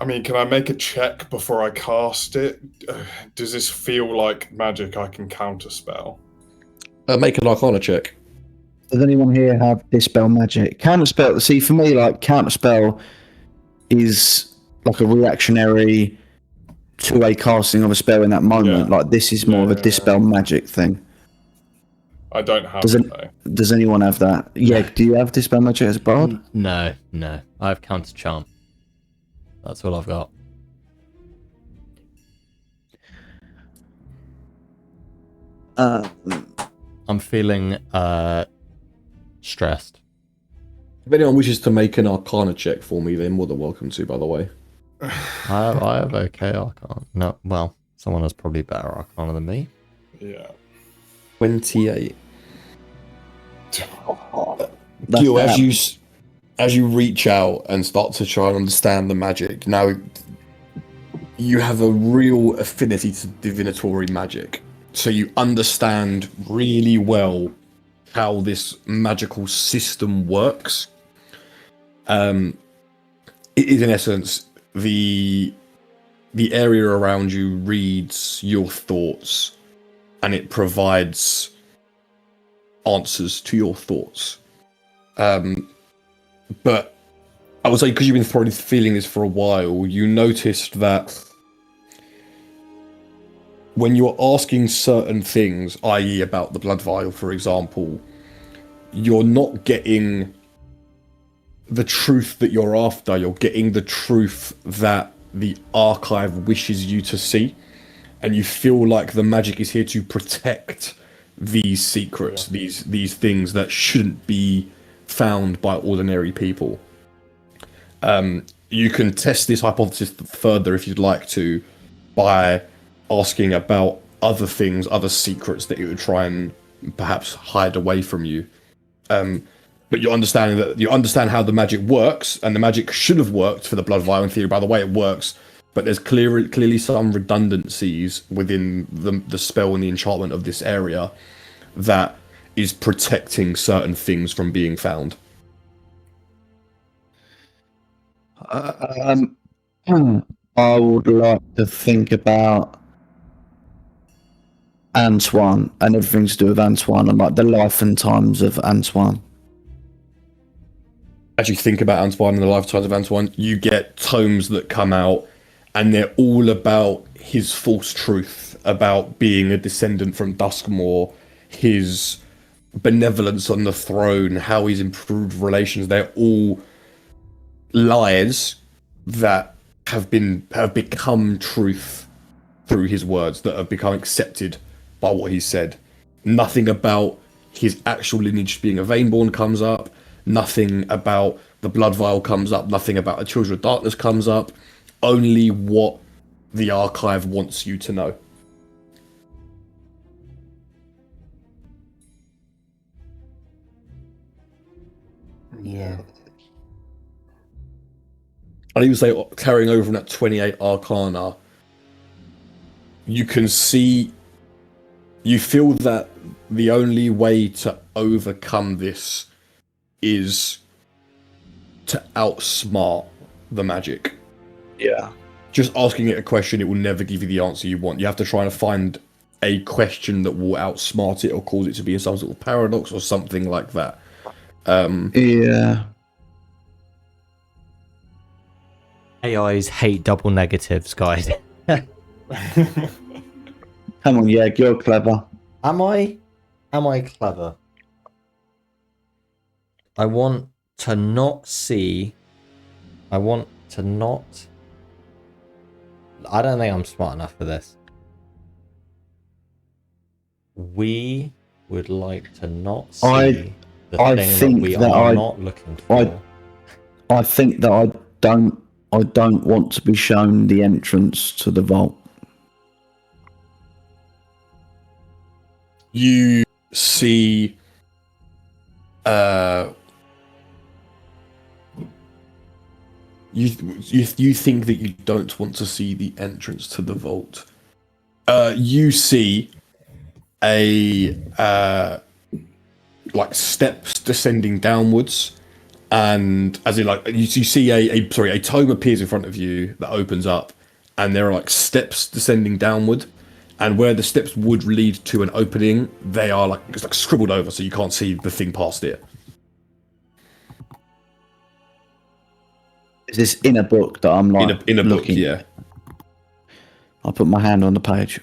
I mean, can I make a check before I cast it? Does this feel like magic I can counterspell? Make an Arcana check. Does anyone here have dispel magic? Counterspell. See, for me, like counterspell is like a reactionary to a casting of a spell in that moment. Yeah. Like this is more of a dispel magic thing. I don't have Does it, it- though. Does anyone have that? Yeah. Do you have dispel magic as a bard? No. I have counter charm. That's all I've got. I'm feeling stressed. If anyone wishes to make an Arcana check for me, they're more than welcome to, by the way. I have okay Arcana. No, well, someone has probably better Arcana than me. Yeah. 28. That's Gil, that. as you reach out and start to try and understand the magic, now you have a real affinity to divinatory magic. So you understand really well how this magical system works. It is in essence the area around you reads your thoughts and it provides answers to your thoughts. But I would say, because you've been probably feeling this for a while, you noticed that when you're asking certain things, i.e. about the blood vial, for example, you're not getting the truth that you're after. You're getting the truth that the archive wishes you to see. And you feel like the magic is here to protect these secrets, these things that shouldn't be found by ordinary people. You can test this hypothesis further if you'd like to by asking about other things, other secrets that it would try and perhaps hide away from you. But you're understanding that you understand how the magic works, and the magic should have worked for the blood vial in theory by the way it works. But there's clearly some redundancies within the spell and the enchantment of this area that is protecting certain things from being found. I would like to think about Antoine and everything to do with Antoine and like the life and times of Antoine. as you think about Antoine and the lifetimes of Antoine, you get tomes that come out, and they're all about his false truth, about being a descendant from Duskmore, his benevolence on the throne, how he's improved relations. They're all lies that have become truth through his words, that have become accepted by what he said. Nothing about his actual lineage being a Vaneborn comes up. Nothing about the Blood Vial comes up. Nothing about the Children of Darkness comes up. Only what the archive wants you to know. Yeah. I'd even say, carrying over from that 28 Arcana, you can see, you feel that the only way to overcome this is to outsmart the magic. Yeah. Just asking it a question, it will never give you the answer you want. You have to try and find a question that will outsmart it or cause it to be some sort of paradox or something like that. Yeah. AIs hate double negatives, guys. Come on, Yeg, you're clever. Am I clever? I want to not see. I don't think I'm smart enough for this. We would like to not see the thing that we are not looking for. I think that I don't want to be shown the entrance to the vault. You see you think that you don't want to see the entrance to the vault. You see a like steps descending downwards, and as in like you see a tome appears in front of you that opens up, and there are like steps descending downward, and where the steps would lead to an opening, they are like it's like scribbled over, so you can't see the thing past it. Is this in a book that I'm like in a book, looking? yeah. I'll put my hand on the page.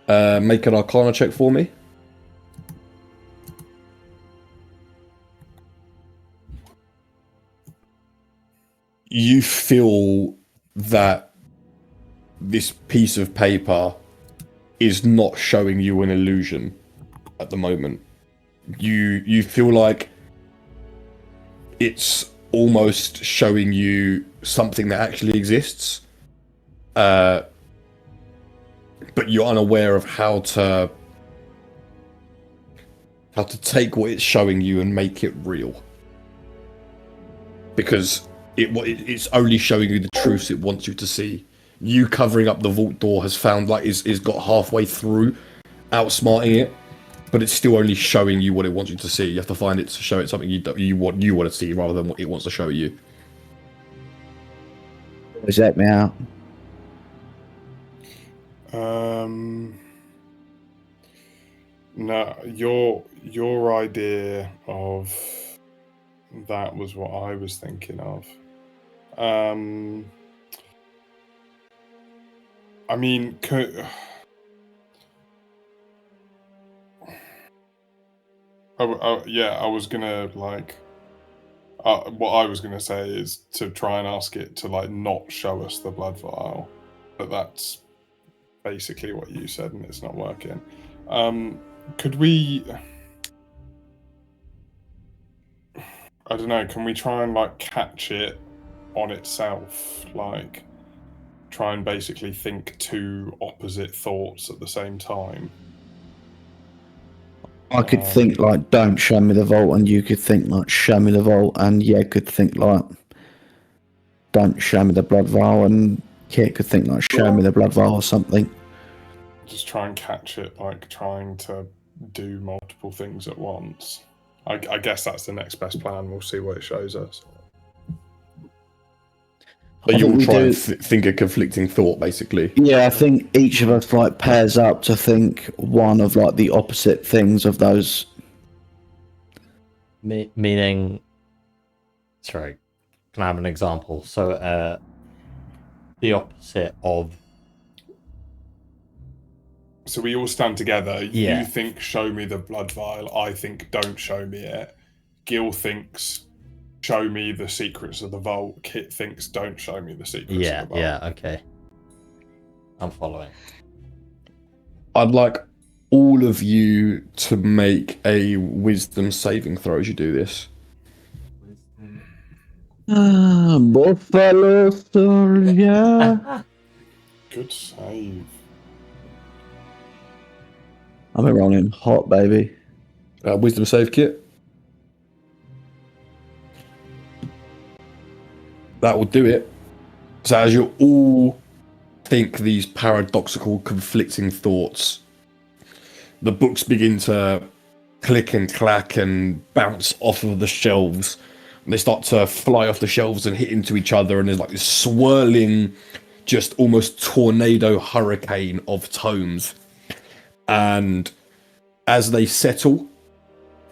Make an Arcana check for me. You feel that this piece of paper is not showing you an illusion at the moment. You feel like it's almost showing you something that actually exists, but you're unaware of how to take what it's showing you and make it real, because it's only showing you the truths it wants you to see. You covering up the vault door has found like is got halfway through outsmarting it, but it's still only showing you what it wants you to see. You have to find it to show it something you want to see rather than what it wants to show you. Is that me out? No, your idea of that was what I was thinking of. I mean, I was gonna like. What I was gonna say is to try and ask it to like not show us the blood vial, but that's basically what you said, and it's not working. Could we? I don't know. Can we try and like catch it on itself? Like, try and basically think two opposite thoughts at the same time. I could think like, don't show me the vault, and you could think like, show me the vault, and yeah, could think like, don't show me the blood vial, and Kit could think like, show me the blood vial or something. Just try and catch it, like trying to do multiple things at once. I guess that's the next best plan. We'll see what it shows us. But you will try and think a conflicting thought, basically. Yeah, I think each of us like pairs up to think one of like the opposite things of those Meaning, sorry, can I have an example? So, the opposite of. So we all stand together. Yeah. You think, show me the blood vial. I think, don't show me it. Gil thinks, show me the secrets of the vault. Kit thinks, don't show me the secrets of the vault. Yeah, okay. I'm following. I'd like all of you to make a wisdom saving throw as you do this. Buffalo Soldier. Good save. I've been rolling hot, baby. Wisdom save, Kit. That will do it. So as you all think these paradoxical, conflicting thoughts, the books begin to click and clack and bounce off of the shelves. They start to fly off the shelves and hit into each other, and there's like this swirling, just almost tornado hurricane of tomes. And as they settle,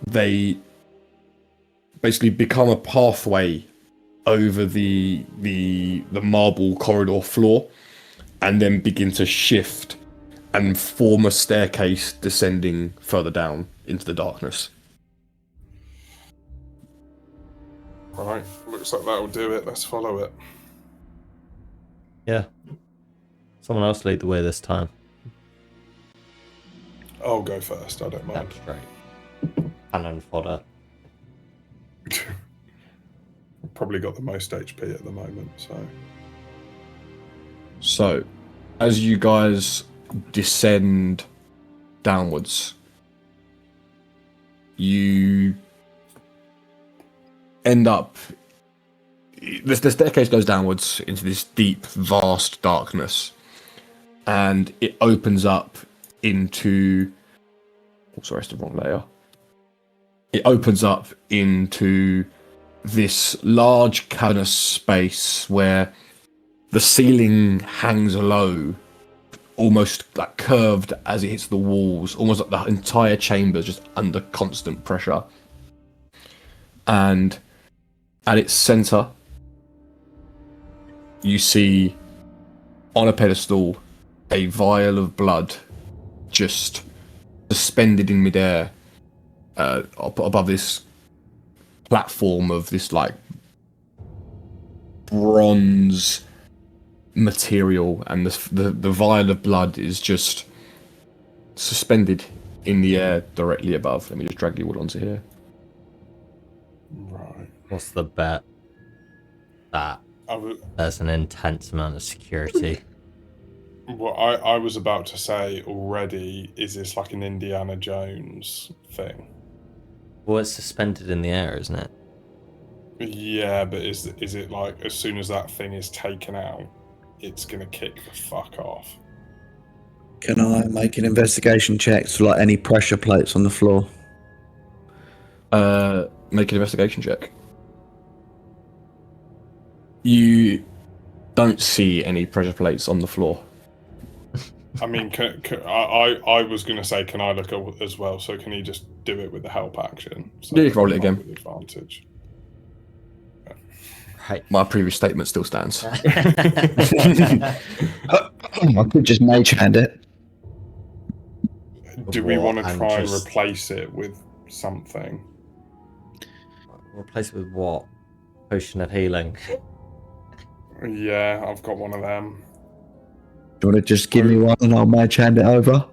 they basically become a pathway over the marble corridor floor, and then begin to shift and form a staircase descending further down into the darkness. Right, looks like that'll do it. Let's follow it. Yeah. Someone else lead the way this time. I'll go first. I don't mind. That's right. Cannon fodder. Probably got the most HP at the moment, so. So, as you guys descend downwards, you end up. The staircase goes downwards into this deep, vast darkness, and it opens up into. Oh, sorry, it's the wrong layer. It opens up into this large cavernous space where the ceiling hangs low, almost like curved as it hits the walls, almost like the entire chamber is just under constant pressure. And at its center, you see on a pedestal a vial of blood just suspended in midair above this platform of this like bronze material, and the vial of blood is just suspended in the air directly above. Let me just drag you all onto here. Right. What's the bet? That there's an intense amount of security. What I was about to say already, is this like an Indiana Jones thing? Well, it's suspended in the air, isn't it? Yeah, but is it like as soon as that thing is taken out, it's gonna kick the fuck off? Can I make an investigation check to like any pressure plates on the floor? Make an investigation check. You don't see any pressure plates on the floor. I mean, I was gonna say, can I look at as well? So can you just do it with the help action? So Yeah, you can roll it again. with advantage. Right. My previous statement still stands. I could just mage hand it. Do we want to And try and just- replace it with something? Replace it with what? Potion of healing. Yeah, I've got one of them. Do you want to just give me one and I'll mage hand it over?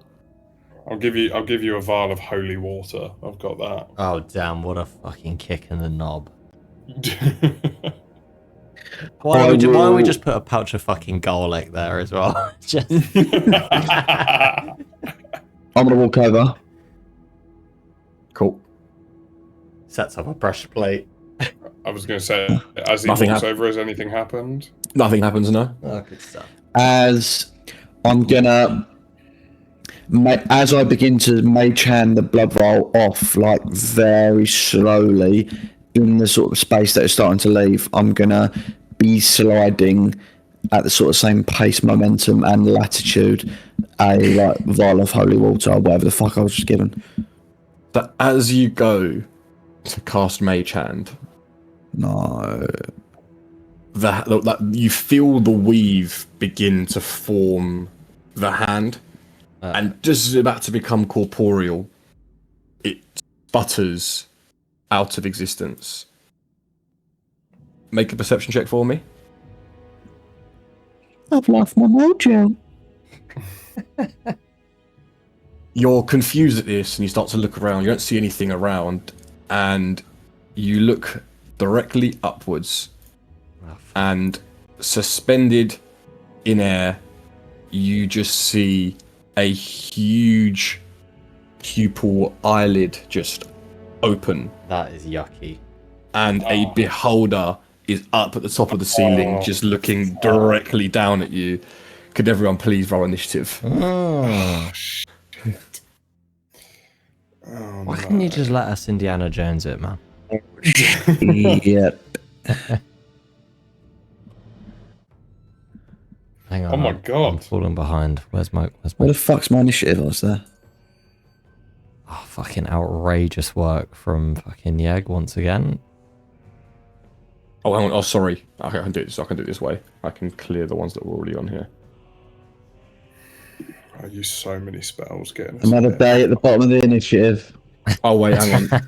I'll give you a vial of holy water. I've got that. Oh damn! What a fucking kick in the knob. Why don't we just put a pouch of fucking garlic there as well? Just I'm gonna walk over. Cool. sets up a pressure plate. I was going to say, as he Nothing walks hap- over, has anything happened? Nothing happens, no? Oh, good stuff. As I'm gonna, as I begin to mage hand the blood vial off, like very slowly, in the sort of space that it's starting to leave, I'm gonna be sliding at the sort of same pace, momentum, and latitude a like vial of holy water or whatever the fuck I was just given. But as you go, to cast Mage Hand. No. That you feel the weave begin to form the hand, and just as it's about to become corporeal, it sputters out of existence. Make a perception check for me. I've lost my mojo. You're confused at this, and you start to look around. You don't see anything around, and you look directly upwards, and suspended in air, you just see a huge pupil eyelid just open, That is yucky. and a beholder is up at the top of the ceiling, just looking directly down at you. Could everyone please roll initiative? Oh. Oh, Why couldn't you just let us Indiana Jones it, man? Yep. Hang on. Oh my I'm God. falling behind. Where's my Where the fuck's my initiative? I was there. oh, fucking outrageous work from fucking Yeg once again. Oh, hang on. Oh, sorry. I can do this. I can do it this way. I can clear the ones that were already on here. I use so many spells getting us Another there. day at the bottom of the initiative. Oh wait, hang on.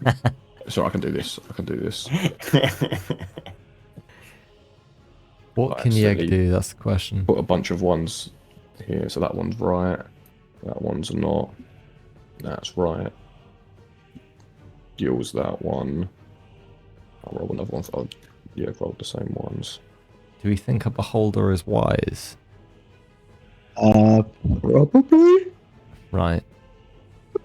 Sorry, I can do this. I can do this. What can Accidentally Yeg do? That's the question. Put a bunch of ones here. So that one's right. That one's not. That's right. Deals that one. I'll roll another one. Oh, yeah, I've rolled the same ones. Do we think a beholder is wise? Probably. Right.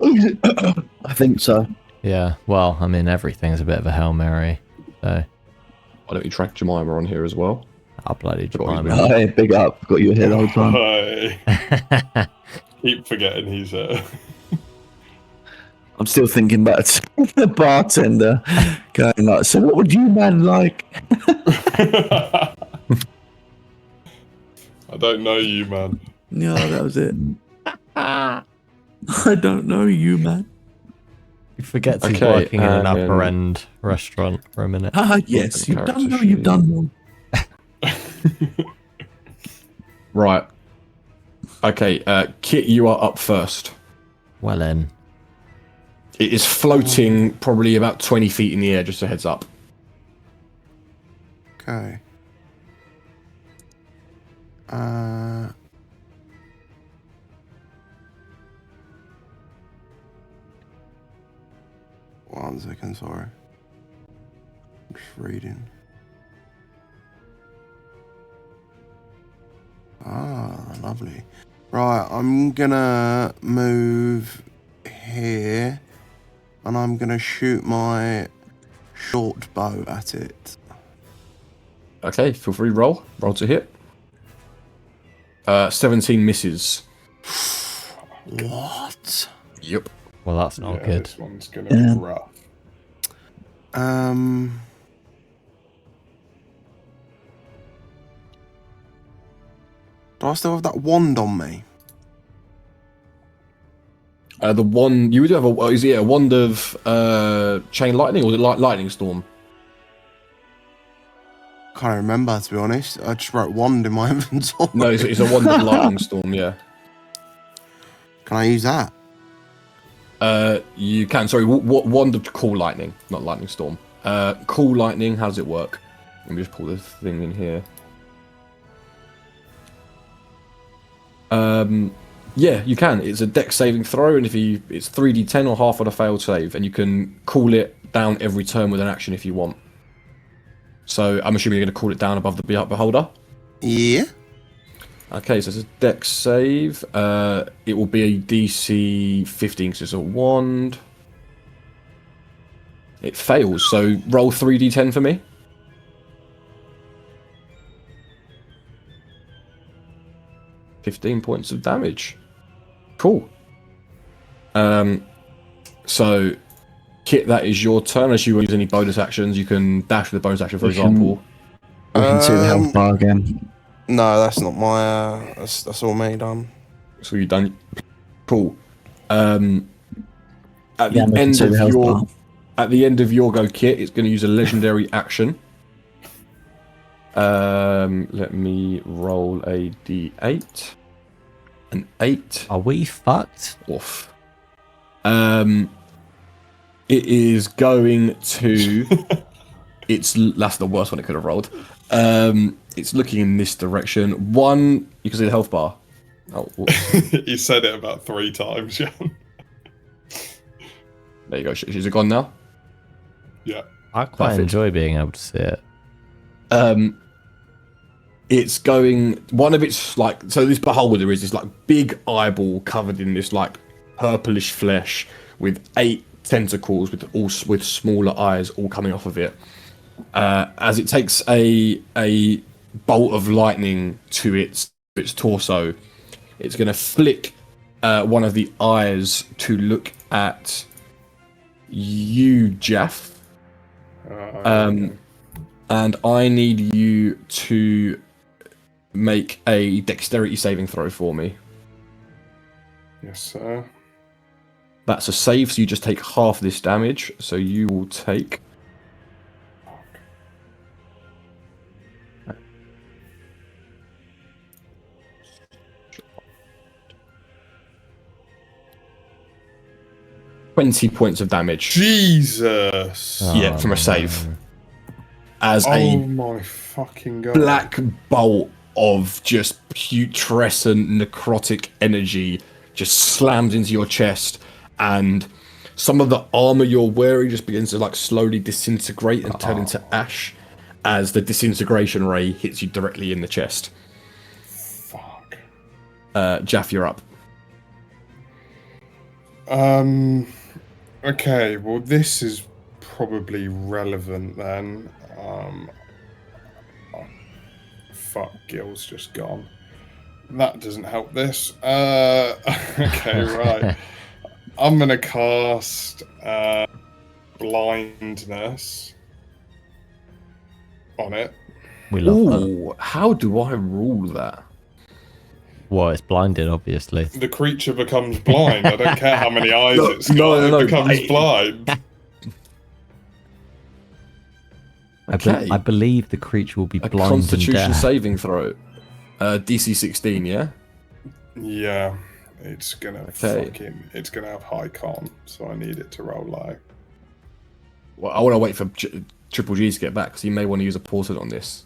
I think so. Yeah. Well, I mean, everything's a bit of a Hail Mary. So, Why don't you track Jemima on here as well? I'll bloody Got Jemima. Hey, big up. Got you here the whole time. Hi. Keep forgetting he's I'm still thinking about the bartender going like, so what would you man like? I don't know you, man. No, that was it. I don't know you, man. He forgets he's Okay, working in an and upper then- end restaurant for a minute. Ah, yes, you've Character done well, you've done well. Right. Okay, Kit, you are up first. Well then. It is floating probably about 20 feet in the air, just a heads up. Okay. One second, sorry. I'm just reading. Ah, lovely. Right, I'm gonna move here, and I'm gonna shoot my short bow at it. Okay, feel free to roll. Roll to hit. 17 misses. What? Yep. Well, that's not Yeah, good. This one's gonna Yeah. be rough. Do I still have that wand on me? The one you would have a is it a wand of chain lightning or is it lightning storm? Can't remember, to be honest. I just wrote wand in my inventory. No, it's a wand of lightning storm. Yeah. Can I use that? You can. Sorry, what wand of cool lightning, not lightning storm. Cool lightning. How does it work? Let me just pull this thing in here. Yeah, you can. It's a dex saving throw, and it's 3d10 or half on a failed save, and you can cool it down every turn with an action if you want. So I'm assuming you're going to cool it down above the beholder. Yeah. Okay, so it's a dex save. It will be a DC 15 because it's a wand. It fails, so roll 3d10 for me. $15 points of damage. Cool. So, Kit, that is your turn. Unless you use any bonus actions, you can dash with a bonus action, for example. We can see the health bar again. No, that's not my. That's all me done. So you've done. Cool. At Yeah, the we can end see of the health your bar. At the end of your go, Kit, it's going to use a legendary action. Let me roll a d8. An 8. Are we fucked? Off. It is going to. That's the worst one it could have rolled. It's looking in this direction. 1, you can see the health bar. Oh, You said it about 3 times, Jan. there you go. Is it gone now? Yeah. I quite Perfect. enjoy being able to see it. It's going. One of its like. So this beholder is this like big eyeball covered in this like purplish flesh with 8 tentacles with smaller eyes all coming off of it. As it takes a bolt of lightning to its torso, it's going to flick one of the eyes to look at you, JAFF. And I need you to make a dexterity saving throw for me. Yes, sir. That's a save, so you just take half this damage. So you will take. $20 points of damage. Jesus. Yeah, from a save. As Oh a my fucking god. black bolt of just putrescent necrotic energy just slams into your chest, and some of the armor you're wearing just begins to like slowly disintegrate and turn into ash as the disintegration ray hits you directly in the chest. Fuck. JAFF, you're up. Okay, well this is probably relevant then. Fuck, Gil's just gone. That doesn't help this. Okay, right. I'm gonna cast blindness on it. We love that. Ooh, how do I rule that? Well, it's blinded, obviously. The creature becomes blind. I don't care how many eyes it's got. no, it becomes I- blind. Okay. I believe the creature will be A blind and Constitution deaf. saving throw. DC 16, yeah? Yeah, it's gonna Okay. it's gonna have high con, so I need it to roll low. Well, I want to wait for Triple G to get back, because he may want to use a portal on this.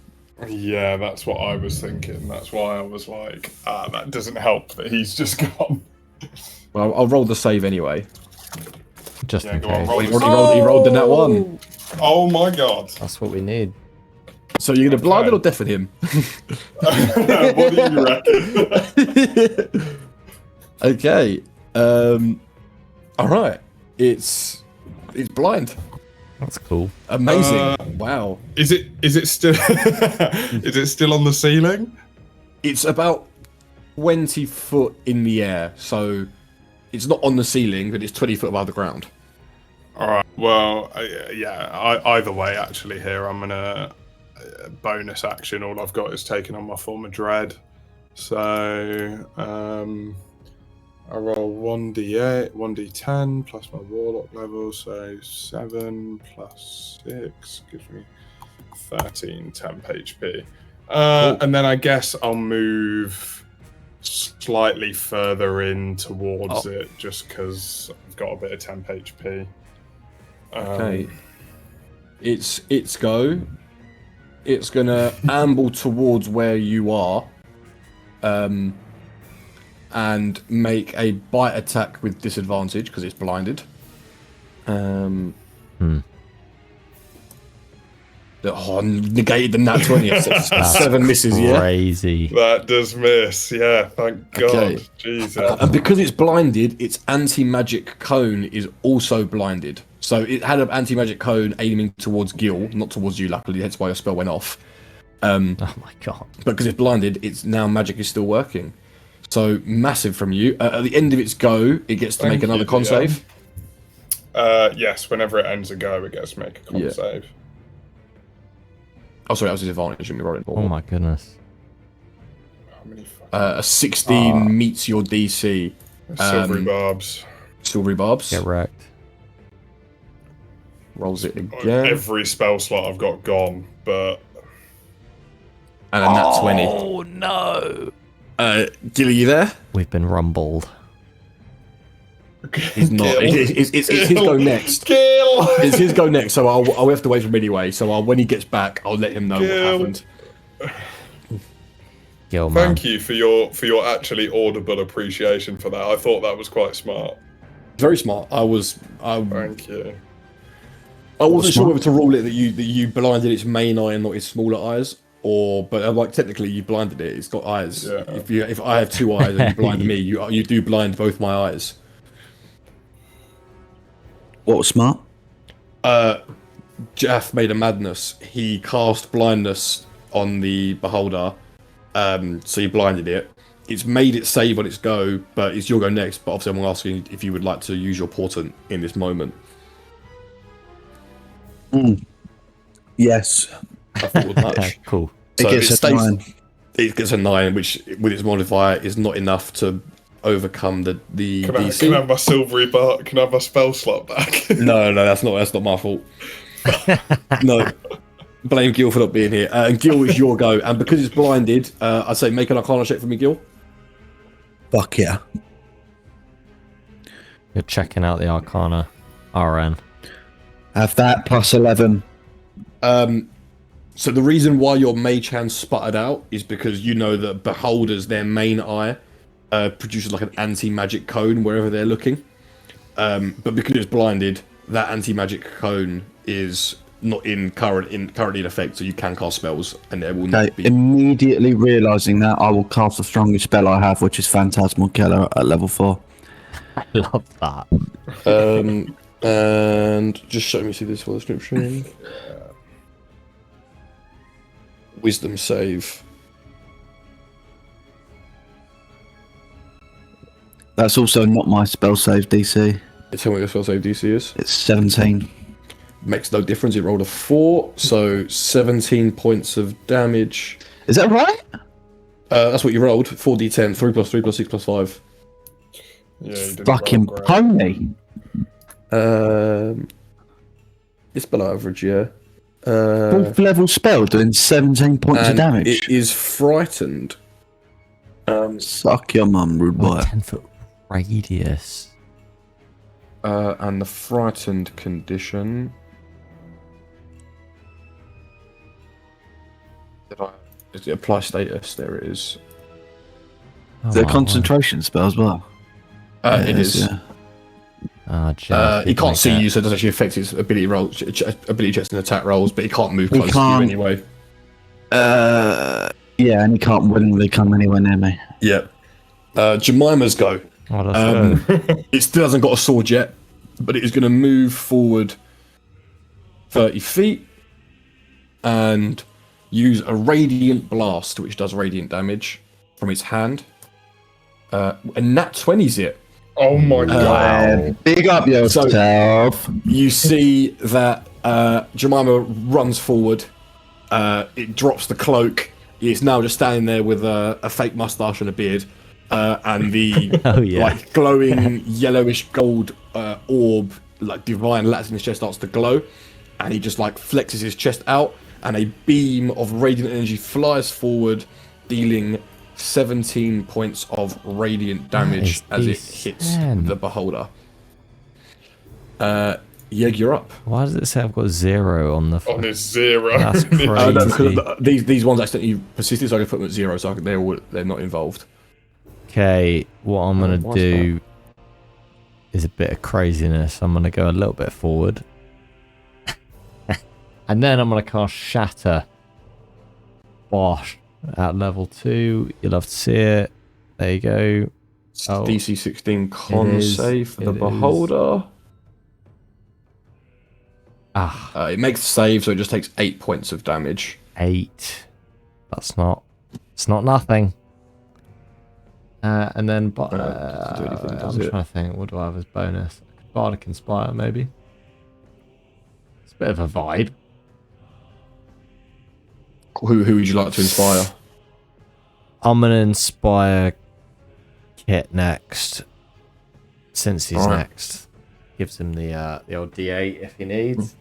Yeah, that's what I was thinking. That's why I was like, that doesn't help that he's just gone. Well, I'll roll the save anyway. Just Yeah, in go on, case. roll He the rolled the net 1. Oh my god. That's what we need. So you're going to blind it or deafen him? What do you reckon? Okay. Alright. It's blind. That's cool. Amazing. Wow. Is it still is it still on the ceiling? It's about 20 foot in the air, so it's not on the ceiling, but it's 20 foot above the ground. Alright, well, either way, actually, here, I'm gonna bonus action. All I've got is taken on my form of dread. So, I roll 1d8, 1d10 plus my warlock level, so 7 plus 6 gives me 13 temp HP. And then I guess I'll move slightly further in towards it, just because I've got a bit of temp HP. Okay. It's go. It's gonna amble towards where you are, and make a bite attack with disadvantage because it's blinded. Negated the nat 20. 7 misses. Yeah. Crazy. That does miss, yeah, thank God. Okay. Jesus. And because it's blinded, its anti-magic cone is also blinded. So it had an anti-magic cone aiming towards Gil, not towards you, luckily. That's why your spell went off. Oh my god. But because it's blinded, its now magic is still working. So massive from you. At the end of its go, it gets to Thank make another you, con yeah. save. Yes, whenever it ends a go, it gets to make a con Yeah. save. Oh, sorry, that was his advantage. Let me roll it. Oh my goodness. How many fucking A 16 meets your DC. silvery barbs? Silvery barbs. Get wrecked. Rolls it again. Every spell slot I've got gone, but And a nat 20. Oh no! Gil, are you there? We've been rumbled. He's not. It's his go next. Kill. It's his go next, so I'll have to wait for him anyway. So when he gets back, I'll let him know what happened. Gil, man. Thank you for your actually audible appreciation for that. I thought that was quite smart. Very smart. Thank you. I wasn't sure whether to rule it that you blinded its main eye and not its smaller eyes, but like technically you blinded it. It's got eyes. Yeah. If I have 2 eyes and you blind me, you do blind both my eyes. What was smart? Jaff made a madness. He cast blindness on the beholder, so he blinded it. It's made it save on its go, but it's your go next. But obviously, I'm asking if you would like to use your portent in this moment. Yes. I thought it was much. Cool. It gets a 9. It gets a 9, which with its modifier is not enough to overcome the Can I DC. have my silvery bar? Can I have my spell slot back? No, that's not my fault. No, blame Gil for not being here. And Gil, is your go, and because it's blinded, I'd say make an Arcana check for me, Gil. Fuck yeah. You're checking out the Arcana RN. Have that plus 11. So the reason why your mage hand sputtered out is because you know that beholders, their main eye, produces like an anti-magic cone wherever they're looking. But because it's blinded, that anti-magic cone is not currently in effect, so you can cast spells and there will not be. Immediately realising that, I will cast the strongest spell I have, which is Phantasmal Killer at level 4. I love that. And just let me see this for the description. Wisdom save. That's also not my spell save DC. Tell me what your spell save DC is. It's 17. Makes no difference. It rolled a 4, so 17 points of damage. Is that right? That's what you rolled. 4d10, 3 plus 3 plus 6 plus 5. Yeah, you didn't Fucking roll great. pony. It's below average, yeah. 4th level spell doing 17 points of And damage. it is frightened. Suck your mum, rude boy. 10-foot radius. And the frightened condition. Does it apply status? There it is. Is it a concentration spell as well? It is. Yeah. Jeff, He can't see you, so it doesn't actually affect his ability rolls, ability checks and attack rolls. But he can't move He close to can't- you anyway. Yeah, and he can't willingly come anywhere near me. Yeah. Jemima's go. What a It still hasn't got a sword yet, but it is going to move forward 30 feet and use a radiant blast, which does radiant damage from its hand. And nat 20's it. Oh my god. Big up yourself. You see that Jemima runs forward. It drops the cloak. It's now just standing there with a fake mustache and a beard. And the Oh, yeah. like glowing yellowish gold orb, like divine lights in his chest, starts to glow. And he just like flexes his chest out, and a beam of radiant energy flies forward, dealing 17 points of radiant damage as it hits D10. the beholder. Yeg, you're up. Why does it say I've got 0 on the... On his 0. That's crazy. No, because these ones accidentally persisted, so I can put them at 0, so they're not involved. Okay, what I'm going to why's do is a bit of craziness. I'm going to go a little bit forward. And then I'm going to cast Shatter. Bosh. At level 2. You'll have to see it. There you go. Oh, DC 16 con it is, save for the it is. beholder. Ah, It makes the save, so it just takes 8 points of damage. 8. That's not... It's not nothing. And then... doesn't do anything, does I'm it? trying to think. What do I have as bonus? Bardic Inspire, maybe? It's a bit of a vibe. Who would you like to inspire? I'm going to inspire Kit next. Since he's Alright. next. Gives him the old D8 if he needs.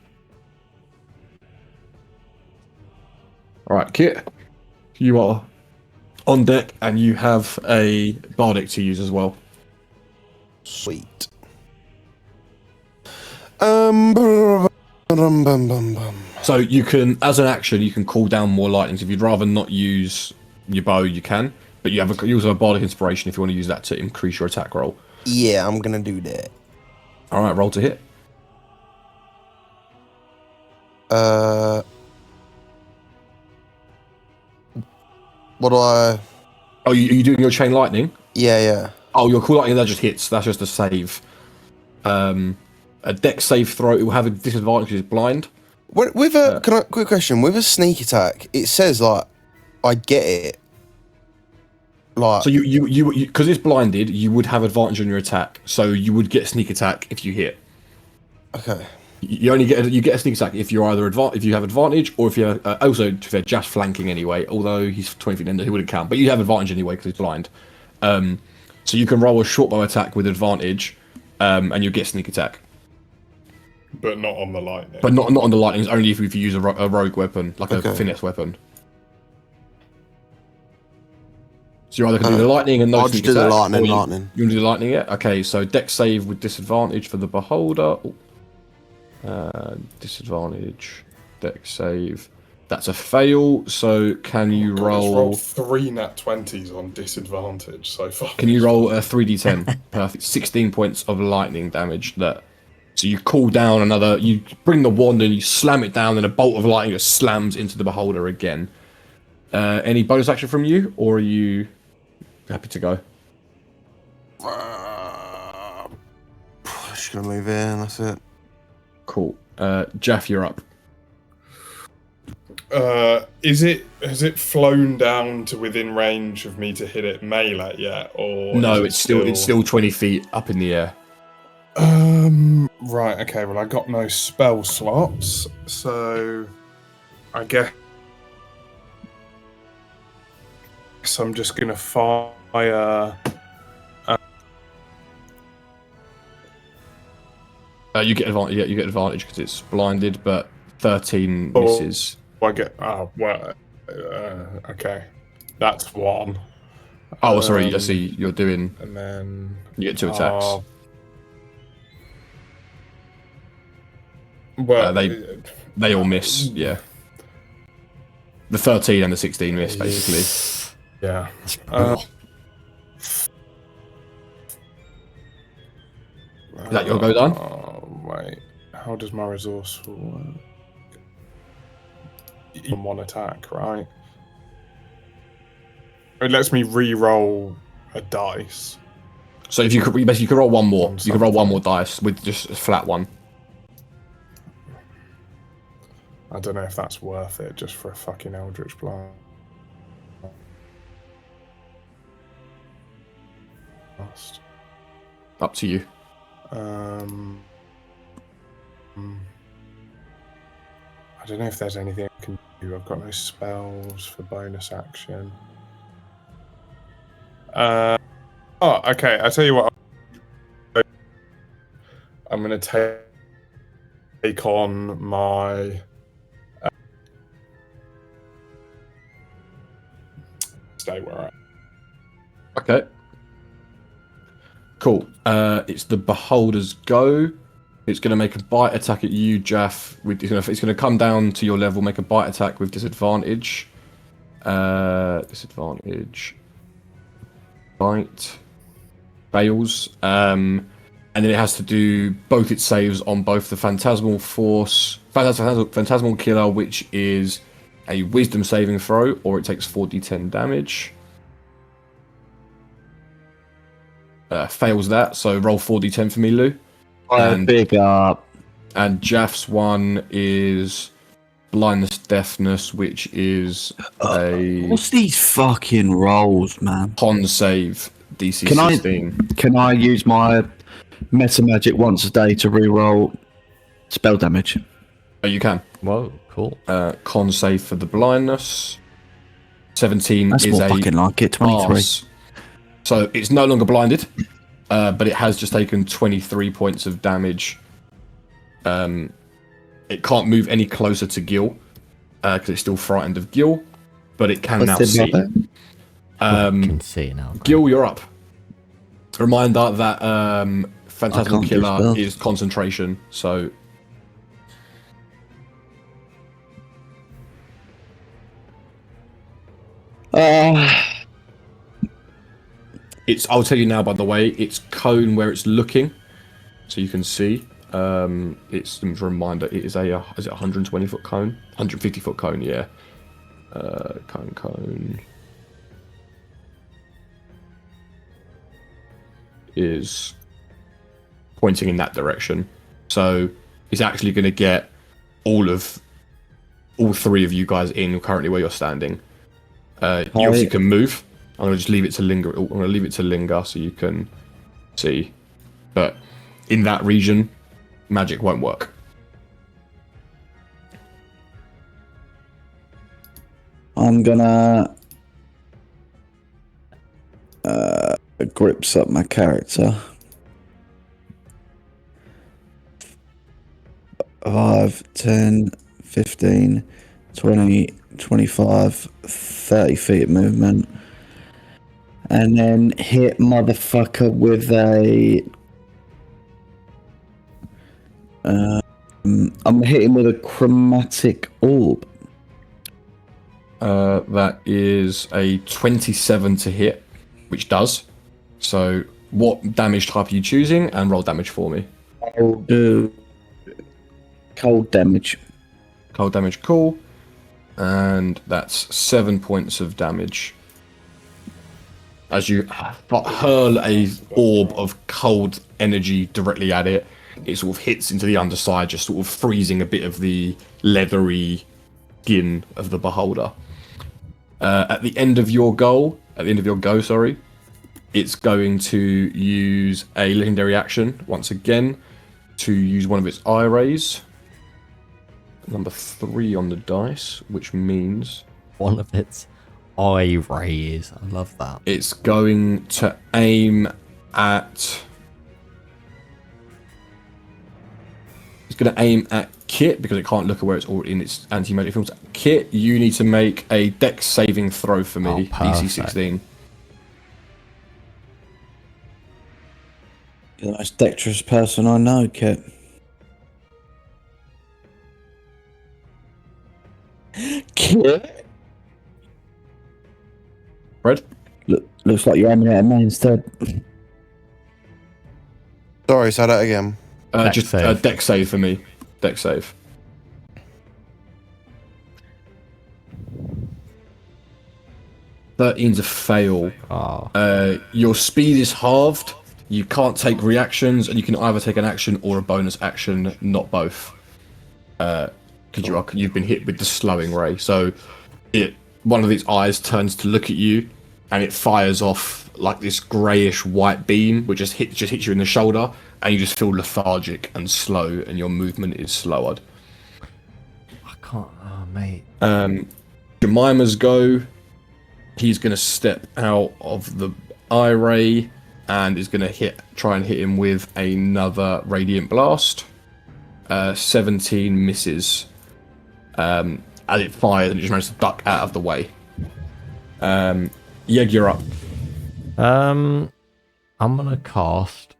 All right, Kit, you are on deck, and you have a bardic to use as well. Sweet. Bum. So you can, as an action, you can call down more lightnings. If you'd rather not use your bow, you can. But you also have a bardic inspiration if you want to use that to increase your attack roll. Yeah, I'm gonna do that. All right, roll to hit. What do I? Oh, you doing your chain lightning? Yeah. Oh, your cool lightning, that just hits. That's just a save. A dex save throw, it will have a disadvantage because it's blind. With quick question, with a sneak attack, it says like, I get it. Like, So you because it's blinded, you would have advantage on your attack. So you would get sneak attack if you hit. okay. You only get a sneak attack if you're either if you have advantage or if you have also to fair Jaff's flanking anyway. Although he's 20 feet in, he wouldn't count, but you have advantage anyway because he's blind. So you can roll a short bow attack with advantage, and you'll get sneak attack. But not on the lightning. But not on the lightning. It's only if you use a rogue weapon, like Okay. a finesse weapon. So you either can do the lightning and no I'll sneak just do the attack, lightning, or you lightning. want to do the lightning, yeah? Okay, so dex save with disadvantage for the beholder. Disadvantage, dex save. That's a fail. So can you It's roll? rolled 3 nat 20s on disadvantage so far. Can you roll a 3d10? Perfect. 16 points of lightning damage. So you call down another. You bring the wand and you slam it down, and a bolt of lightning just slams into the beholder again. Any bonus action from you, or are you happy to go? Just gonna move in. That's it. Cool. Jaff, you're up. Has it flown down to within range of me to hit it melee yet, or No, is it's still 20 feet up in the air. Right. Okay. Well, I got no spell slots, so I guess I'm just gonna fire. You get advantage. Yeah, you get advantage because it's blinded, but 13 misses. I get. Oh, well. Okay. That's one. Oh, sorry. I see. You're doing. And then You get 2 attacks. Well, They all miss. Yeah. The 13 and the 16 miss, basically. yeah. Is that your go done? Wait. How does my resourceful work? On one attack, right? It lets me re-roll a dice. So if you could, basically, you could roll one more. You could roll one more dice with just a flat one. I don't know if that's worth it just for a fucking Eldritch Blast. Up to you. I don't know if there's anything I can do. I've got no spells for bonus action. Okay. I tell you what. I'm gonna take on my. Stay where I am. Okay. Cool. It's the Beholder's go. It's going to make a bite attack at you, Jaff. It's going to come down to your level, make a bite attack with disadvantage. Disadvantage. Bite. Fails. And then it has to do both its saves on both the Phantasmal Force, Phantasmal Killer, which is a Wisdom saving throw, or it takes 4d10 damage. Fails that, so roll 4d10 for me, Lou. Big up. And Jaff's one is blindness, deafness, which is a What's these fucking rolls, man? con save, DC Can 16. Can I use my meta magic once a day to reroll spell damage? You can. Whoa, cool. Con save for the blindness. 17 That's is more a fucking like it. 23. pass. So it's no longer blinded, but it has just taken 23 points of damage. It can't move any closer to Gil. because it's still frightened of Gil, but it can What's now the see. number? I can see now. Gil, you're up. Reminder that Phantasmal can't do Killer spells. is concentration, so it's. I'll tell you now. By the way, it's cone where it's looking, so you can see. It's a reminder. It is a. Is it 120 foot cone? 150 foot cone. Yeah. Cone. Is pointing in that direction, so it's actually going to get all three of you guys in currently where you're standing. You obviously can move. I'm going to just leave it to linger. I'm going to leave it to linger so you can see, but in that region, magic won't work. I'm gonna grips up my character. 5, 10, 15, 20, 25, 30 feet of movement. And then hit motherfucker with a... I'm hitting with a chromatic orb. That is a 27 to hit, which does. So, what damage type are you choosing? And roll damage for me. I'll do cold damage. Cold damage, cool. And that's 7 points of damage. As you hurl a orb of cold energy directly at it, it sort of hits into the underside, just sort of freezing a bit of the leathery skin of the beholder. At the end of your go, it's going to use a legendary action once again to use one of its eye rays. Number 3 on the dice, which means One of its eye rays. I love that. it's going to aim at. It's going to aim at Kit because it can't look at where it's already in its anti-magic films. Kit, you need to make a dex saving throw for me. DC 16. You're the most dexterous person I know, Kit. Kit? Fred? Looks like you're aiming at me instead. Sorry, say that again. Dex Just save. a dex save for me. Dex save. Thirteen's a fail. Oh. Your speed is halved. You can't take reactions, and you can either take an action or a bonus action, not both. Because you've been hit with the slowing ray. So, one of these eyes turns to look at you, and it fires off like this greyish white beam, which just hits you in the shoulder, and you just feel lethargic and slow, and your movement is slowered. I can't. Oh, mate. Jemima's go. He's going to step out of the eye ray and is going to try and hit him with another radiant blast. 17 misses. As it fires and it just manages to duck out of the way. Yeg, you're up. I'm gonna cast.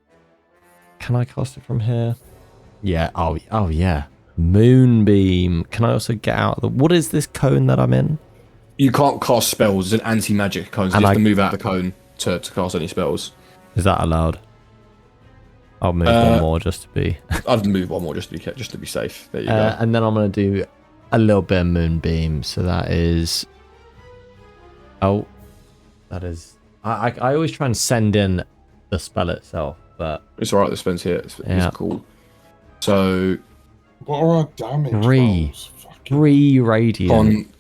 Can I cast it from here? Yeah. Oh yeah. Moonbeam. Can I also get out of the? What is this cone that I'm in? You can't cast spells. It's an anti-magic cone, so And you have I- to move out of the cone to cast any spells. Is that allowed? I'll move one more just to be. I'd move one more just to be safe. There you go. And then I'm gonna do a little bit of moonbeam. So that is. Oh, that is. I always try and send in the spell itself, but It's alright, the spell's here. It's cool. So, What are our damage? Three. rolls? Fucking- 3 radiant.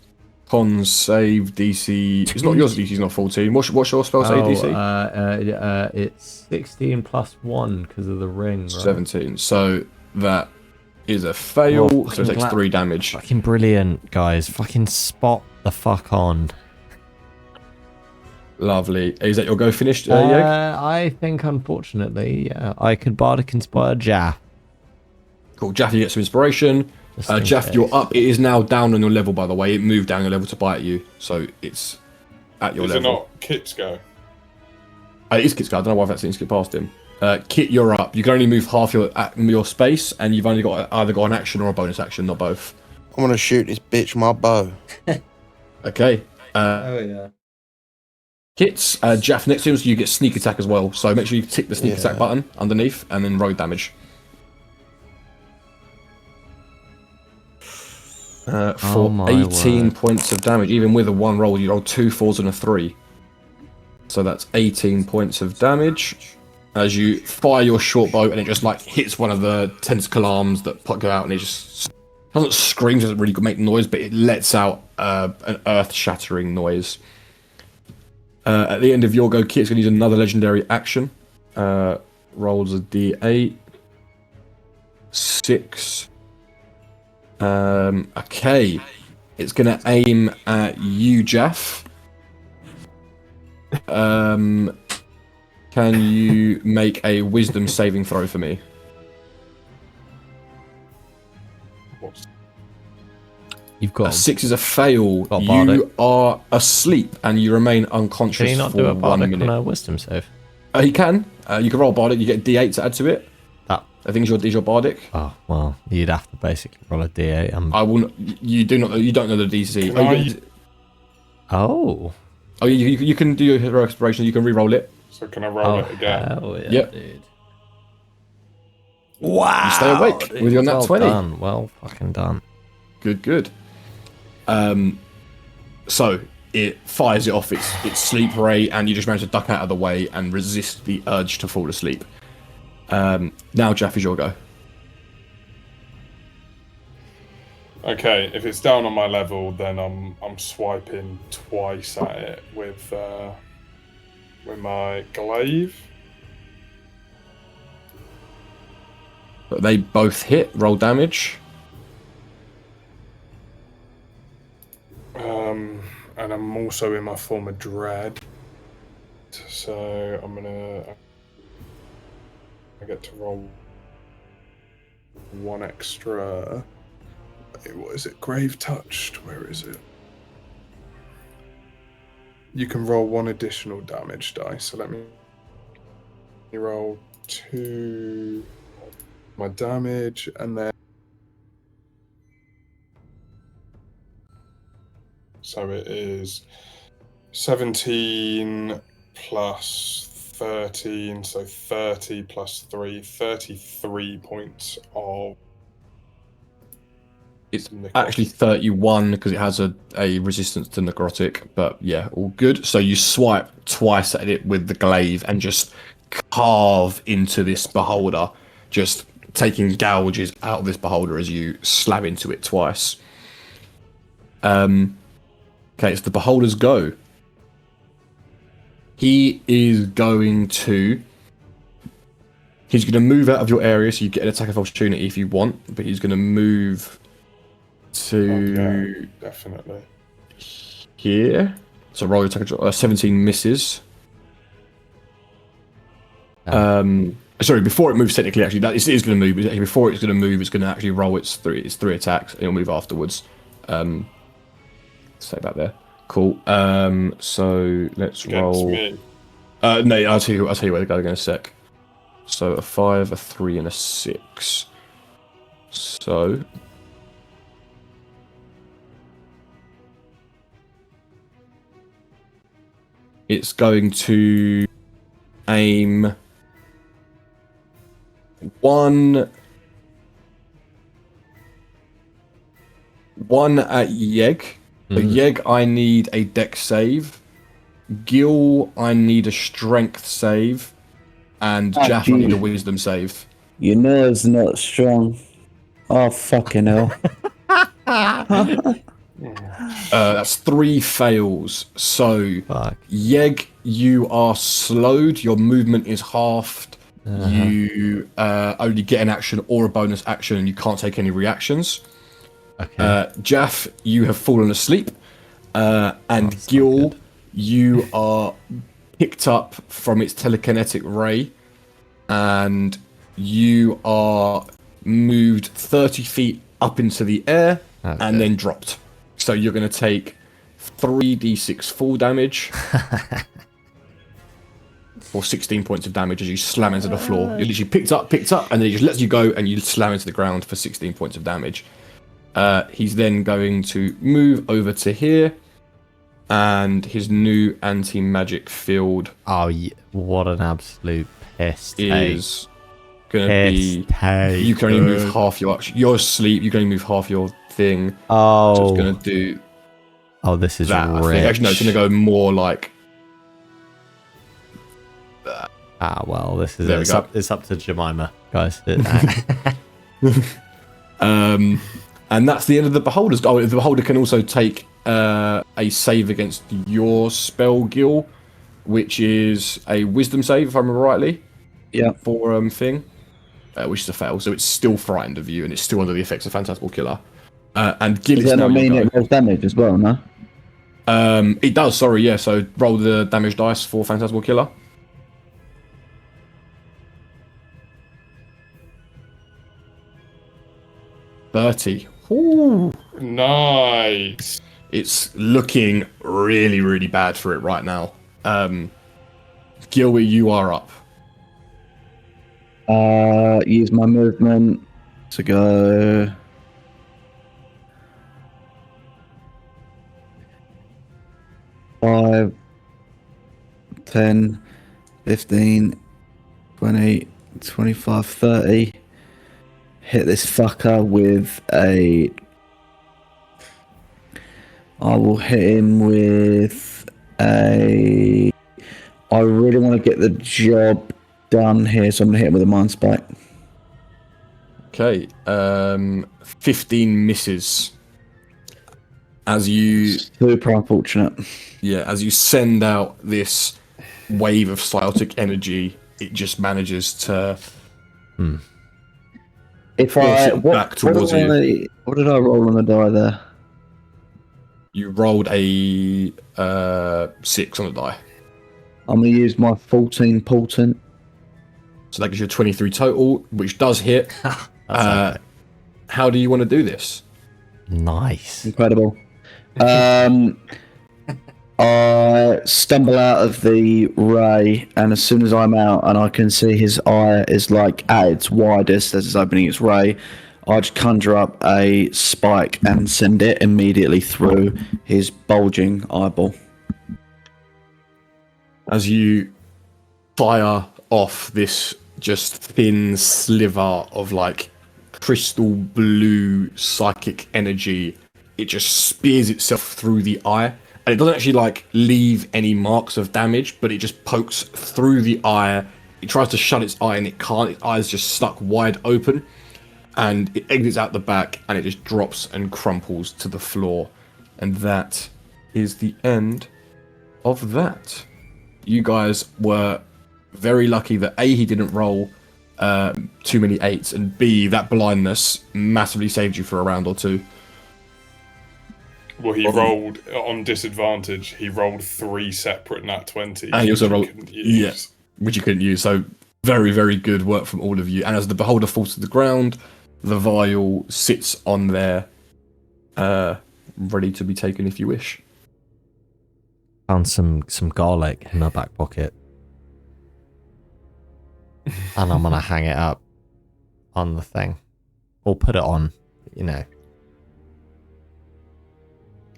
con save DC. It's not yours. DC's not 14. What's your spell save DC? It's 16 plus 1 because of the ring. Right? 17. So that is a fail. Oh, So it takes fucking 3 damage. Fucking brilliant, guys. Fucking spot the fuck on. Lovely. Is that your go finished, Yeg? I think, unfortunately, yeah, I could Bardic Inspire Jaff. Cool. Jaffe gets some inspiration. Just in Jaff, case. you're up. It is now down on your level, by the way. It moved down your level to bite you, so it's at your Is level. it not Kit's go? It is Kit's go. I don't know why I've accidentally skipped past him. Kit, you're up. You can only move half your space, and you've only got either got an action or a bonus action, not both. I'm gonna shoot this bitch with my bow. Okay. Oh yeah. Kits, Jaff next to him, so you get sneak attack as well. So make sure you tick the sneak attack button underneath, and then roll damage. For 18 points of damage, even with a 1 roll, you roll 2 4s and a 3. So that's 18 points of damage. As you fire your short bow, and it just like hits one of the tentacle arms that go out, and it just doesn't scream, doesn't really make noise, but it lets out an earth-shattering noise. At the end of your go, Kit's going to use another legendary action. Rolls a d8. 6. Okay. It's going to aim at you, Jaff. Can you make a wisdom saving throw for me? You've got. A 6 is a fail. Got a You bardic. are asleep and you remain unconscious Can you not for do a 1 bardic minute. on a wisdom save? You can. You can roll bardic. You get d8 to add to it. That. I think is your bardic. Oh well, you'd have to basically roll a d8. I will. You do not. You don't know the DC. Oh. Oh, you can do your heroic inspiration. You can re-roll it. So can I roll it again? Hell yeah, Yep. dude. Wow. You stay awake dude, with your nat well 20. Done. Well fucking done. Good. So it fires it off its sleep ray, and you just manage to duck out of the way and resist the urge to fall asleep. Now, Jaff, is your go. Okay, if it's down on my level, then I'm swiping twice at it with my glaive. But they both hit. Roll damage. And I'm also in my form of dread, so I get to roll 1 extra. What is it? Grave touched. Where is it? You can roll 1 additional damage dice. So let me roll 2 my damage, and then so it is 17 plus 13, so 30 plus 3, 33 points of. It's actually 31 because it has a resistance to necrotic, but yeah, all good. So you swipe twice at it with the glaive and just carve into this beholder, just taking gouges out of this beholder as you slab into it twice. Okay, it's the beholder's go. He is going to... He's going to move out of your area, so you get an attack of opportunity if you want, but he's going to move to... Yeah, definitely. Here. So roll your attack. 17 misses. Sorry, before it moves, technically, actually, it is going to move. But before it's going to move, it's going to actually roll its three attacks, and it'll move afterwards. Stay back there. Cool. So let's roll. Me. No, I'll tell you where to go in a sec. So a 5, a 3, and a 6. So it's going to aim 1 at Yeg. So Yeg, I need a dex save. Gil, I need a strength save. And Jaff, I need a wisdom save. Your nerve's not strong. Oh, fucking hell. That's 3 fails. So, Fuck. Yeg, you are slowed. Your movement is halved. You only get an action or a bonus action, and you can't take any reactions. Okay. Jaff, you have fallen asleep. And That's Gil, not good. you are picked up from its telekinetic ray, and you are moved 30 feet up into the air Okay. and then dropped. So you're going to take 3d6 full damage or 16 points of damage as you slam into the floor. You literally picked up, and then he just lets you go and you slam into the ground for 16 points of damage. He's then going to move over to here, and his new anti-magic field what an absolute piss is going to be... take. You can only move half your sleep. You can only move half your thing. Oh. So it's going to do this is that. rich. I think. Actually, no, it's going to go more like... well, this is There we go. It's up to Jemima, guys. And that's the end of the Beholder's. Oh, the Beholder can also take a save against your spell, Gil, which is a Wisdom save, if I remember rightly. Yeah. For thing, which is a fail, so it's still frightened of you, and it's still under the effects of Phantasmal Killer. And Gil, Does it's that now not your mean go. it rolls damage as well, no? It does. Sorry, yeah. So roll the damage dice for Phantasmal Killer. $30. Ooh. Nice. It's looking really, really bad for it right now. Gilby, you are up. Use my movement to go. Five, 10, 15, 20, 25, 30. Hit this fucker with a... I will hit him with a... I really want to get the job done here, so I'm going to hit him with a Mind Spike. Okay. 15 misses. As you... Super unfortunate. Yeah, as you send out this wave of psionic energy, it just manages to... If Force I... it back towards you. What did I roll on the die there? You rolled a 6 on the die. I'm going to use my 14 portent. So that gives you a 23 total, which does hit. Okay. How do you want to do this? Nice. Incredible. I stumble out of the ray, and as soon as I'm out and I can see his eye is like at its widest as it's opening its ray, I just conjure up a spike and send it immediately through his bulging eyeball. As you fire off this just thin sliver of like crystal blue psychic energy, it just spears itself through the eye, and it doesn't actually like leave any marks of damage, but it just pokes through the eye. It tries to shut its eye and it can't. Its eye's just stuck wide open, and it exits out the back and it just drops and crumples to the floor. And that is the end of that. You guys were very lucky that A, he didn't roll too many 8s, and B, that blindness massively saved you for a round or two. Well, he rolled on disadvantage. He rolled 3 separate nat 20s. And he also rolled, use. which you couldn't use. So very, very good work from all of you. And as the beholder falls to the ground, the vial sits on there, ready to be taken if you wish. Found some garlic in my back pocket. And I'm gonna hang it up on the thing. Or put it on, you know.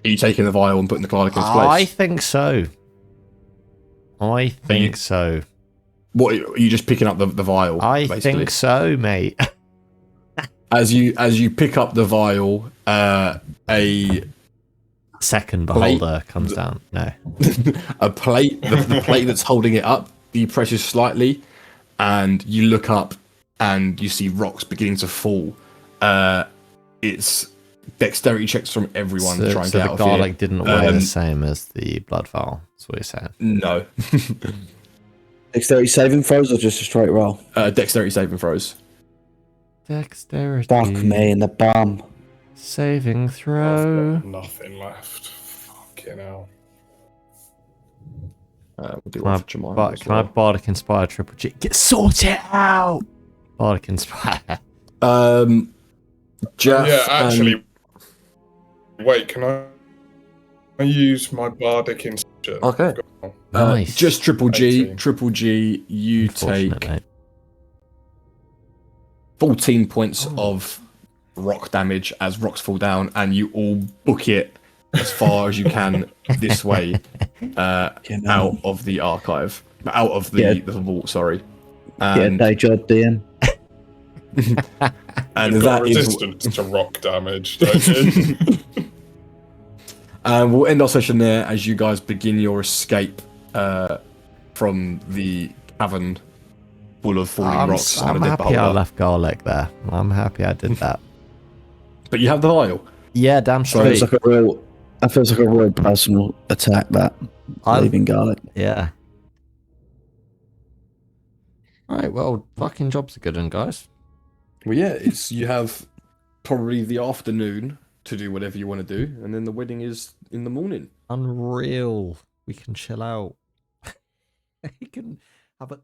Are you taking the vial and putting the garlic in its place? I think so. I think so. What, are you just picking up the vial? I basically? think so, mate. As you pick up the vial, a Second beholder comes down. No. a plate, the plate that's holding it up, depresses slightly, and you look up and you see rocks beginning to fall. It's dexterity checks from everyone to try and so get the out garlic of here. didn't weigh the same as the blood vial. That's what you're saying. No. Dexterity saving throws or just a straight roll? Dexterity saving throws. Dexterity. Fuck me in the bum. Saving throw. I've got nothing left. Fucking hell. We'll do Can one I, for Jemima as can I well. Bardic Inspire Triple G? Sort it out! Bardic Inspire. Jaff Yeah, actually, wait, can I use my bardic inspiration? Okay. Nice. Just triple G. 18. Triple G, you Unfortunate, take mate. 14 points Oh. of rock damage as rocks fall down, and you all book it as far as you can this way, out of the archive, out of the vault. Sorry, and day job, DM. and You've got that is. resistance to rock damage, don't you? And we'll end our session there as you guys begin your escape from the cavern full of falling rocks. I'm and a dead happy I beholder. left garlic there. I'm happy I did that. But you have the vial. Yeah, damn Feels straight. that feels like a real personal attack. That leaving garlic. Yeah. Right, well, fucking jobs are good one, guys. Well, yeah, you have probably the afternoon to do whatever you want to do, and then the wedding is in the morning. Unreal. We can chill out. We can have a